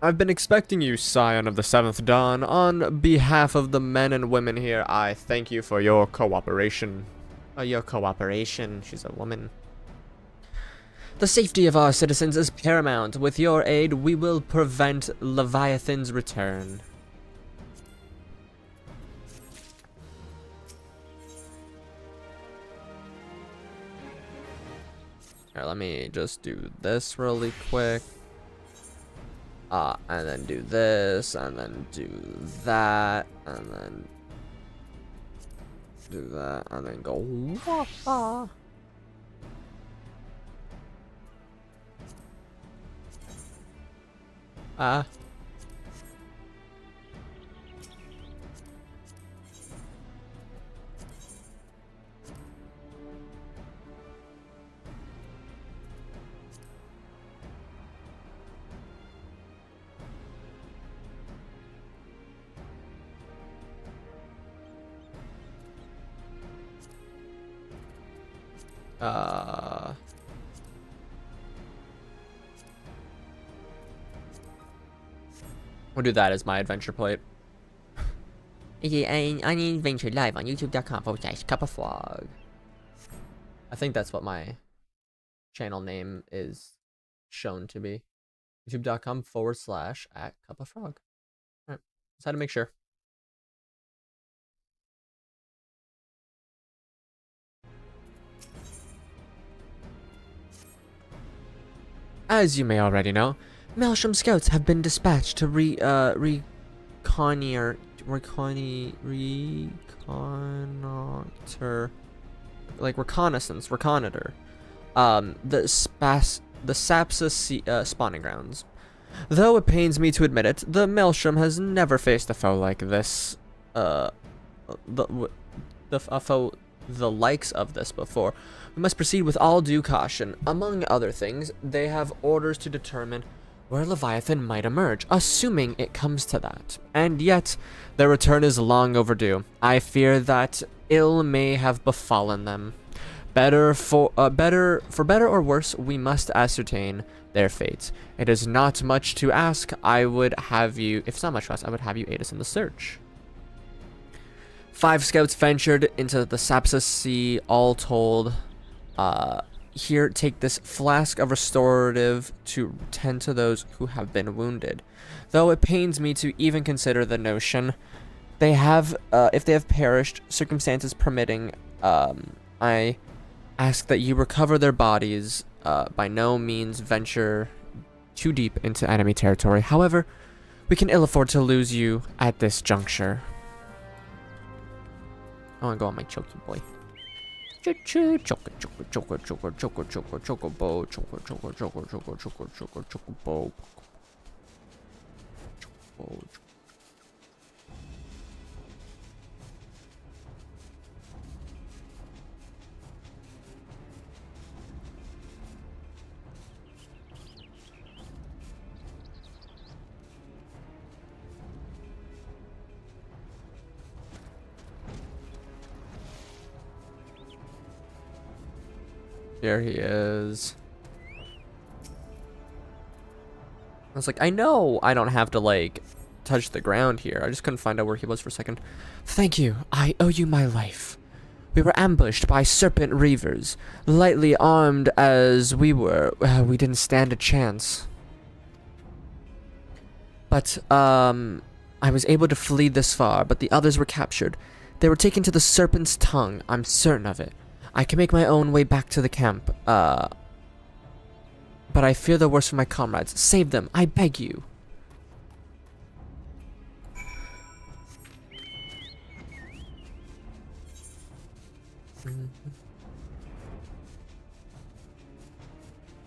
I've been expecting you, Scion of the Seventh Dawn. On behalf of the men and women here, I thank you for your cooperation. She's a woman. The safety of our citizens is paramount. With your aid, we will prevent Leviathan's return. Alright, let me just do this really quick. And then do this, and then do that, and then do that, and then go. Wah-ha. We'll do that as my adventure plate. I need adventure live on youtube.com/cupofrog. I think that's what my channel name is shown to be. youtube.com/@cupofrog. Alright, just had to make sure. As you may already know, Melsham scouts have been dispatched to reconnoiter the Sapsa spawning grounds. Though it pains me to admit it, the Melsham has never faced a foe like this. A foe the likes of this before. We must proceed with all due caution. Among other things, they have orders to determine where Leviathan might emerge, assuming it comes to that. And yet, their return is long overdue. I fear that ill may have befallen them. For better or worse, we must ascertain their fate. It is not much to ask. I would have you, if it's not much to ask, I would have you aid us in the search. 5 scouts ventured into the Sapsa Sea, all told. Here, take this flask of restorative to tend to those who have been wounded. Though it pains me to even consider the notion, they have, if they have perished, circumstances permitting, I ask that you recover their bodies. By no means venture too deep into enemy territory. However, we can ill afford to lose you at this juncture. I want to go on my choky boy. Choker, choker, choker, choker, choker, choker, choker, choker, bow, choker, choker, choker, choker, choker, choker, choker, bow. There he is. I was like, I know I don't have to, like, touch the ground here. I just couldn't find out where he was for a second. Thank you. I owe you my life. We were ambushed by serpent reavers. Lightly armed as we were, we didn't stand a chance. But, I was able to flee this far, but the others were captured. They were taken to the Serpent's Tongue. I'm certain of it. I can make my own way back to the camp, but I fear the worst for my comrades. Save them, I beg you.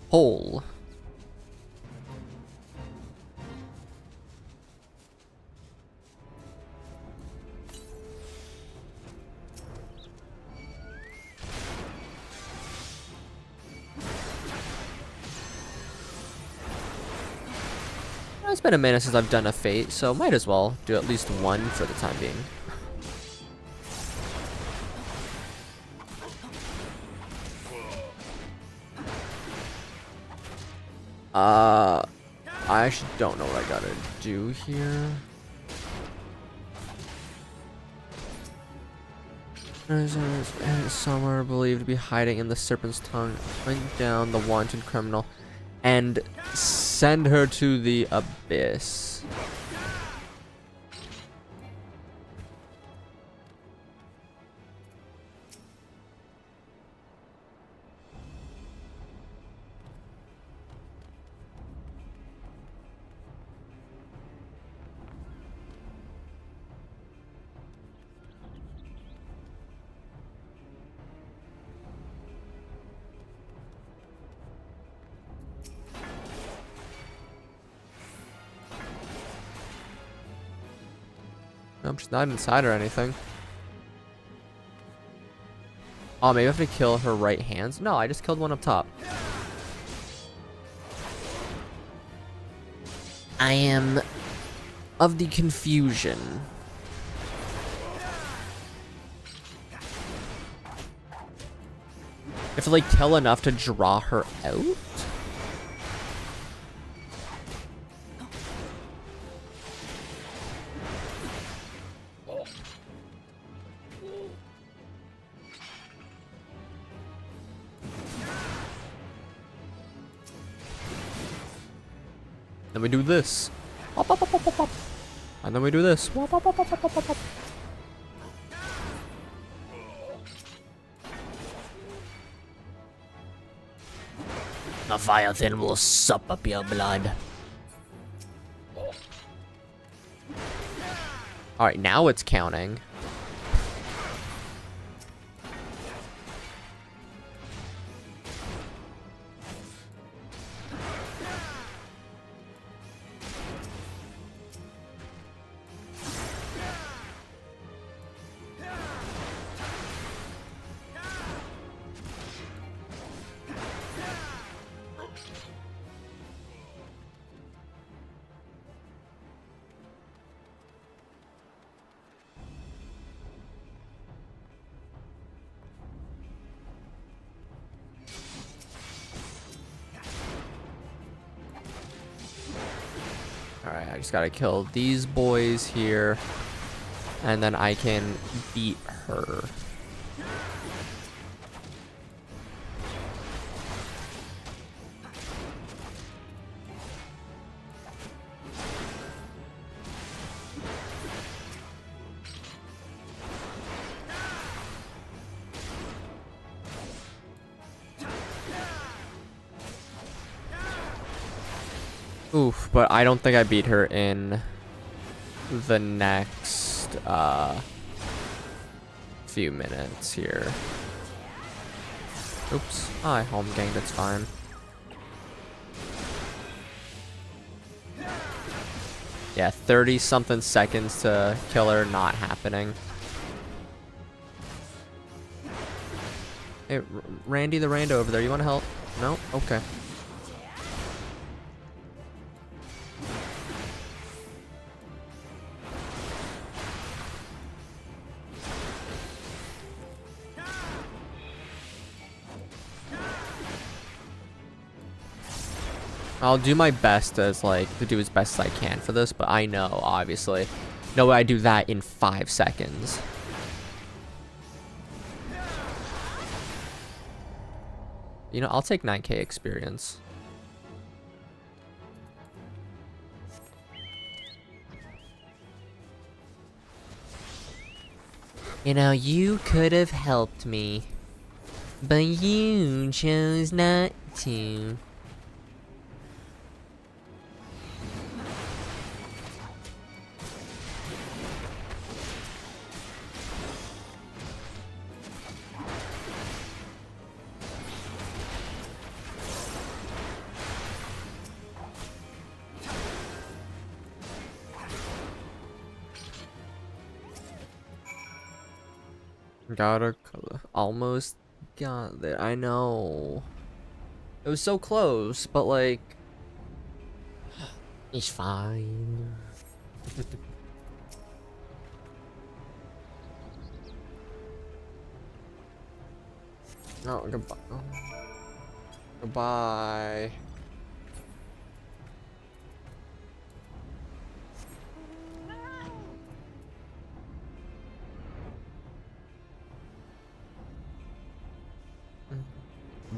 Hole. It's been a minute since I've done a fate, so might as well do at least one for the time being. I actually don't know what I gotta do here. Somewhere believed to be hiding in the Serpent's Tongue. Hunt down the wanted criminal and send her to the abyss. Nope, she's not inside or anything. Oh, maybe I have to kill her right hands? No, I just killed one up top. I am of the confusion. If I like kill enough to draw her out? Then we do this. Wop, wop, wop, wop, wop, wop. And then we do this. Wop, wop, wop, wop, wop, wop, wop. Leviathan will sup up your blood. Alright, now it's counting. Alright, I just gotta kill these boys here. And then I can beat her. Oof, but I don't think I beat her in the next few minutes here. Oops. I home ganked, that's fine. Yeah, 30 something seconds to kill her, not happening. Hey, Randy the Rando over there, you want to help? No? Okay. I'll do my best as to do as best as I can for this, but I know, obviously, no way I do that in 5 seconds. You know, I'll take 9k experience. You know, you could have helped me, but you chose not to. Almost got there. I know. It was so close, but like, it's fine. No, goodbye. Goodbye.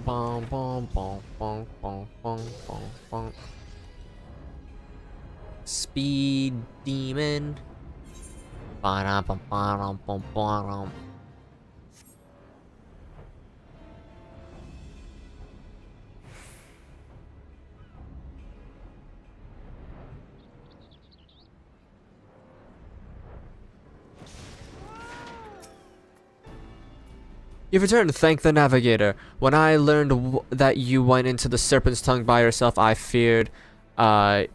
Bong bong bong bong bong bong bong bong. Speed demon. Ba-da-ba-ba-dum-bum-bum. You've returned, thank the navigator. When I learned that you went into the serpent's tongue by yourself, I feared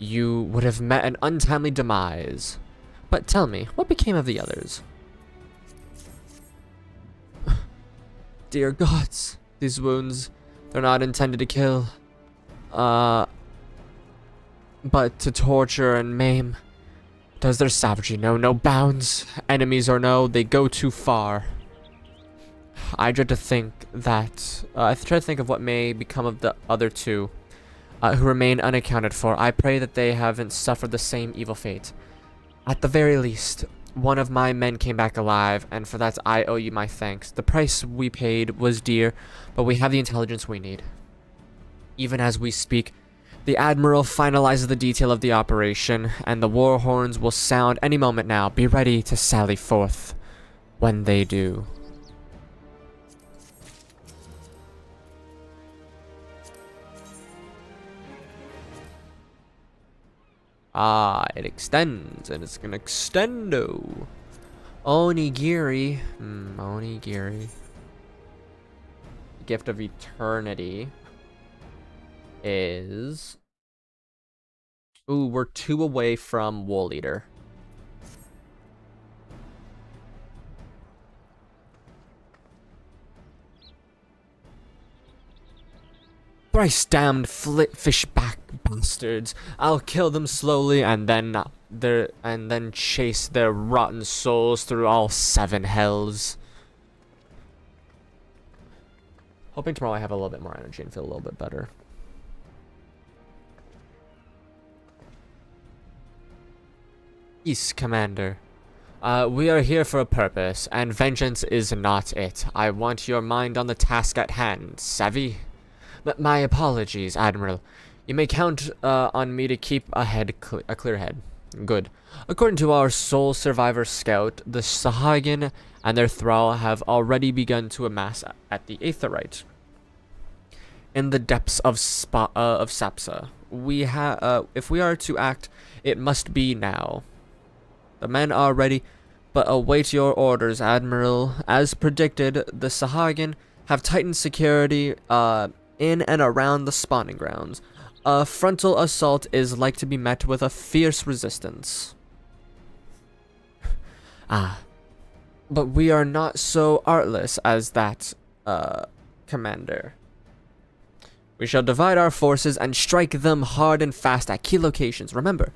you would have met an untimely demise. But tell me, what became of the others? Dear gods, these wounds, they're not intended to kill. But to torture and maim. Does their savagery know no bounds? Enemies or no, they go too far. I dread to think that, I try to think of what may become of the other two, who remain unaccounted for. I pray that they haven't suffered the same evil fate. At the very least, one of my men came back alive, and for that I owe you my thanks. The price we paid was dear, but we have the intelligence we need. Even as we speak, the Admiral finalizes the detail of the operation, and the war horns will sound any moment now. Be ready to sally forth when they do. Ah, it extends, and it's gonna extendo. Onigiri. Onigiri. Gift of Eternity is... Ooh, we're 2 away from Wool Eater. Thrice damned fishback bastards! I'll kill them slowly, and then chase their rotten souls through all 7 hells. Hoping tomorrow I have a little bit more energy and feel a little bit better. Yes, Commander. We are here for a purpose, and vengeance is not it. I want your mind on the task at hand, savvy? My apologies, Admiral. You may count on me to keep a clear head. Good. According to our sole survivor scout, the Sahagin and their thrall have already begun to amass at the Aetherite in the depths of Sapsa. if we are to act, it must be now. The men are ready, but await your orders, Admiral. As predicted, the Sahagin have tightened security in and around the spawning grounds. A frontal assault is like to be met with a fierce resistance. But we are not so artless as that, Commander. We shall divide our forces and strike them hard and fast at key locations. Remember,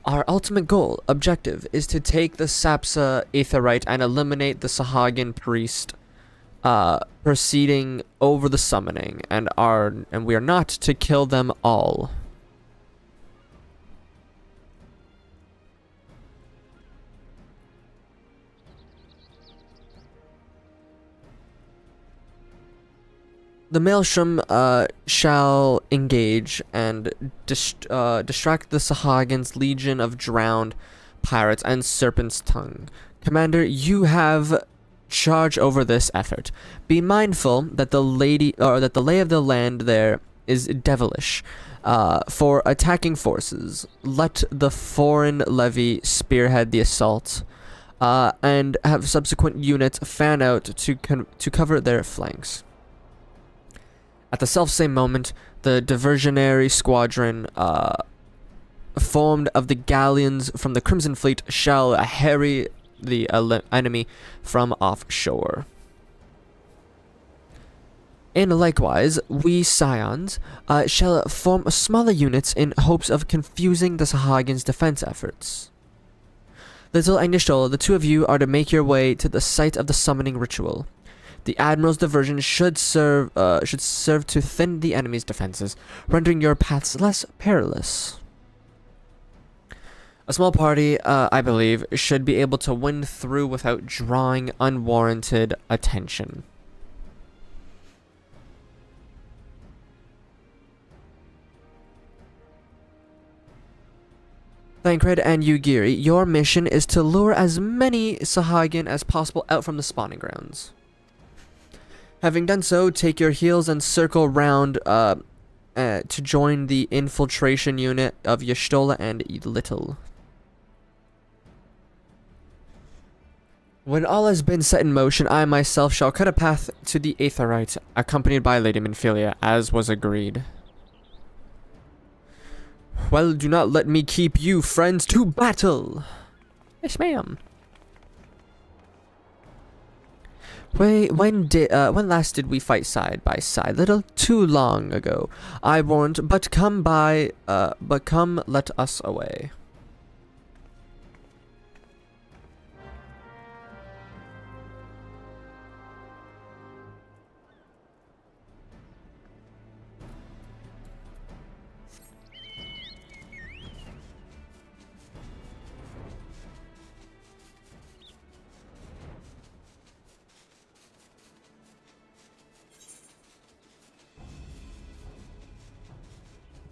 our ultimate goal, objective, is to take the Sapsa Aetheryte and eliminate the Sahagin priest, proceeding over the summoning, and we are not to kill them all. The Maelstrom shall engage and distract the Sahagin's legion of drowned pirates and Serpent's Tongue. Commander, you have charge over this effort. Be mindful that the lay of the land there is devilish. For attacking forces, let the foreign levy spearhead the assault, and have subsequent units fan out to cover their flanks. At the selfsame moment, the diversionary squadron formed of the galleons from the Crimson Fleet shall harry the enemy from offshore. And likewise, we Scions shall form smaller units in hopes of confusing the Sahagin's defense efforts. Little and Yashtola, the two of you are to make your way to the site of the summoning ritual. The Admiral's diversion should serve to thin the enemy's defenses, rendering your paths less perilous. A small party, I believe, should be able to win through without drawing unwarranted attention. Thancred and Ugiri, your mission is to lure as many Sahagin as possible out from the spawning grounds. Having done so, take your heels and circle round to join the infiltration unit of Yashtola and Little. When all has been set in motion, I myself shall cut a path to the Aetheryte, accompanied by Lady Minfilia, as was agreed. Well, do not let me keep you, friends, to battle! Yes, ma'am. When last did we fight side by side? Little too long ago. I warned, but come, let us away.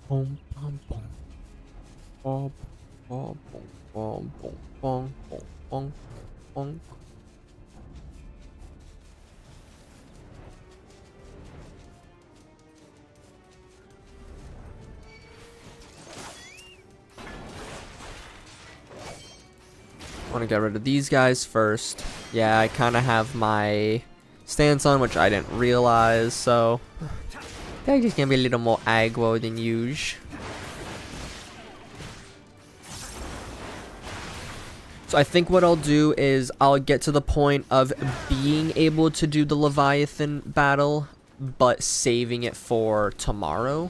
Boom, boom, boom. Boom, boom, boom, boom, boom, boom, boom, boom. I want to get rid of these guys first. Yeah, I kind of have my stance on, which I didn't realize, so they're just gonna be a little more aggro than usual. So I think what I'll do is I'll get to the point of being able to do the Leviathan battle, but saving it for tomorrow.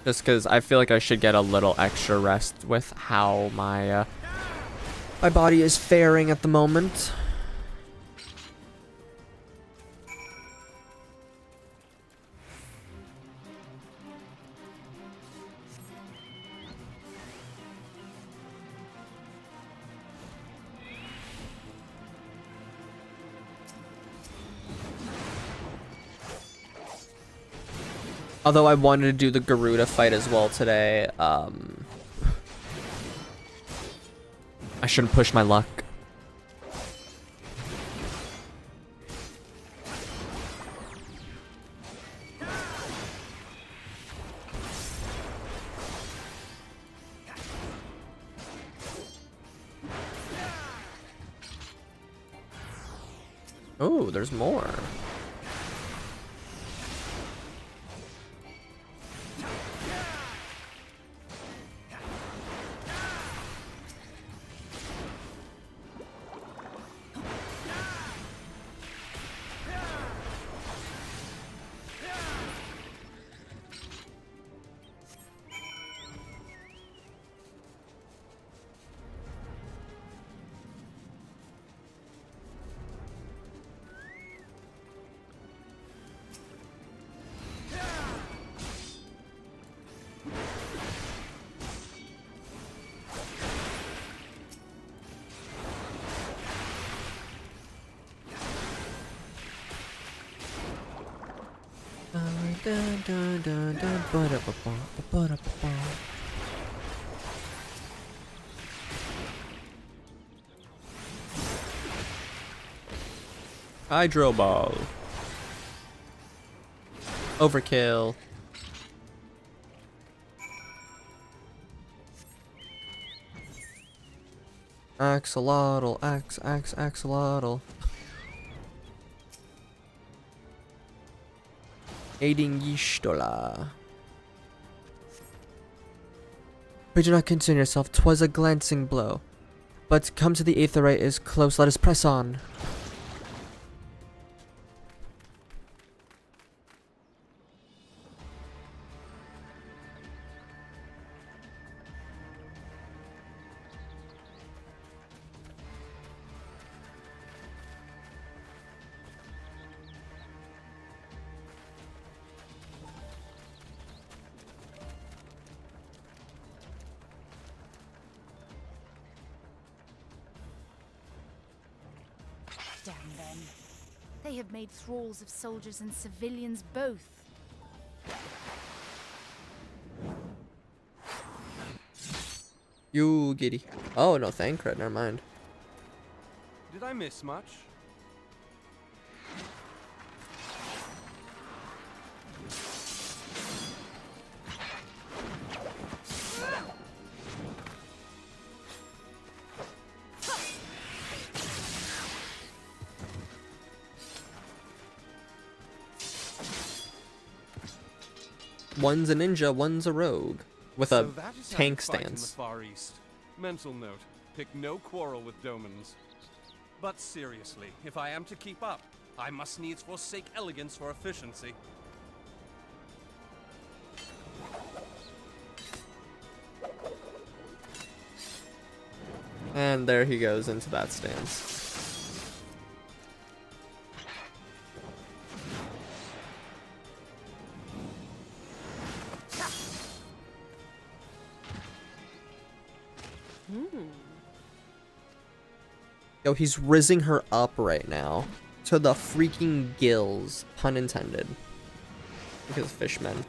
Just because I feel like I should get a little extra rest with how my my body is faring at the moment. Although I wanted to do the Garuda fight as well today. I shouldn't push my luck. Oh, there's more. Hydro ball. Overkill. Axolotl, axolotl. Aiding Yishtola. But do not concern yourself, 'twas a glancing blow. But come to the Aetheryte is close, let us press on. Damn them. They have made thralls of soldiers and civilians both. You giddy. Oh no, Thancred, never mind. Did I miss much? One's a ninja, one's a rogue. With a that is how tank you fight in the stance. Far East. Mental note: pick no quarrel with Domans. But seriously, if I am to keep up, I must needs forsake elegance for efficiency. And there he goes into that stance. Yo, he's rizzing her up right now. To the freaking gills. Pun intended. Because fishmen.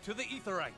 To the Aetheryte!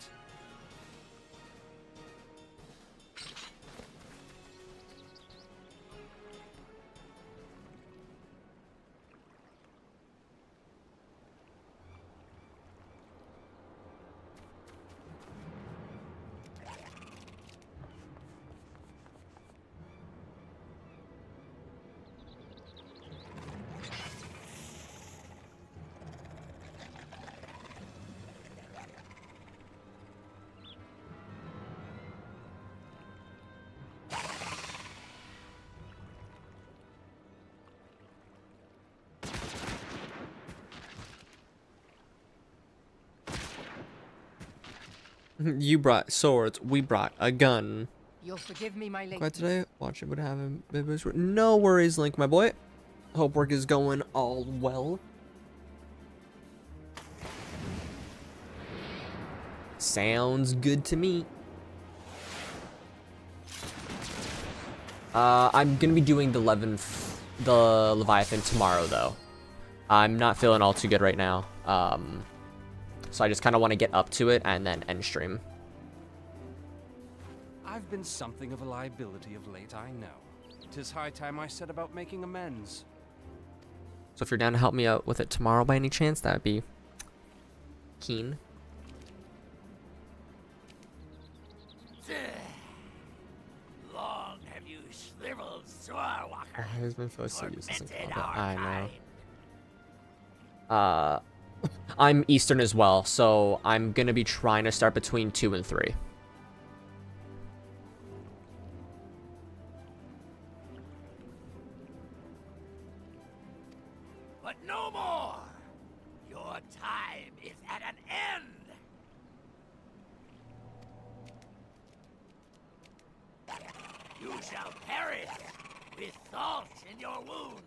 You brought swords, we brought a gun. You'll forgive me, my lady. Glad today, watch it would have him. No worries, Link, my boy. Hope work is going all well. Sounds good to me. I'm gonna be doing the Leviathan tomorrow, though. I'm not feeling all too good right now. So I just kind of want to get up to it and then end stream. I've been something of a liability of late, I know. 'Tis high time I set about making amends. So if you're down to help me out with it tomorrow by any chance, that would be keen. Long have you shriveled, Sorewalker. Has been so useless in tormented combat. our I know. kind. I'm Eastern as well, so I'm gonna be trying to start between 2 and 3. But no more! Your time is at an end! You shall perish with salt in your wounds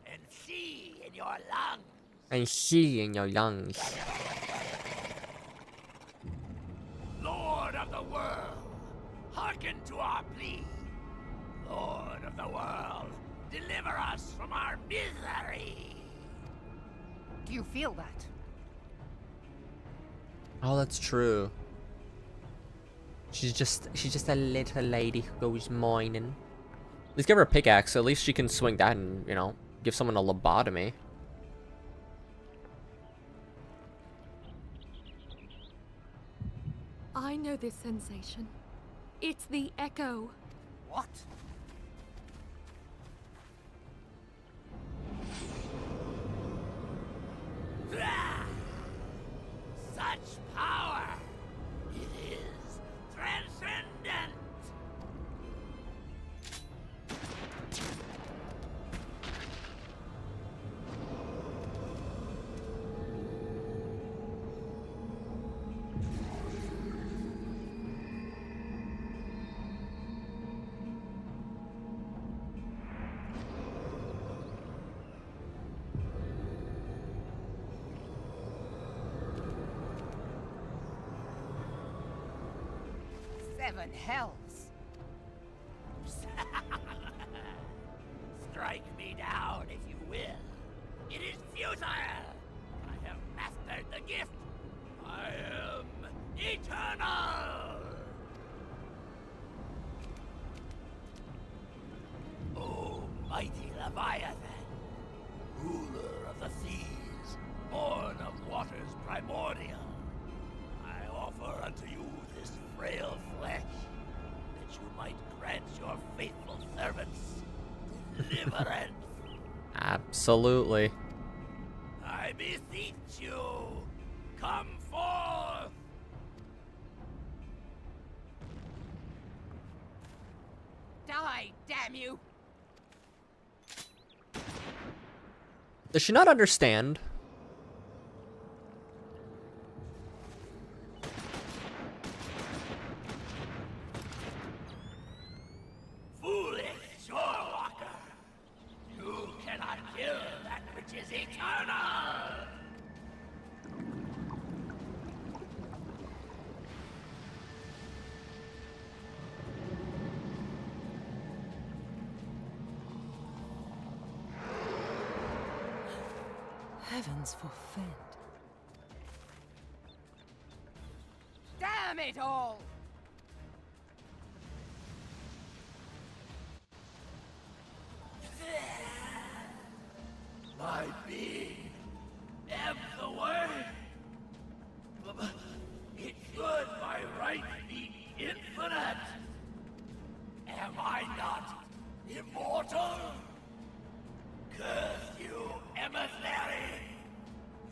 and sea in your lungs. And she in your lungs. Lord of the world, hearken to our plea. Lord of the world, deliver us from our misery. Do you feel that? Oh, that's true. She's just a little lady who goes mining. Let's give her a pickaxe, so at least she can swing that and, you know, give someone a lobotomy. I know this sensation. It's the echo. What? Such power! It is transcendent! Seven hells. Strike me down if you will. It is futile! I have mastered the gift. I am eternal! O mighty Leviathan, ruler of the seas, born of waters primordial, I offer unto you this frail flesh, that you might grant your faithful servants deliverance. Absolutely. I beseech you, come forth! Die, damn you! Does she not understand? Foolish shorewalker! You cannot kill that which is eternal! Heavens forfend. Damn it all! My being ebbs away. But it should by right be infinite. Am I not immortal? Curse you, emissary!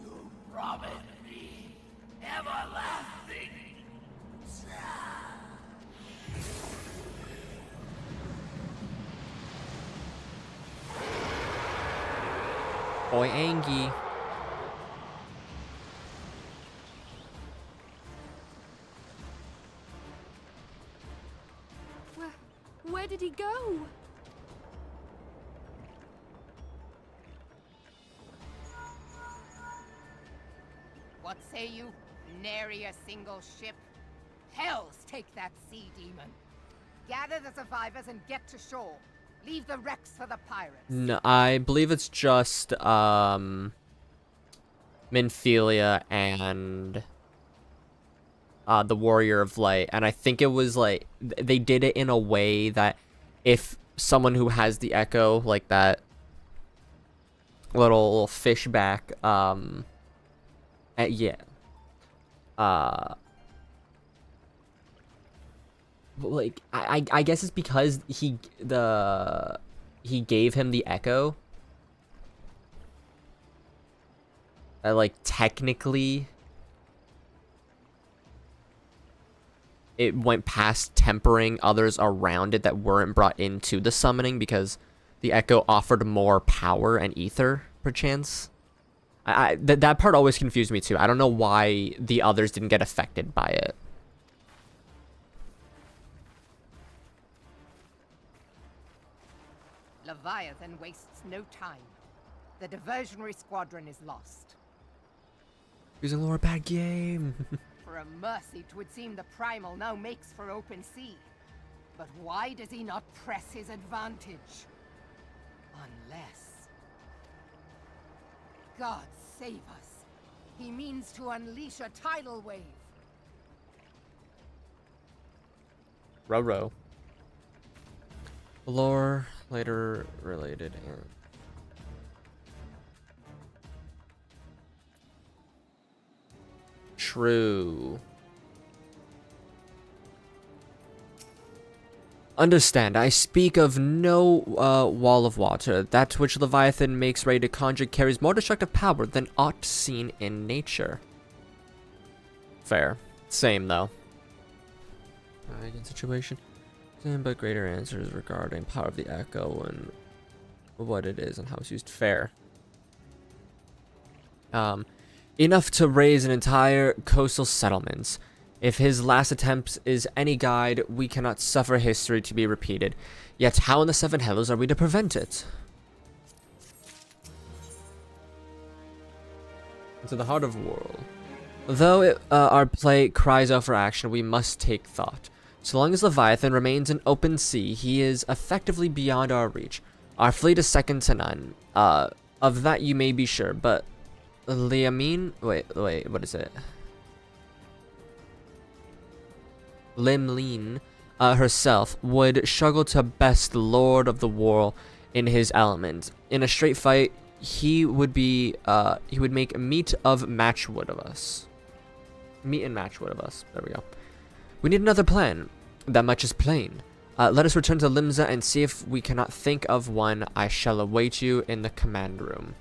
You promised me everlasting. Boy, Angie. Where did he go? What say you? Nary a single ship? Hells take that sea demon. Gather the survivors and get to shore. Leave the wrecks for the pirates. No, I believe it's just Minfilia and the Warrior of Light, and I think it was like they did it in a way that if someone who has the echo, like that little fishback, yeah, like I guess it's because he gave him the echo, like technically it went past tempering others around it that weren't brought into the summoning, because the echo offered more power and ether, perchance. That part always confused me too. I don't know why the others didn't get affected by it. Leviathan wastes no time. The diversionary squadron is lost. Using Laura, bad game. For a mercy, 'twould seem the Primal now makes for open sea. But why does he not press his advantage? Unless... God save us. He means to unleash a tidal wave. Row. Lore, later related. True. Understand, I speak of no wall of water. That which Leviathan makes ready to conjure carries more destructive power than aught seen in nature. Fair. Same, though. Situation. Same, but greater answers regarding power of the echo and what it is and how it's used. Fair. Enough to raise an entire coastal settlement. If his last attempt is any guide, we cannot suffer history to be repeated. Yet how in the Seven Hells are we to prevent it? Into the heart of war. Though our play cries out for action, we must take thought. So long as Leviathan remains in open sea, he is effectively beyond our reach. Our fleet is second to none. Of that you may be sure, but Liamine... Wait, what is it? Limline herself would struggle to best Lord of the War in his element. In a straight fight, he would make meat and matchwood of us. There we go. We need another plan. That much is plain. Let us return to Limsa and see if we cannot think of one. I shall await you in the command room.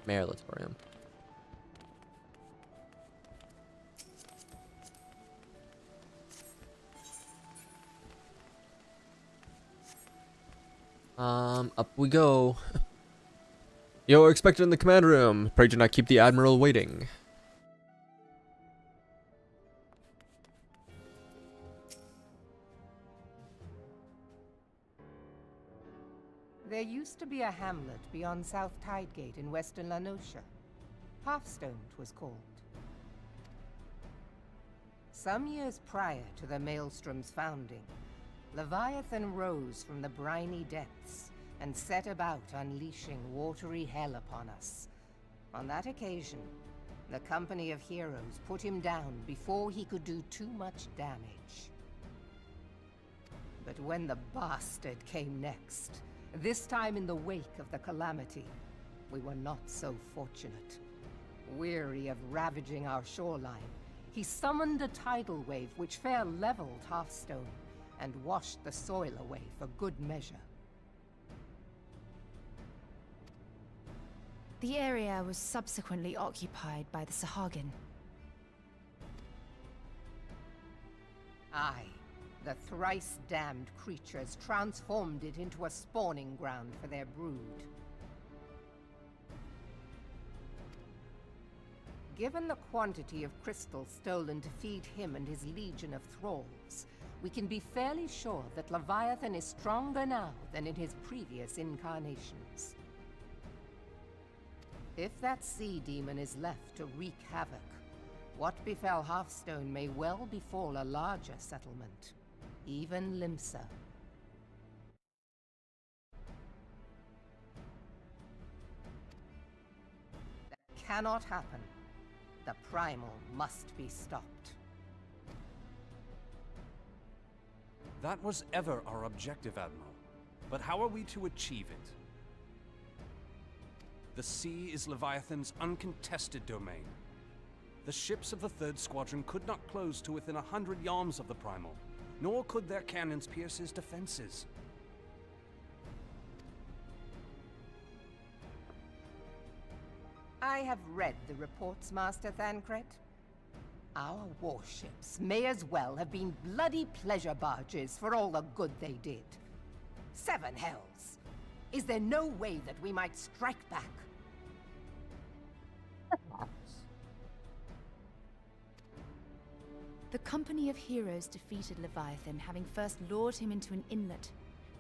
Merilatorium. Up we go. You're expected in the command room. Pray do not keep the Admiral waiting. There used to be a hamlet beyond South Tidegate in western La Noscia. Hearthstone 'twas called. Some years prior to the Maelstrom's founding, Leviathan rose from the briny depths and set about unleashing watery hell upon us. On that occasion, the company of heroes put him down before he could do too much damage. But when the bastard came next, this time in the wake of the calamity, we were not so fortunate. Weary of ravaging our shoreline, he summoned a tidal wave which fair leveled Hearthstone and washed the soil away for good measure. The area was subsequently occupied by the Sahagin. Aye, the thrice-damned creatures transformed it into a spawning ground for their brood. Given the quantity of crystals stolen to feed him and his legion of thralls, we can be fairly sure that Leviathan is stronger now than in his previous incarnations. If that sea demon is left to wreak havoc, what befell Hearthstone may well befall a larger settlement, even Limsa. That cannot happen. The primal must be stopped. That was ever our objective, Admiral. But how are we to achieve it? The sea is Leviathan's uncontested domain. The ships of the 3rd Squadron could not close to within 100 yards of the primal, nor could their cannons pierce his defenses. I have read the reports, Master Thancred. Our warships may as well have been bloody pleasure barges for all the good they did. 7 hells! Is there no way that we might strike back? The company of heroes defeated Leviathan, having first lured him into an inlet,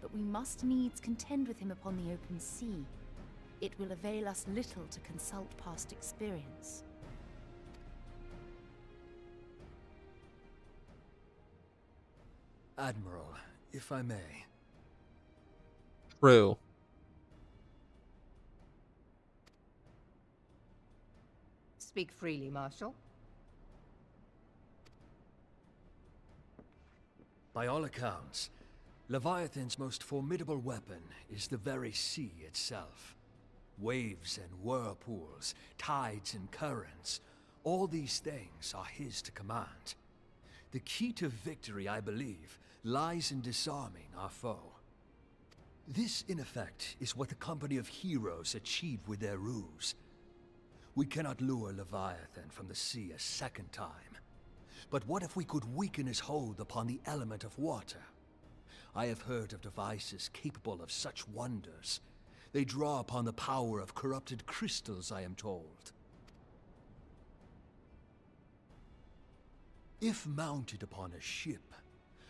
but we must needs contend with him upon the open sea. It will avail us little to consult past experience. Admiral, if I may. True. Speak freely, Marshal. By all accounts, Leviathan's most formidable weapon is the very sea itself. Waves and whirlpools, tides and currents, all these things are his to command. The key to victory, I believe, lies in disarming our foe. This, in effect, is what the company of heroes achieved with their ruse. We cannot lure Leviathan from the sea a second time. But what if we could weaken his hold upon the element of water? I have heard of devices capable of such wonders. They draw upon the power of corrupted crystals, I am told. If mounted upon a ship,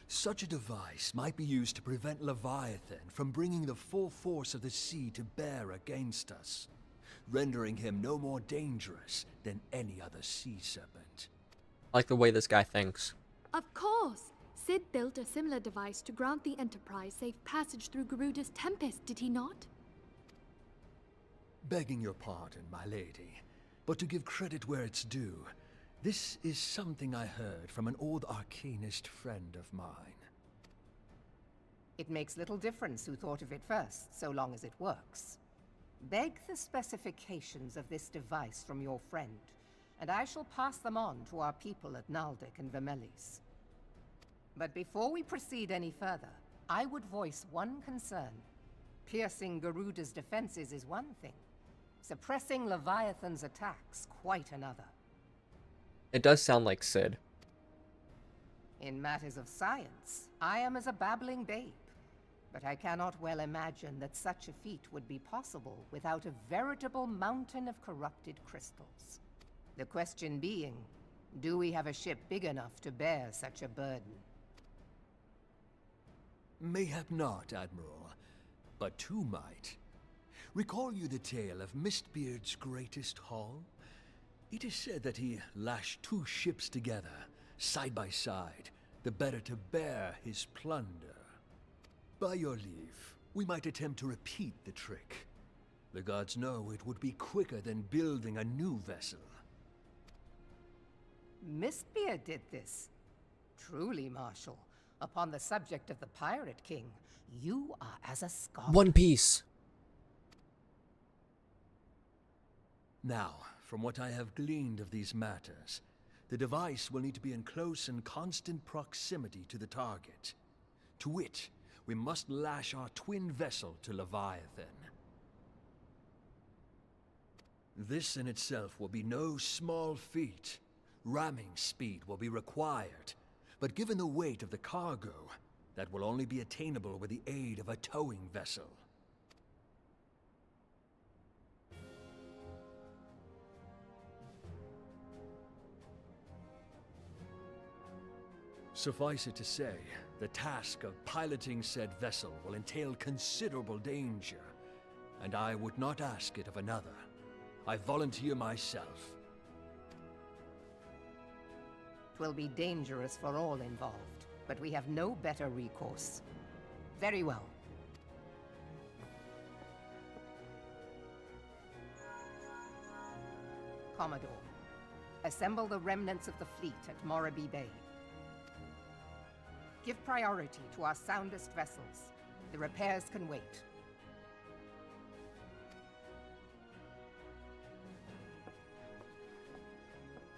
such a device might be used to prevent Leviathan from bringing the full force of the sea to bear against us, rendering him no more dangerous than any other sea serpent. I like the way this guy thinks. Of course! Sid built a similar device to grant the Enterprise safe passage through Garuda's Tempest, did he not? Begging your pardon, my lady, but to give credit where it's due, this is something I heard from an old arcanist friend of mine. It makes little difference who thought of it first, so long as it works. Beg the specifications of this device from your friend, and I shall pass them on to our people at Naldic and Vermelis. But before we proceed any further, I would voice one concern. Piercing Garuda's defenses is one thing. Suppressing Leviathan's attacks, quite another. It does sound like Sid. In matters of science, I am as a babbling babe. But I cannot well imagine that such a feat would be possible without a veritable mountain of corrupted crystals. The question being, do we have a ship big enough to bear such a burden? Mayhap not, Admiral, but two might. Recall you the tale of Mistbeard's greatest haul? It is said that he lashed 2 ships together, side by side, the better to bear his plunder. By your leave, we might attempt to repeat the trick. The gods know it would be quicker than building a new vessel. Mistbeard did this. Truly, Marshal, upon the subject of the Pirate King, you are as a scholar. One Piece. Now, from what I have gleaned of these matters, the device will need to be in close and constant proximity to the target. To wit, we must lash our twin vessel to Leviathan. This in itself will be no small feat. Ramming speed will be required, but given the weight of the cargo, that will only be attainable with the aid of a towing vessel. Suffice it to say, the task of piloting said vessel will entail considerable danger, and I would not ask it of another. I volunteer myself. 'Twill be dangerous for all involved, but we have no better recourse. Very well. Commodore, assemble the remnants of the fleet at Moraby Bay. Give priority to our soundest vessels. The repairs can wait.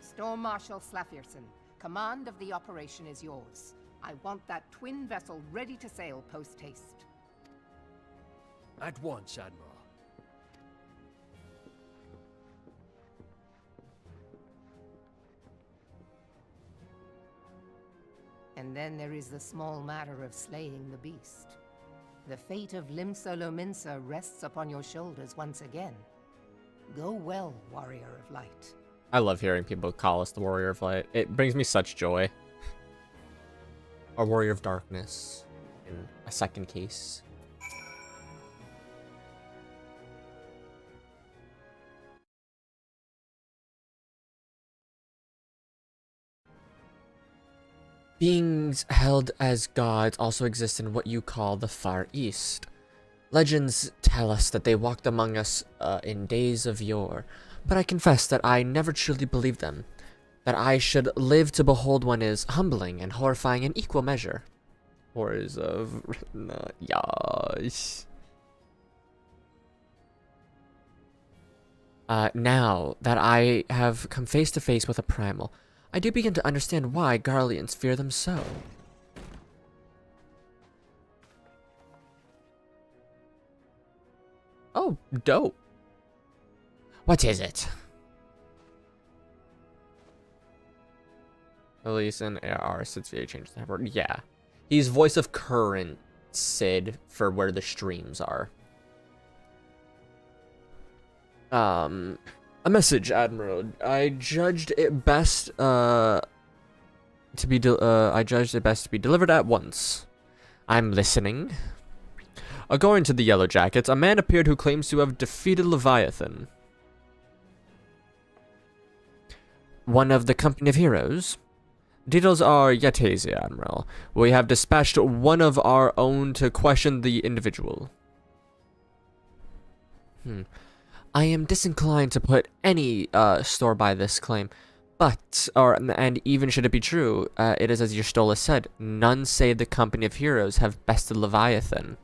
Storm Marshal Slafierson, command of the operation is yours. I want that twin vessel ready to sail post-haste. At once, Admiral. And then there is the small matter of slaying the beast. The fate of Limsa Lominsa rests upon your shoulders once again. Go well, Warrior of Light. I love hearing people call us the Warrior of Light. It brings me such joy. Or Warrior of Darkness, in a second case. Beings held as gods also exist in what you call the Far East. Legends tell us that they walked among us in days of yore, but I confess that I never truly believed them. That I should live to behold one is humbling and horrifying in equal measure. Horrors of... yes. Now that I have come face to face with a primal, I do begin to understand why Garleans fear them so. Oh, dope. What is it? Release an AR since VA changed the word. Yeah. He's voice of current Sid for where the streams are. A message, Admiral. I judged it best to be delivered at once. I'm listening. According to the Yellow Jackets, a man appeared who claims to have defeated Leviathan. One of the company of heroes? Details are Eorzea, Admiral. We have dispatched one of our own to question the individual. I am disinclined to put any store by this claim, but, and even should it be true, it is as your Stola said, none save the company of heroes have bested Leviathan.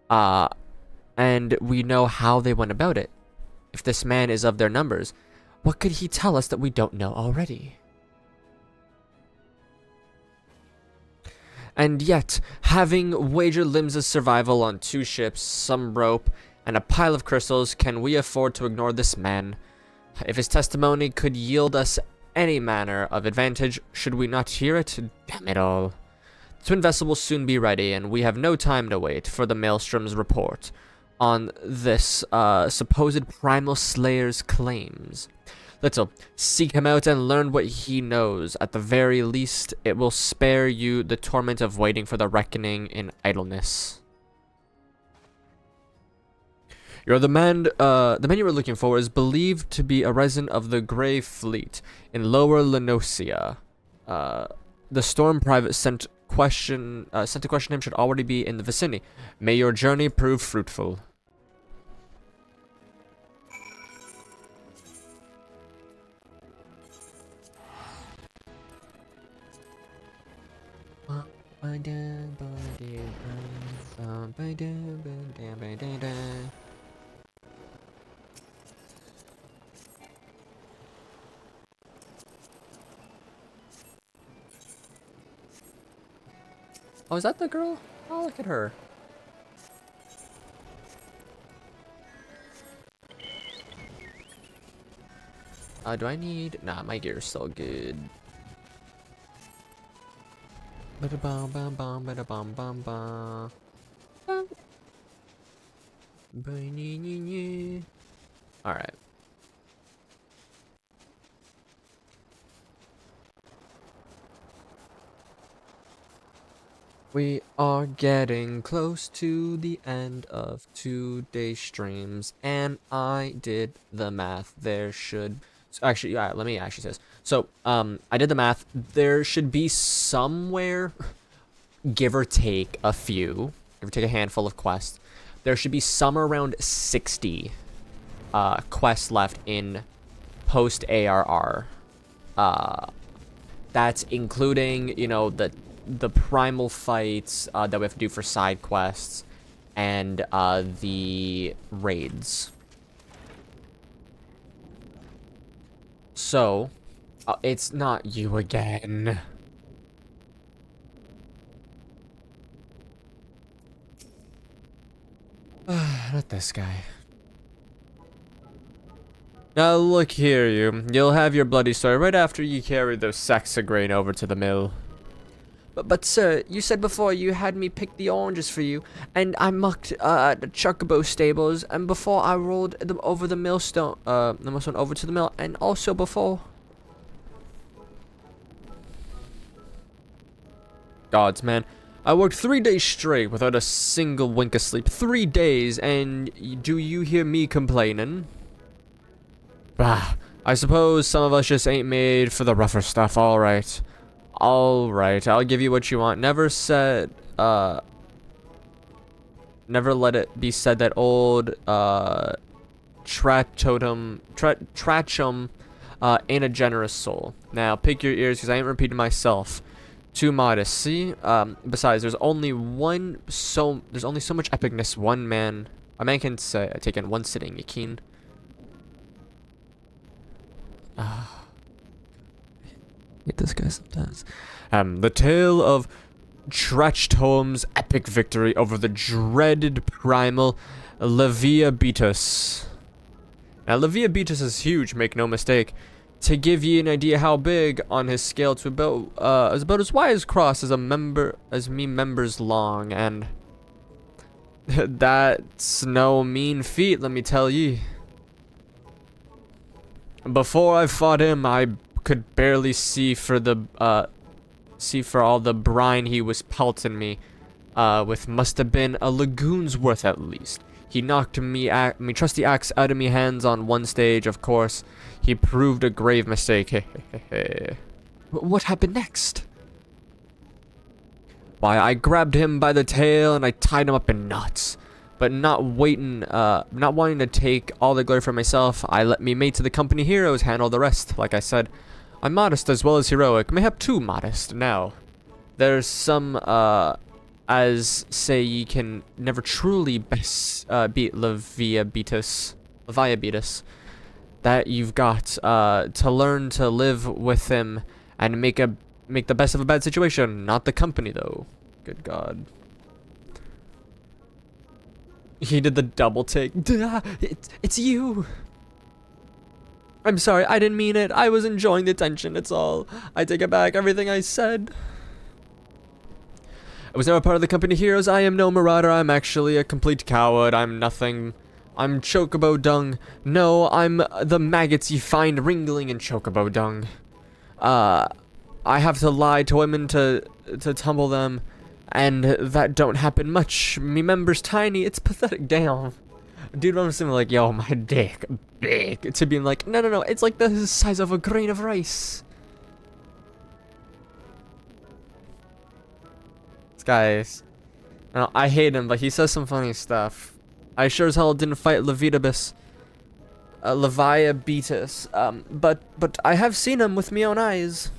And we know how they went about it. If this man is of their numbers, what could he tell us that we don't know already? And yet, having wagered Limsa's survival on 2 ships, some rope, and a pile of crystals, can we afford to ignore this man? If his testimony could yield us any manner of advantage, should we not hear it? Damn it all. The twin vessel will soon be ready, and we have no time to wait for the Maelstrom's report on this supposed primal slayer's claims. Let's seek him out and learn what he knows. At the very least, it will spare you the torment of waiting for the reckoning in idleness. You're the man you were looking for is believed to be a resident of the Grey Fleet in Lower Lenosia. The Storm Private sent to question him should already be in the vicinity. May your journey prove fruitful. Oh, is that the girl? Oh, look at her. Do I need... Nah, my gear's still good. Ba-da-bum, bum, bum, ba-da-bum, bum, bum. All right. We are getting close to the end of today's streams, and I did the math. There should actually, yeah, let me actually say this. So, I did the math. There should be somewhere, give or take a few, give or take a handful of quests. There should be somewhere around 60 quests left in post ARR. That's including, you know, the primal fights that we have to do for side quests and the raids. So, it's not you again. Not this guy. Now look here, you'll have your bloody story right after you carry those sacks of grain over to the mill. But sir, you said before you had me pick the oranges for you, and I mucked the Chocobo stables, and before I rolled them over the millstone, the millstone over to the mill, and also before. Gods, man, I worked 3 days straight without a single wink of sleep. 3 days, and do you hear me complaining? Bah, I suppose some of us just ain't made for the rougher stuff. All right. Alright, I'll give you what you want. Never let it be said that old, Trachum, ain't a generous soul. Now, pick your ears, because I ain't repeating myself. Too modest, see? Besides, there's only so much epicness a man can say, take in one sitting, you keen? Hate this guy sometimes. The tale of Trachtom's epic victory over the dreaded primal Leviabetus. Now, Leviabetus is huge, make no mistake. To give ye an idea how big on his scale, to about as wide as cross as members long, and that's no mean feat, let me tell ye. Before I fought him, I could barely see for all the brine he was pelting me with. Must have been a lagoon's worth at least. He knocked me trusty axe out of me hands on one stage, of course. He proved a grave mistake. What happened next? Why, I grabbed him by the tail and I tied him up in knots. But not wanting to take all the glory for myself, I let me mates of the company heroes handle the rest. Like I said, I'm modest as well as heroic, mayhap too modest. Now, there's some, as say ye can never truly beat Leviabetus, that you've got, to learn to live with him and make the best of a bad situation, not the company though. Good God. He did the double take. It's you. I'm sorry, I didn't mean it. I was enjoying the tension, it's all. I take it back, everything I said. I was never part of the company heroes. I am no marauder. I'm actually a complete coward. I'm nothing. I'm Chocobo dung. No, I'm the maggots you find wriggling in Chocobo dung. I have to lie to women to tumble them, and that don't happen much. Me members tiny. It's pathetic. Damn. Dude, I'm saying like, yo, my dick big. To being like, no, it's like the size of a grain of rice. This guy's, I hate him, but he says some funny stuff. I sure as hell didn't fight Leviabetus, but I have seen him with me own eyes.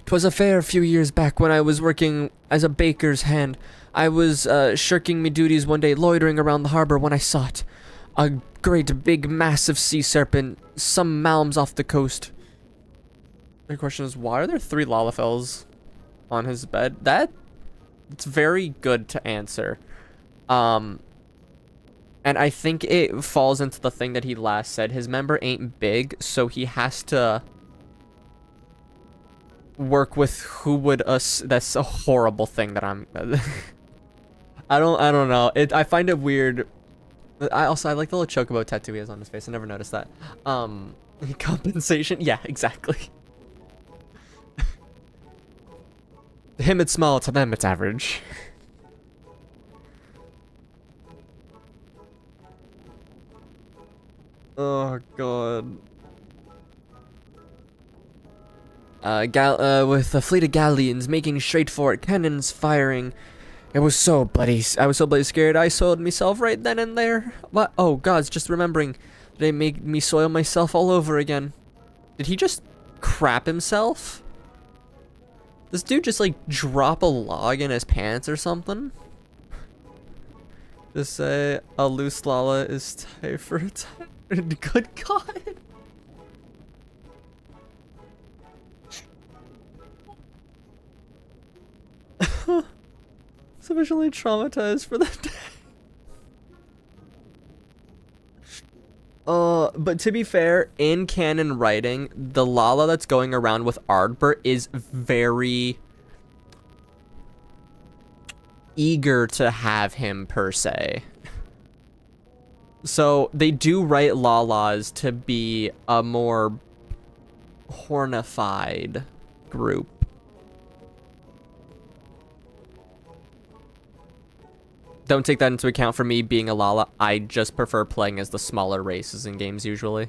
'Twas a fair few years back when I was working as a baker's hand. I was shirking me duties one day, loitering around the harbor, when I saw it. A great big massive sea serpent, some malms off the coast. My question is, why are there 3 Lalafels on his bed? It's very good to answer. And I think it falls into the thing that he last said. His member ain't big, so he has to... work with who would us. That's a horrible thing that I'm. I don't know. I find it weird. I like the little chocobo tattoo he has on his face. I never noticed that. Compensation. Yeah, exactly. To him it's small. To them it's average. Oh god. With a fleet of galleons making straight for it, cannons firing. I was so bloody scared. I soiled myself right then and there. What? Oh gods, just remembering. They made me soil myself all over again. Did he just crap himself? This dude just like drop a log in his pants or something? Just say a loose lala is tight for a time. Good god. Sufficiently traumatized for that day. But to be fair, in canon writing, the Lala that's going around with Ardbert is very eager to have him, per se. So they do write Lalas to be a more hornified group. Don't take that into account for me being a Lala. I just prefer playing as the smaller races in games usually.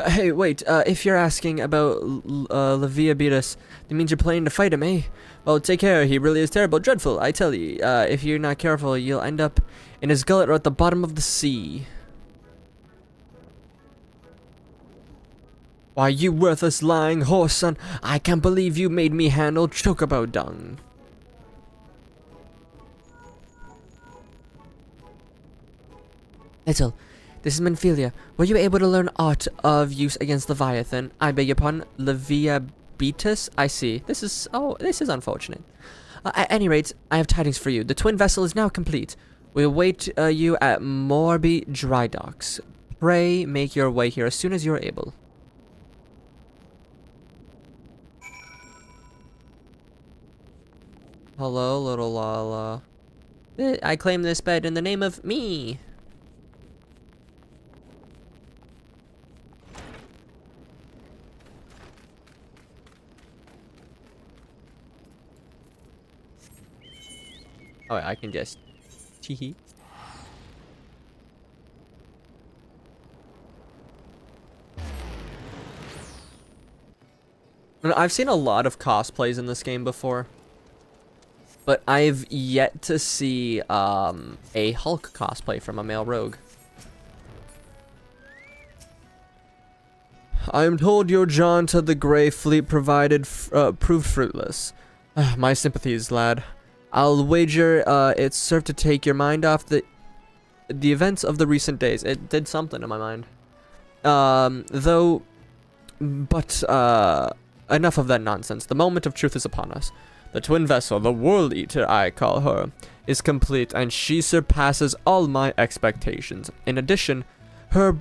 Hey, wait, if you're asking about Leviabetus, that means you're planning to fight him, eh? Well, take care, he really is terrible, dreadful, I tell you. If you're not careful, you'll end up in his gullet or at the bottom of the sea. Why, you worthless lying horse son, I can't believe you made me handle chocobo dung. Little, this is Menphilia. Were you able to learn aught of use against Leviathan? I beg your pardon, Leviabetus? I see. This is unfortunate. At any rate, I have tidings for you. The twin vessel is now complete. We await you at Morby Dry Docks. Pray make your way here as soon as you are able. Hello, little Lala. I claim this bed in the name of me. Oh, I can just tee. I've seen a lot of cosplays in this game before, but I've yet to see a Hulk cosplay from a male rogue. I am told your jaunt to the Grey Fleet proved fruitless. My sympathies, lad. I'll wager it served to take your mind off the events of the recent days. It did something to my mind. Enough of that nonsense. The moment of truth is upon us. The twin vessel, the World Eater I call her, is complete, and she surpasses all my expectations. In addition, her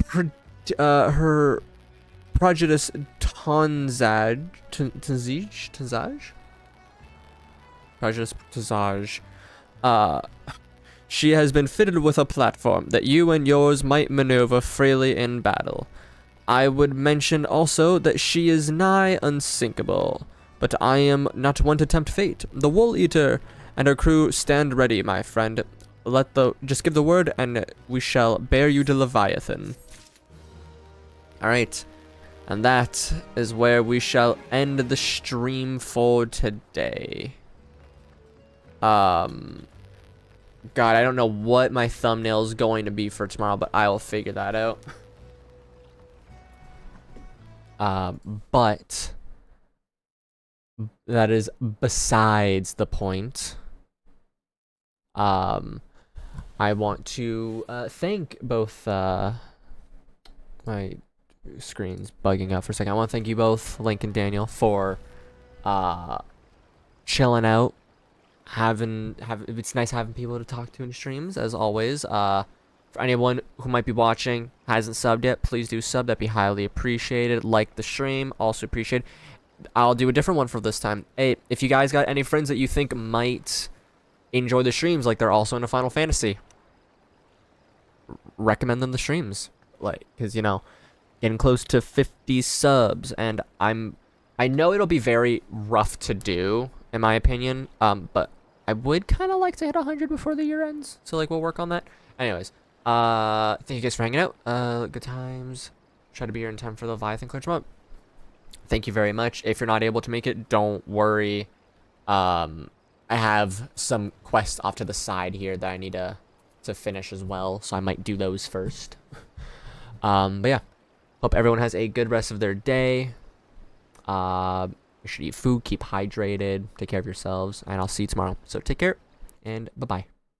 prejudice Tanzage? Prejudice Tazaj. She has been fitted with a platform that you and yours might maneuver freely in battle. I would mention also that she is nigh unsinkable, but I am not one to tempt fate. The Wool Eater and her crew stand ready, my friend. Just give the word, and we shall bear you to Leviathan. Alright, and that is where we shall end the stream for today. God, I don't know what my thumbnail is going to be for tomorrow, but I will figure that out. But that is besides the point. I want to thank both my screen's bugging out for a second. I want to thank you both, Link and Daniel, for chilling out. It's nice having people to talk to in streams, as always. For anyone who might be watching, hasn't subbed yet, please do sub. That'd be highly appreciated. Like the stream, also appreciated. I'll do a different one for this time. Hey, if you guys got any friends that you think might enjoy the streams, like they're also into Final Fantasy, recommend them the streams. Like, because, you know, getting close to 50 subs, and I know it'll be very rough to do, in my opinion, but I would kind of like to hit 100 before the year ends, so, like, we'll work on that. Anyways, thank you guys for hanging out. Good times. Try to be here in time for the Leviathan clinch up. Thank you very much. If you're not able to make it, don't worry. I have some quests off to the side here that I need to finish as well, so I might do those first. But yeah, hope everyone has a good rest of their day. You should eat food, keep hydrated, take care of yourselves, and I'll see you tomorrow. So take care, and bye-bye.